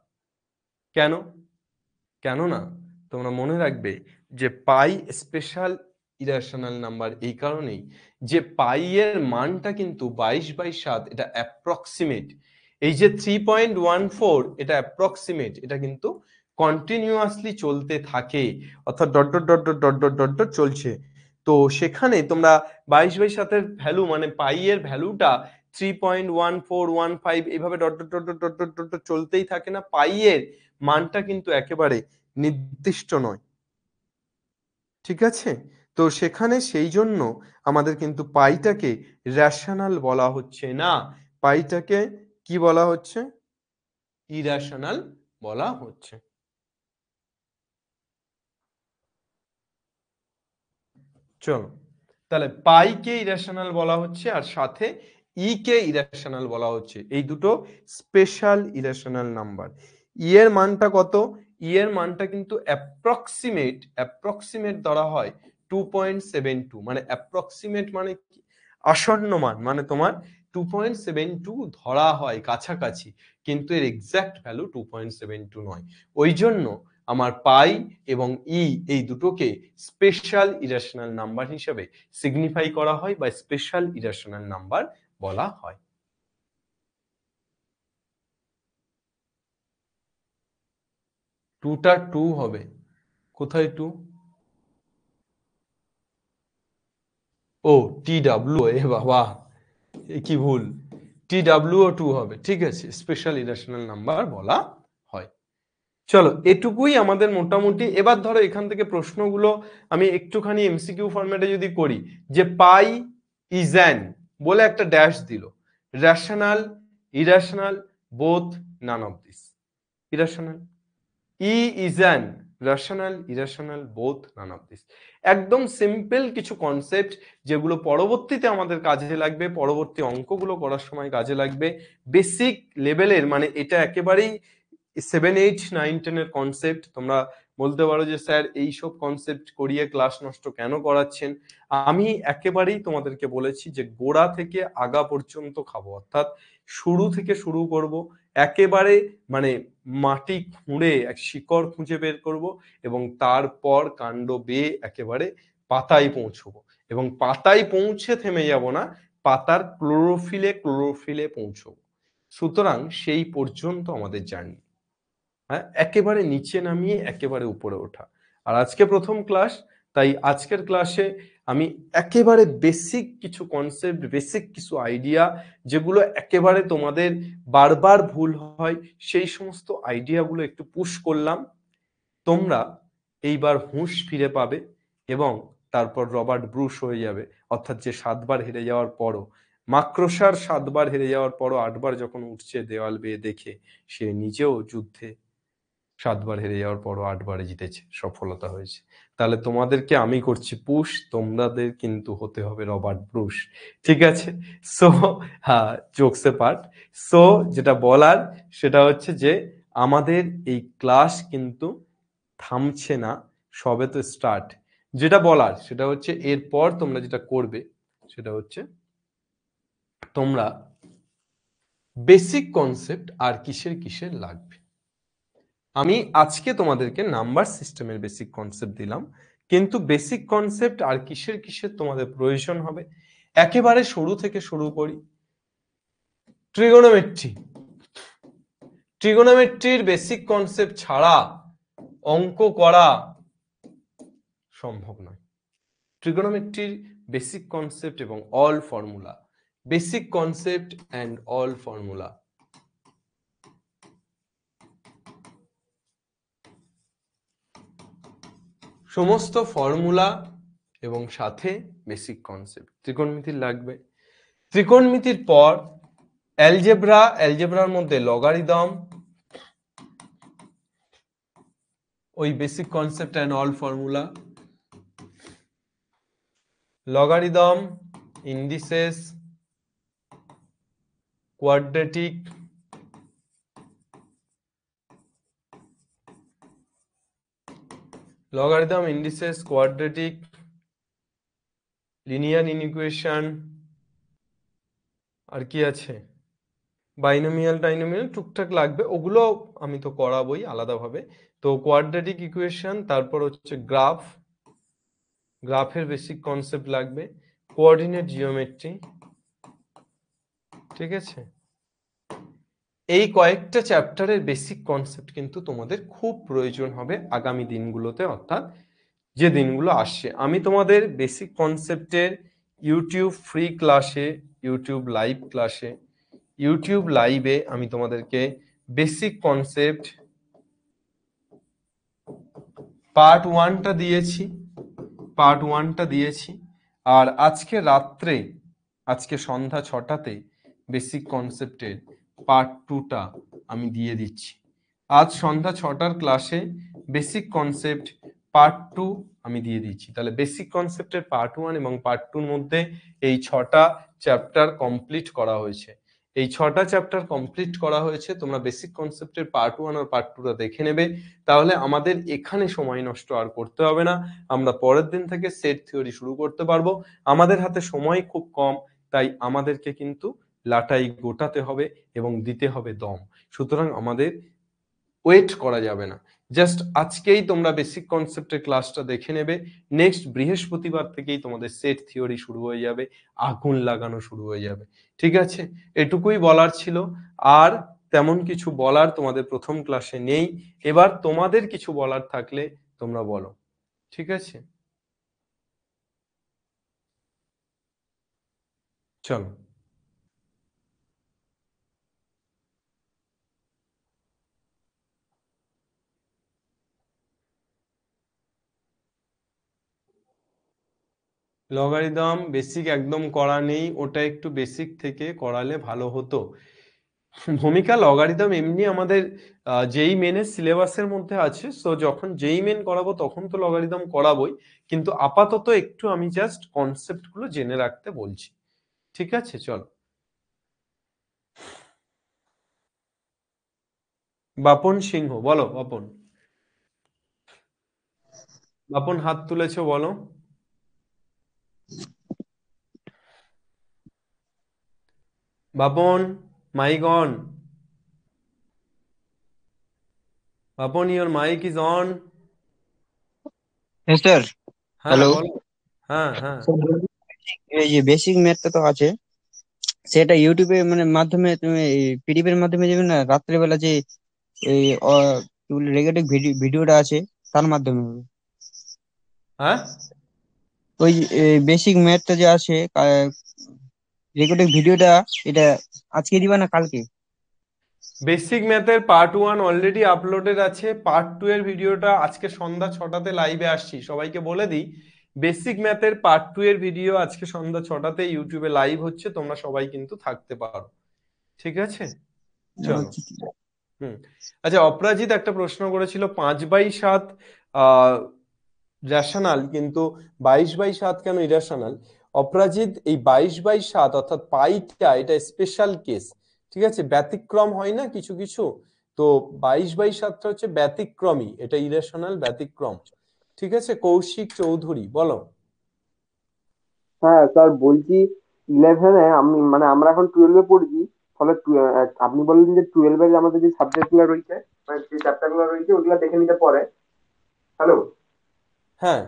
কেন না তোমরা মনে রাখবে যে পাই স্পেশাল ইরেশনাল নাম্বার এই কারণেই যে পাই এর মানটা কিন্তু 22/7, এটা অ্যাপ্রক্সিমেট। এই যে 3.14 এটা অ্যাপ্রক্সিমেট, এটা কিন্তু কন্টিনিউয়াসলি চলতে থাকে, অর্থাৎ dot dot dot dot dot dot dot dot চলছে। তো সেখানে তোমরা 22/7 এর ভ্যালু মানে পাই এর ভ্যালুটা 3.1415 এইভাবে dot dot dot dot dot dot dot চলতেই থাকে না। পাই এর মানটা কিন্তু একেবারে নির্দিষ্ট নয়। ঠিক আছে, তো সেখানে সেই জন্য আমাদের কিন্তু পাইটাকে রেশনাল বলা হচ্ছে না, পাইটাকে কি বলা হচ্ছে? ইরেশনাল বলা হচ্ছে। চলো, তাহলে পাই কে ইরেশনাল বলা হচ্ছে আর সাথে ই কে ইরেশনাল বলা হচ্ছে। এই দুটো স্পেশাল ইরেশনাল নাম্বার। ই এর মানটা কত? ই এর মানটা কিন্তু অ্যাপ্রক্সিমেট ধরা হয় 2.72, মানে অ্যাপ্রক্সিমেট মানে কি? আসন্ন মান মানে তোমার 2.72 ধরা হয় কাছাকাছি, কিন্তু এর এক্সাক্ট ভ্যালু 2.72 নয়। ওই জন্য আমার পাই এবং ই এই দুটোকে স্পেশাল ইরেশনাল নাম্বার হিসেবে সিগনিফাই করা হয় বা স্পেশাল ইরেশনাল নাম্বার বলা হয়। টুটা 2 হবে, কোথায় 2? ও TW, এ বাবা কি ভুল, TW ও 2 হবে, ঠিক আছে, স্পেশাল ইরেশনাল নাম্বার বলা হয়। চলো এটুকুই আমাদের মোটামুটি। এবার ধরো এখান থেকে প্রশ্নগুলো আমি একটুখানি এমসিকিউ ফরম্যাটে যদি করি, যে পাই ইজ অ্যান বলে একটা ড্যাশ দিল, rational, irrational, both, naan of this. Irrational, E is an rational, irrational, both, naan of this. একদম সিম্পল কিছু কনসেপ্ট যেগুলো পরবর্তীতে আমাদের কাজে লাগবে, পরবর্তী অঙ্কগুলো করার সময় কাজে লাগবে। বেসিক লেভেলের, মানে এটা একেবারেই 7, 8, 9, 10 এর কনসেপ্ট। তোমরা বলতে পারো যে স্যার এইসব কনসেপ্ট করিয়ে ক্লাস নষ্ট কেন করাচ্ছেন। আমি একেবারেই তোমাদেরকে বলেছি যে গোড়া থেকে আগা পর্যন্ত খাবো, অর্থাৎ শুরু থেকে শুরু করব, একেবারে মানে মাটি খুঁড়ে এক শিকড় খুঁজে বের করব, এবং তারপর কাণ্ড বেয়ে একেবারে পাতায় পৌঁছবো, এবং পাতায় পৌঁছে থেমে যাব না, পাতার ক্লোরোফিলে পৌঁছবো। সুতরাং সেই পর্যন্ত আমাদের জার্নি, হ্যাঁ, একেবারে নিচে নামিয়ে একেবারে উপরে ওঠা। আর আজকে প্রথম ক্লাস, তাই আজকের ক্লাসে আমি একেবারে বেসিক কিছু কনসেপ্ট, বেসিক কিছু আইডিয়া, যেগুলো একেবারে তোমাদের বারবার ভুল হয়, সেই সমস্ত আইডিয়াগুলো একটু পুশ করলাম। তোমরা এইবার হুঁশ ফিরে পাবে এবং তারপর রবার্ট ব্রুস হয়ে যাবে, অর্থাৎ যে 7 বার হেরে যাওয়ার পরও, মাক্রোসার 7 বার হেরে যাওয়ার পরও 8 বার যখন উঠছে দেওয়াল বেয়ে দেখে, সে নিজেও যুদ্ধে 7 বার হেরে যাওয়ার পরও 8 বারে জিতেছে, সফলতা হয়েছে। তাহলে তোমাদেরকে আমি করছি পুশ, তোমাদের কিন্তু হতে হবে রবার্ট ব্রুস, ঠিক আছে? সো হ্যাঁ, জোকসে পার্ট। সো যেটা বলার সেটা হচ্ছে যে আমাদের এই ক্লাস কিন্তু থামছে না, সবে তো স্টার্ট। যেটা বলার সেটা হচ্ছে এরপর তোমরা যেটা করবে সেটা হচ্ছে তোমরা বেসিক কনসেপ্ট আর কিসের কিসের লাগবে। আমি আজকে তোমাদেরকে নাম্বার সিস্টেমের বেসিক কনসেপ্ট দিলাম, কিন্তু বেসিক কনসেপ্ট আর কিসের কিসের তোমাদের প্রয়োজন হবে একেবারে শুরু থেকে শুরু করি। ট্রিগোনোমেট্রি, ট্রিগোনোমেট্রির বেসিক কনসেপ্ট ছাড়া অঙ্ক করা সম্ভব নয়। ট্রিগোনোমেট্রির বেসিক কনসেপ্ট এবং all formula, basic concept and all formula, সমস্ত ফর্মুলা এবং সাথে বেসিক কনসেপ্ট। ত্রিকোণমিতির লাগবে। ত্রিকোণমিতির পর অ্যালজেব্রা, অ্যালজেব্রার মধ্যে লগারিদম, ওই basic concept and all formula, logarithm, indices, quadratic, logarithm, indices, quadratic, linear inequation, আর কি আছে, বাইনোমিয়াল টাইনোমিয়াল টুকটাক লাগবে, ওগুলো আমি তো করাবোই আলাদাভাবে। তো কোয়াড্রেটিক ইকুয়েশন, তারপর হচ্ছে গ্রাফ, গ্রাফের বেসিক কনসেপ্ট লাগবে, কোঅর্ডিনেট জিওমেট্রি, ঠিক আছে? এই কয়েকটা চ্যাপ্টারের বেসিক কনসেপ্ট কিন্তু তোমাদের খুব প্রয়োজন হবে আগামী দিনগুলোতে, অর্থাৎ যে দিনগুলো আসছে। আমি তোমাদের বেসিক কনসেপ্টের ইউটিউব ফ্রি ক্লাসে, ইউটিউব লাইভ ক্লাসে, ইউটিউব লাইভে আমি তোমাদেরকে বেসিক কনসেপ্ট পার্ট 1টা দিয়েছি, পার্ট 1টা দিয়েছি। আর আজকে রাত্রে, আজকে সন্ধ্যা 6টাতে বেসিক কনসেপ্টের পার্ট 2টা আমি দিয়ে দিচ্ছি। আজ সন্ধ্যা 6টার ক্লাসে বেসিক কনসেপ্ট পার্ট 2 আমি দিয়ে দিচ্ছি। তাহলে বেসিক কনসেপ্টের পার্ট 1 এবং পার্ট 2 এর মধ্যে এই 6টা চ্যাপ্টার কমপ্লিট করা হয়েছে। এই 6টা চ্যাপ্টার কমপ্লিট করা হয়েছে। তোমরা বেসিক কনসেপ্টের পার্ট 1 আর পার্ট 2টা দেখে নেবে, তাহলে আমাদের এখানে সময় নষ্ট আর করতে হবে না। আমরা পরের দিন থেকে সেট থিওরি শুরু করতে পারবো। আমাদের হাতে সময় খুব কম, তাই আমাদেরকে কিন্তু লাটাই গোটাতে হবে এবং দিতে হবে দম। সুতরাং আমাদের ওয়েট করা যাবে না। জাস্ট আজকেই তোমরা বেসিক কনসেপ্টের ক্লাসটা দেখে নেবে। নেক্সট বৃহস্পতিবার থেকেই তোমাদের সেট থিওরি শুরু হয়ে যাবে, আগুন লাগানো শুরু হয়ে যাবে। ঠিক আছে, এটুকুই বলার ছিল। আর তেমন কিছু বলার তোমাদের প্রথম ক্লাসে নেই। এবার তোমাদের কিছু বলার থাকলে তোমরা বলো। ঠিক আছে, চলো। লগারিদম বেসিক একদম করা নেই, ওটা একটু বেসিক থেকে করালে ভালো হতো। ভূমিকা লগারিদম এমনি আমাদের যেই মেনের সিলেবাসের মধ্যে আছে, সো যখন যেই মেন করাবো তখন তো লগারিদম করাবোই, কিন্তু আপাতত একটু আমি জাস্ট কনসেপ্ট গুলো জেনে রাখতে বলছি। ঠিক আছে, চলো। বাপন সিংহ, বলো বাপন। বাপন হাত তুলেছো, বলো। Bapan, mike on. Bapan, your mike is on. হ্যাঁ স্যার। হ্যাঁ হ্যালো। বলো। হ্যাঁ হ্যাঁ। এই যে বেসিক ম্যাথটা তো আছে, সেটা ইউটিউবে মানে মাধ্যমে তুমি পিডিএফ এর মাধ্যমে যাবে না, রাত্রেবেলা যে এই রেগেটিভ ভিডিওটা আছে তার মাধ্যমে হবে। হ্যাঁ, ওই বেসিক ম্যাথটা যে আছে রেকর্ডিং ভিডিওটা, এটা আজকে দিবা না কালকে? বেসিক ম্যাথের পার্ট 1 অলরেডি আপলোডেড আছে। পার্ট 2 এর ভিডিওটা আজকে সন্ধ্যা 6টাতে লাইভে আসছি, সবাইকে বলে দিই। বেসিক ম্যাথের পার্ট 2 এর ভিডিও আজকে সন্ধ্যা 6টাতে ইউটিউবে লাইভ হচ্ছে, তোমরা সবাই কিন্তু থাকতে পারো। ঠিক আছে, চলো। আচ্ছা, ঠিক আছে। আচ্ছা, অপরাজিত একটা প্রশ্ন করেছিল 5/7 রেশনাল, কিন্তু 22/7 কেন ইরেশনাল? অপরাজিত, এই 22/7 অর্থাৎ পাইটা এটা স্পেশাল কেস। ঠিক আছে, ব্যতিক্রম হয় না কিছু কিছু, তো 22/7টা হচ্ছে ব্যতিক্রমী, এটা ইরেশনাল ব্যতিক্রম। ঠিক আছে, কৌশিক চৌধুরী, বলো। হ্যাঁ স্যার, বলছি 11-এ আমি মানে আমরা এখন 12-এ পড়ছি, ফলে আপনি বললেন যে 12-এর আমাদের যে সাবজেক্ট গুলো রয়েছে, মানে যে চ্যাপ্টার গুলো রয়েছে ওগুলো দেখে নিতে পরে। হ্যালো। হ্যাঁ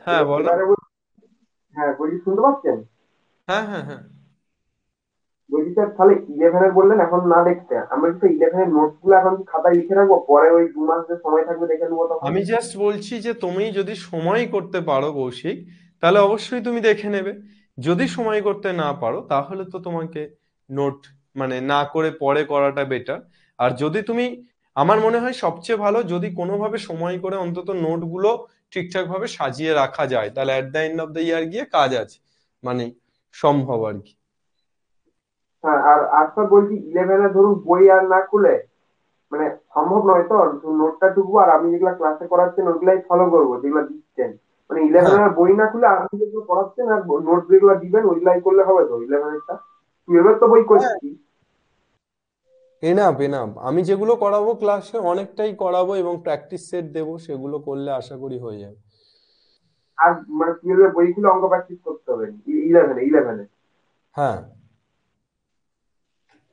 হ্যাঁ, বলো। এবারে হ্যাঁ বলছি, শুনতে পাচ্ছেন? হ্যাঁ হ্যাঁ হ্যাঁ। বলছি স্যার, তাহলে 11-এর বললেন এখন না দেখতে, আমরা কি 11-এর নোটস গুলো এখন কি খাতায় লিখে রাখবো, পরে ওই 2 মাস যে সময় থাকবে দেখে নেবো তখন? আমি জাস্ট বলছি যে তুমি যদি সময় করতে পারো কৌশিক, তাহলে অবশ্যই তুমি দেখে নেবে। যদি সময় করতে না পারো তাহলে তো তোমাকে নোট মানে না করে পরে করাটা বেটার। আর যদি তুমি, আমার মনে হয় সবচেয়ে ভালো যদি কোনোভাবে সময় করে অন্তত নোটগুলো ঠিকঠাক ভাবে সাজিয়ে রাখা যায়, তাহলে at the end of the year গিয়ে কাজ আছে, মানে সম্ভব আর কি। হ্যাঁ, আর আজকে বলছি 11-এ ধরুন বই আর না খুলে, মানে সম্ভব নয় তো, নোটটা ঢুকবো আর আপনি যেগুলা ক্লাসে করাচ্ছেন ওগুলাই ফলো করবো যেগুলো দিচ্ছেন, মানে হ্যাঁ, 11-এর বই না খুলে আপনি যেগুলো পড়াচ্ছেন আর নোট যেগুলো দিবেন ওইগুলাই করলে হবে তো? 11-এরটা 12-এর তো বই হ্যাঁ, করছি। Enough enough. আমি যেগুলো করাবো ক্লাসে অনেকটাই করাবো এবং প্র্যাকটিস সেট দেবো, সেগুলো করলে আশা করি হয়ে যাবে। আর মানে 12-এর বই খুলে অঙ্ক প্র্যাকটিস করতে হবে 11-এ। হ্যাঁ,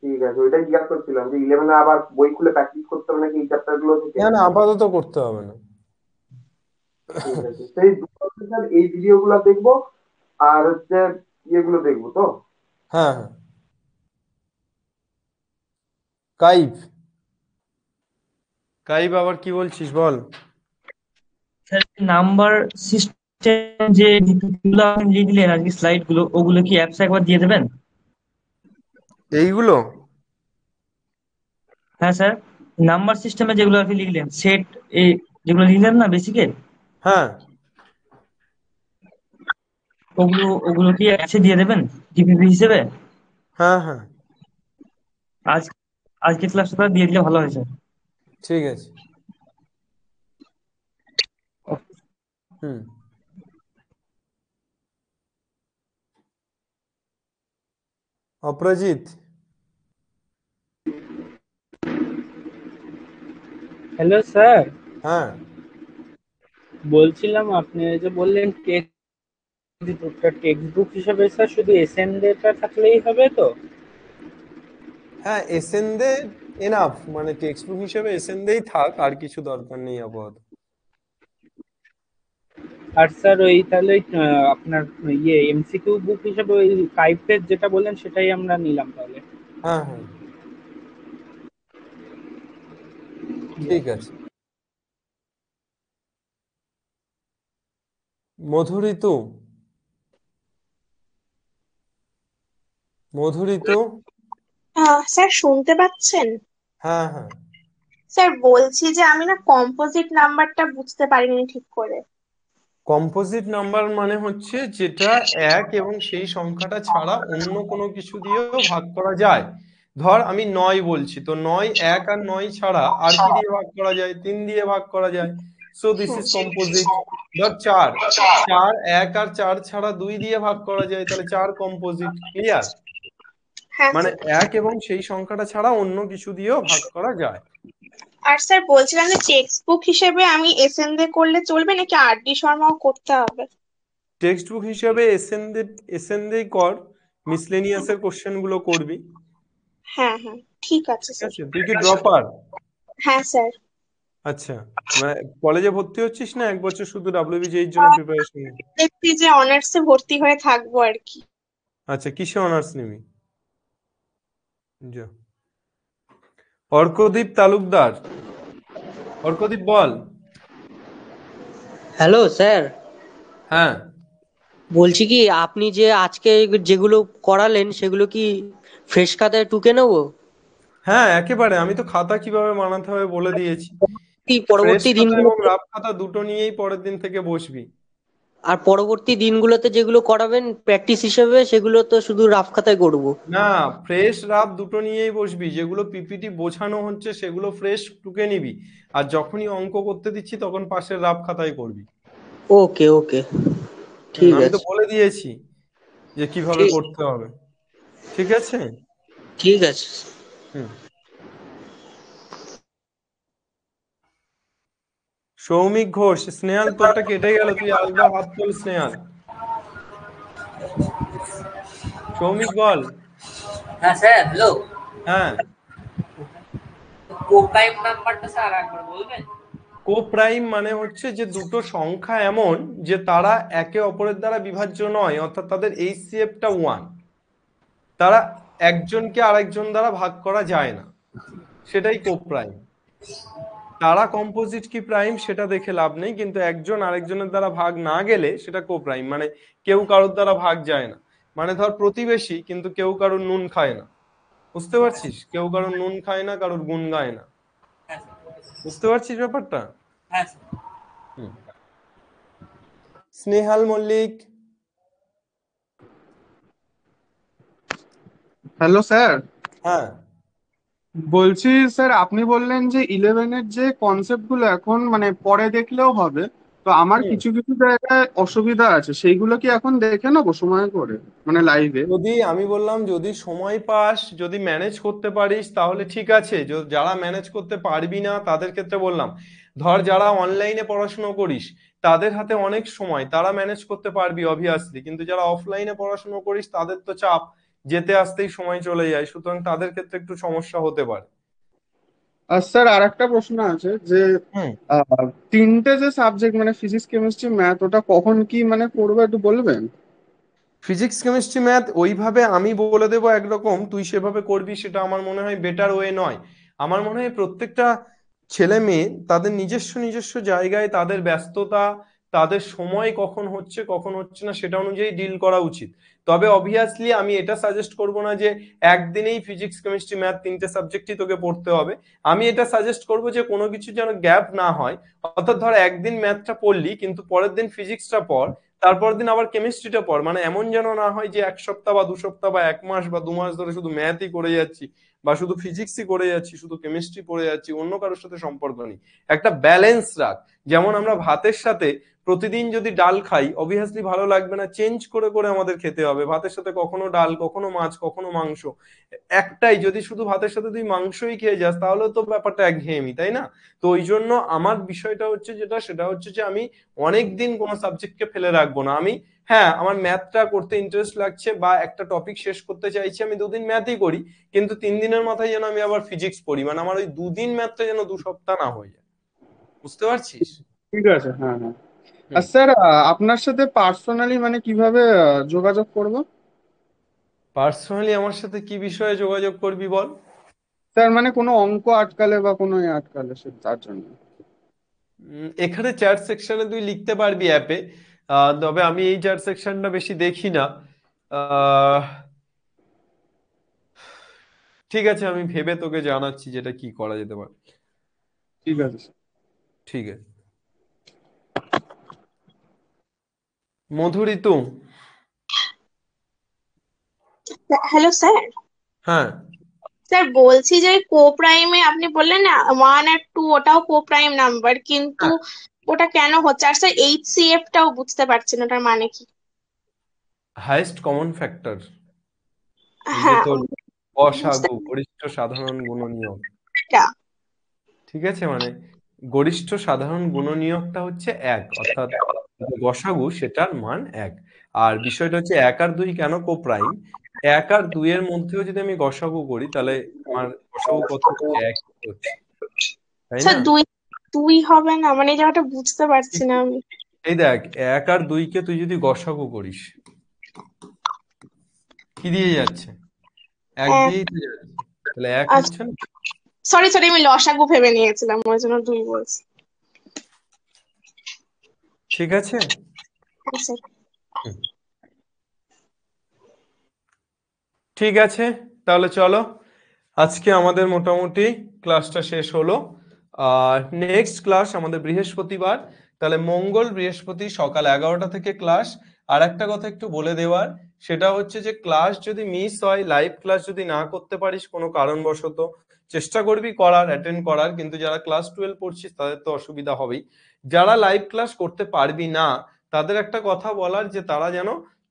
ঠিক আছে, ওইটাই জিজ্ঞাসা করছিলাম যে 11-এ আবার বই খুলে প্র্যাকটিস করতে হবে নাকি এই চ্যাপ্টার গুলো থেকে। না না, আপাতত করতে হবে না। ঠিক আছে, সেই দুটো স্যার এই ভিডিও গুলো দেখবো আর হচ্ছে ইয়েগুলো দেখবো তো। হ্যাঁ হ্যাঁ। কাইভ, কাইভ আবার কি বলছিস বল। স্যার, নাম্বার সিস্টেম যে গুলো আপনি লিখলেন আর কি, স্লাইড গুলো, ওগুলো কি অ্যাপস একবার দিয়ে দেবেন? এইগুলো হ্যাঁ স্যার, নাম্বার সিস্টেমে যেগুলো আপনি লিখলেন, সেট এই যেগুলো লিখলেন না বেসিকের, হ্যাঁ ওগুলো ওগুলো কি অ্যাপসে দিয়ে দেবেন ডিপিপি হিসেবে? হ্যাঁ হ্যাঁ, আজ আজকে ক্লাসটা দিয়ে দিলে ভালো হয় স্যার। ঠিক আছে। হুম। অপরাজিৎ, হ্যালো স্যার, হ্যাঁ বলছিলাম আপনি এই যে বললেন টেক্সট বুক হিসেবে স্যার শুধু এসএনডেটা থাকলেই হবে তো? হ্যাঁ, এসএনদে এনাফ, মানে টেক্সট বুক হিসেবে এসএনদেই থাক, আর কিছু দরকার নেই আপাতত। আর স্যার ওই তাহলে আপনার এমসিকিউ বুক হিসেবে ওই টাইপের যেটা বললেন সেটাই আমরা নিলাম তাহলে। হ্যাঁ হ্যাঁ, ঠিক আছে। মধুরিতু, মধুরিতু, স্যার শুনতে পাচ্ছেন? হ্যাঁ হ্যাঁ, স্যার বলছি যে আমি না কম্পোজিট নাম্বারটা বুঝতে পারিনি ঠিক করে। কম্পোজিট নাম্বার মানে হচ্ছে যেটা এক এবং সেই সংখ্যাটা ছাড়া অন্য কোনো কিছু দিয়েও ভাগ করা যায়। ধর আমি 9 বলছি, তো 9 1 আর 9 ছাড়া আর কি দিয়ে ভাগ করা যায়? 3 দিয়ে ভাগ করা যায়। So this is composite. ধর 4 4 1 আর 4 ছাড়া 2 দিয়ে ভাগ করা যায়, তাহলে 4 কম্পোজিট। ক্লিয়ার? হ্যাঁ মানে স্যার। 1 এবং সেই সংখ্যাটা ছাড়া অন্য কিছু দিয়েও ভাগ করা যায়। আর স্যার বলছিলাম যে টেক্সট বুক হিসেবে আমি এসএনডে করলে চলবে নাকি আরডি শর্মাও করতে হবে? টেক্সট বুক হিসেবে এসএনদেই কর, মিসলেনিয়াসের কোশ্চেন গুলো করবি। হ্যাঁ হ্যাঁ, ঠিক আছে ঠিক স্যার। আছে, তুই কি ড্রপার? হ্যাঁ স্যার। আচ্ছা, মানে কলেজে ভর্তি হচ্ছিস না এক বছর শুধু ডাব্লিউবিজিএর জন্য প্রিপারেশন? দেখছি যে অনার্সে ভর্তি হয়ে থাকবো আর কি। আচ্ছা, কিসে অনার্স নিবি? যা। অর্কদীপ তালুকদার, অর্কদীপ বল। হ্যালো স্যার, হ্যাঁ, বলছি কি আপনি যে আজকে যেগুলো করালেন সেগুলো কি ফ্রেশ খাতায় টুকে নেবো? হ্যাঁ একেবারে, আমি তো খাতা কিভাবে বানাতে হবে বলে দিয়েছি। ফ্রেশ পরবর্তী খাতা এবং দিনগুলোতে রাফ খাতা দুটো নিয়েই পরের দিন থেকে বসবি। আর পরবর্তী দিনগুলোতে যেগুলো করাবেন প্র্যাকটিস হিসেবে সেগুলো তো শুধু রাফ খাতায় করবো। না, ফ্রেশ রাফ দুটো নিয়েই বসবি। যেগুলো পিপিটি বোঝানো হচ্ছে সেগুলো ফ্রেশ টুকে নিবি, আর যখনই অঙ্ক করতে দিচ্ছি তখন পাশের রাফ খাতায় করবি। ওকে ওকে, ঠিক আমি তো আছে। বলে দিয়েছি যে কিভাবে ঠিক করতে হবে। ঠিক আছে? ঠিক আছে। হুম। সৌমিক ঘোষ, স্নেহাল তোরটা কেটে গেল, তুই আরেকবার হাত তোল স্নেহাল। সৌমিক বল। হ্যাঁ স্যার, হ্যালো। হ্যাঁ, কোপ্রাইম নাম্বারটা স্যার একবার বলবেন? কোপ্রাইম মানে হচ্ছে যে দুটো সংখ্যা এমন যে তারা একে অপরের দ্বারা বিভাজ্য নয়, অর্থাৎ তাদের এইচসিএফটা 1, তারা একজনকে আরেকজন দ্বারা ভাগ করা যায় না, সেটাই কোপ্রাইম। তারা কম্পোজিট কি প্রাইম সেটা দেখে লাভ নেই, কিন্তু একজন আরেকজনের দ্বারা ভাগ না গেলে সেটা কোপ্রাইম। মানে কেউ কারোর দ্বারা ভাগ যায় না, মানে ধর প্রতিবেশী কিন্তু কেউ কারোর নুন খায় না। বুঝতে পারছিস? কেউ কারোর নুন খায় না, কারোর গুণ গায় না। বুঝতে পারছিস ব্যাপারটা? হ্যাঁ sir. Snehal Mallick, hello sir, হ্যাঁ বলছি স্যার আপনি বললেন যে ইলেভেনের যে কনসেপ্ট গুলো এখন মানে পরে দেখলেও হবে, তো আমার কিছু কিছু জায়গায় অসুবিধা আছে, সেইগুলো কি এখন দেখে নেবো সময় করে মানে লাইভে? যদি আমি বললাম যদি সময় পাস, যদি ম্যানেজ করতে পারিস তাহলে ঠিক আছে। যারা ম্যানেজ করতে পারবি না তাদের ক্ষেত্রে বললাম, ধর যারা অনলাইনে পড়াশোনা করিস তাদের হাতে অনেক সময়, তারা ম্যানেজ করতে পারবি অবভিয়াসলি, কিন্তু যারা অফলাইনে পড়াশোনা করিস তাদের তো চাপ, যেতে আসতেই সময় চলে যায়, সুতরাং তাদের ক্ষেত্রে একটু সমস্যা হতে পারে। আর স্যার আর একটা প্রশ্ন আছে যে তিনটে যে সাবজেক্ট মানে ফিজিক্স কেমিস্ট্রি ম্যাথ, ওটা কখন কি মানে করবো একটু বলবেন? ফিজিক্স কেমিস্ট্রি ম্যাথ ওইভাবে আমি বলে দেবো একরকম, তুই সেভাবে করবি, সেটা আমার মনে হয় বেটার ওয়ে নয়। আমার মনে হয় প্রত্যেকটা ছেলে মেয়ে তাদের নিজস্ব নিজস্ব জায়গায় তাদের ব্যস্ততা, তাদের সময় কখন হচ্ছে কখন হচ্ছে না সেটা অনুযায়ী ডিল করা উচিত। তবে অবভিয়াসলি আমি এটা সাজেস্ট করব না যে একদিনেই ফিজিক্স কেমিস্ট্রি ম্যাথ তিনটে সাবজেক্টই তোকে পড়তে হবে। আমি এটা সাজেস্ট করব যে কোনো কিছু যেন গ্যাপ না হয়, অর্থাৎ ধর একদিন ম্যাথটা পড়লি কিন্তু পরের দিন ফিজিক্সটা পড়, তারপর দিন আবার কেমিস্ট্রিটা পড়। মানে এমন যেন না হয় যে এক সপ্তাহ বা 2 সপ্তাহ বা 1 মাস বা 2 মাস ধরে শুধু ম্যাথই করে যাচ্ছি, বা শুধু ফিজিক্সই করে যাচ্ছি, শুধু কেমিস্ট্রি পড়ে যাচ্ছি, অন্য কারোর সাথে সম্পর্ক নেই। একটা ব্যালেন্স রাখ। যেমন আমরা ভাতের সাথে প্রতিদিন যদি ডাল খাই অবভিয়াসলি ভালো লাগবে না, চেঞ্জ করে করে আমাদের খেতে হবে। ভাতের সাথে কখনো ডাল, কখনো মাছ, কখনো মাংস। একটাই যদি শুধু ভাতের সাথে তুই মাংসই খেয়ে যাস তাহলে তো ব্যাপারটা একঘেয়েমি, তাই না? তো ওই জন্য আমার বিষয়টা হচ্ছে সেটা হচ্ছে যে আমি অনেকদিন কোনো সাবজেক্টকে ফেলে রাখবো না। আমি হ্যাঁ, আমার ম্যাথটা করতে ইন্টারেস্ট লাগছে বা একটা টপিক শেষ করতে চাইছি, আমি 2 দিন ম্যাথই করি, কিন্তু 3 দিনের মাথায় যেন আমি আবার ফিজিক্স পড়ি, মানে আমার ওই 2 দিন ম্যাথটা যেন 2 সপ্তাহ না হয়ে যায়। বুঝতে পারছিস? ঠিক আছে, হ্যাঁ হ্যাঁ। আর স্যার আপনার সাথে পার্সোনালি মানে কিভাবে যোগাযোগ করব? পার্সোনালি আমার সাথে কি বিষয়ে যোগাযোগ করবি বল? স্যার মানে কোনো অঙ্ক আটকালে বা কোনো আটকালে তার জন্য। এখানে চ্যাট সেকশনে তুই লিখতে পারবি অ্যাপে, তবে আমি এই চ্যাট সেকশনটা বেশি দেখি না। ঠিক আছে, আমি ভেবে তোকে জানাচ্ছি যেটা কি করা যেতে পারে। ঠিক আছে স্যার। ঠিক আছে। মধুরিতু। Hello sir. হ্যাঁ স্যার বলছি যে কো প্রাইমে আপনি বললেন না 1 আর 2 ওটাও কো প্রাইম নাম্বার, কিন্তু ওটা কেন হচ্ছে? আর স্যার HCF টাও বুঝতে পারছি না, ওটার মানে কি? হাইয়েস্ট কমন ফ্যাক্টর, এই যে হ্যাঁ তোর বুঝতে গসাগু, গরিষ্ঠ সাধারণ গুণনীয়ক। এটা ঠিক আছে, মানে গরিষ্ঠ সাধারণ গুণনীয়কটা হচ্ছে 1, অর্থাৎ গসাগু সেটার মান 1। আর বিষয়টা হচ্ছে 1 আর 2 কেন কো প্রাইম? 1 আর 2 এর মধ্যেও যদি আমি গসাগু করি তাহলে আমার গসাগু কত হচ্ছে? 1 হচ্ছে, তাই স্যার না? 2 হবে না, মানে এই জায়গাটা বুঝতে পারছি না আমি। এই দেখ, 1 আর 2 কে তুই যদি গসাগু করিস কি দিয়ে যাচ্ছে? 1 দিয়েই তো যাচ্ছে, তাহলে 1 হচ্ছে না? সরি আমি লসাগু ভেবে নিয়েছিলাম, ওই জন্য 2 বলছি। ঠিক আছে। হ্যাঁ স্যার। ঠিক আছে, তাহলে চলো আজকে আমাদের মোটামুটি ক্লাসটা শেষ হলো। আর নেক্সট ক্লাস আমাদের বৃহস্পতিবার, তাহলে মঙ্গল বৃহস্পতি সকাল 11টা থেকে ক্লাস। আর একটা কথা একটু বলে দেওয়ার, সেটা হচ্ছে যে ক্লাস যদি মিস হয়, লাইভ ক্লাস যদি না করতে পারিস কোনো কারণবশত, চেষ্টা করবি অ্যাটেন্ড করার, কিন্তু যারা ক্লাস 12 পড়ছিস তাদের তো অসুবিধা হবেই। যারা লাইভ ক্লাস করতে পারবি না তাদের একটা কথা বলার, যে তারা যেন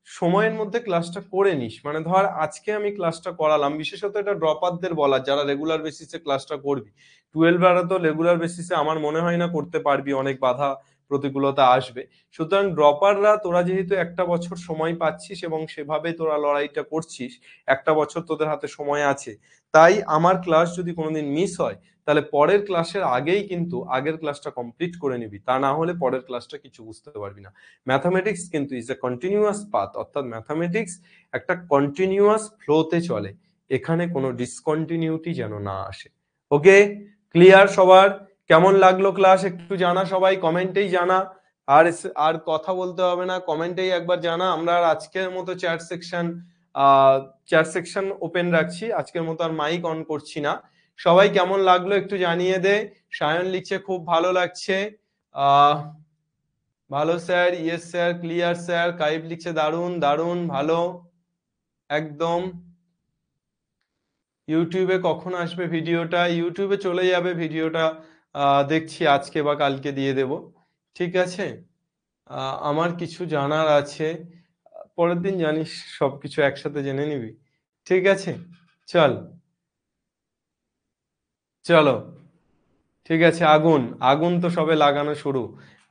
সময়ের মধ্যে ক্লাসটা করে নিস। মানে ধর আজকে আমি ক্লাসটা করালাম, বিশেষত এটা ড্রপারদের বলার, যারা রেগুলার বেসিসে ক্লাসটা করবি। 12 এরা তো রেগুলার বেসিসে আমার মনে হয় না করতে পারবি, অনেক বাধা প্রতিকূলতা আসবে। সুতরাং ড্রপাররা, তোরা যেহেতু 1টা বছর সময় পাচ্ছিস এবং সেভাবে তোরা লড়াইটা করছিস, 1টা বছর তোদের হাতে সময় আছে, তাই আমার ক্লাস যদি কোনোদিন মিস হয় তাহলে পরের ক্লাসের আগেই কিন্তু আগের ক্লাসটা কমপ্লিট করে নিবি, তা না হলে পরের ক্লাসটা কিছু বুঝতে পারবি না। ম্যাথামেটিক্স কিন্তু ইজ এ কন্টিনিউয়াস পাথ, অর্থাৎ ম্যাথামেটিক্স একটা কন্টিনিউয়াস ফ্লোতে চলে, এখানে কোনো ডিসকন্টিনিউটি যেন না আসে। ওকে, ক্লিয়ার সবার? কেমন লাগলো ক্লাস একটু জানা, সবাই কমেন্টেই জানা। আর কথা বলতে হবে না, কমেন্টেই একবার জানা। আমরা আর আজকের মতো চ্যাট সেকশন ওপেন রাখছি, আজকের মতো আর মাইক অন করছি না। সবাই কেমন লাগলো একটু জানিয়ে দে। সায়ন লিখছে খুব ভালো লাগছে, ভালো sir, yes sir, clear sir. কাইব লিখছে দারুন দারুন, ভালো একদম। ইউটিউবে কখন আসবে ভিডিওটা? ইউটিউবে চলে যাবে ভিডিওটা, দেখছি আজকে বা কালকে দিয়ে দেব। ঠিক আছে, আমার কিছু জানার আছে, পরের দিন জানিস সবকিছু একসাথে জেনে নিবি। ঠিক আছে, চলো ঠিক আছে। আগুন তো সবে লাগানো শুরু,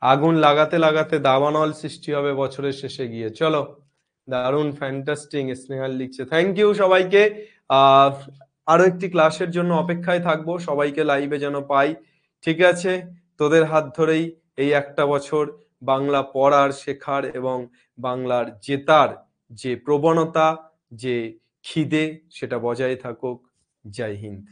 আগুন লাগাতে লাগাতে দাবানল সৃষ্টি হবে বছরের শেষে গিয়ে। চলো, দারুন, ফ্যান্টাস্টিক। স্নেহাল লিখছে থ্যাংক ইউ সবাইকে। আরো একটি ক্লাসের জন্য অপেক্ষায় থাকবো, সবাইকে লাইভে যেন পাই। ঠিক আছে, তোদের হাত ধরেই এই 1টা বছর বাংলা পড়ার, শেখার এবং বাংলার জেতার যে প্রবণতা, যে খিদে, সেটা বজায় থাকুক। জয় হিন্দ।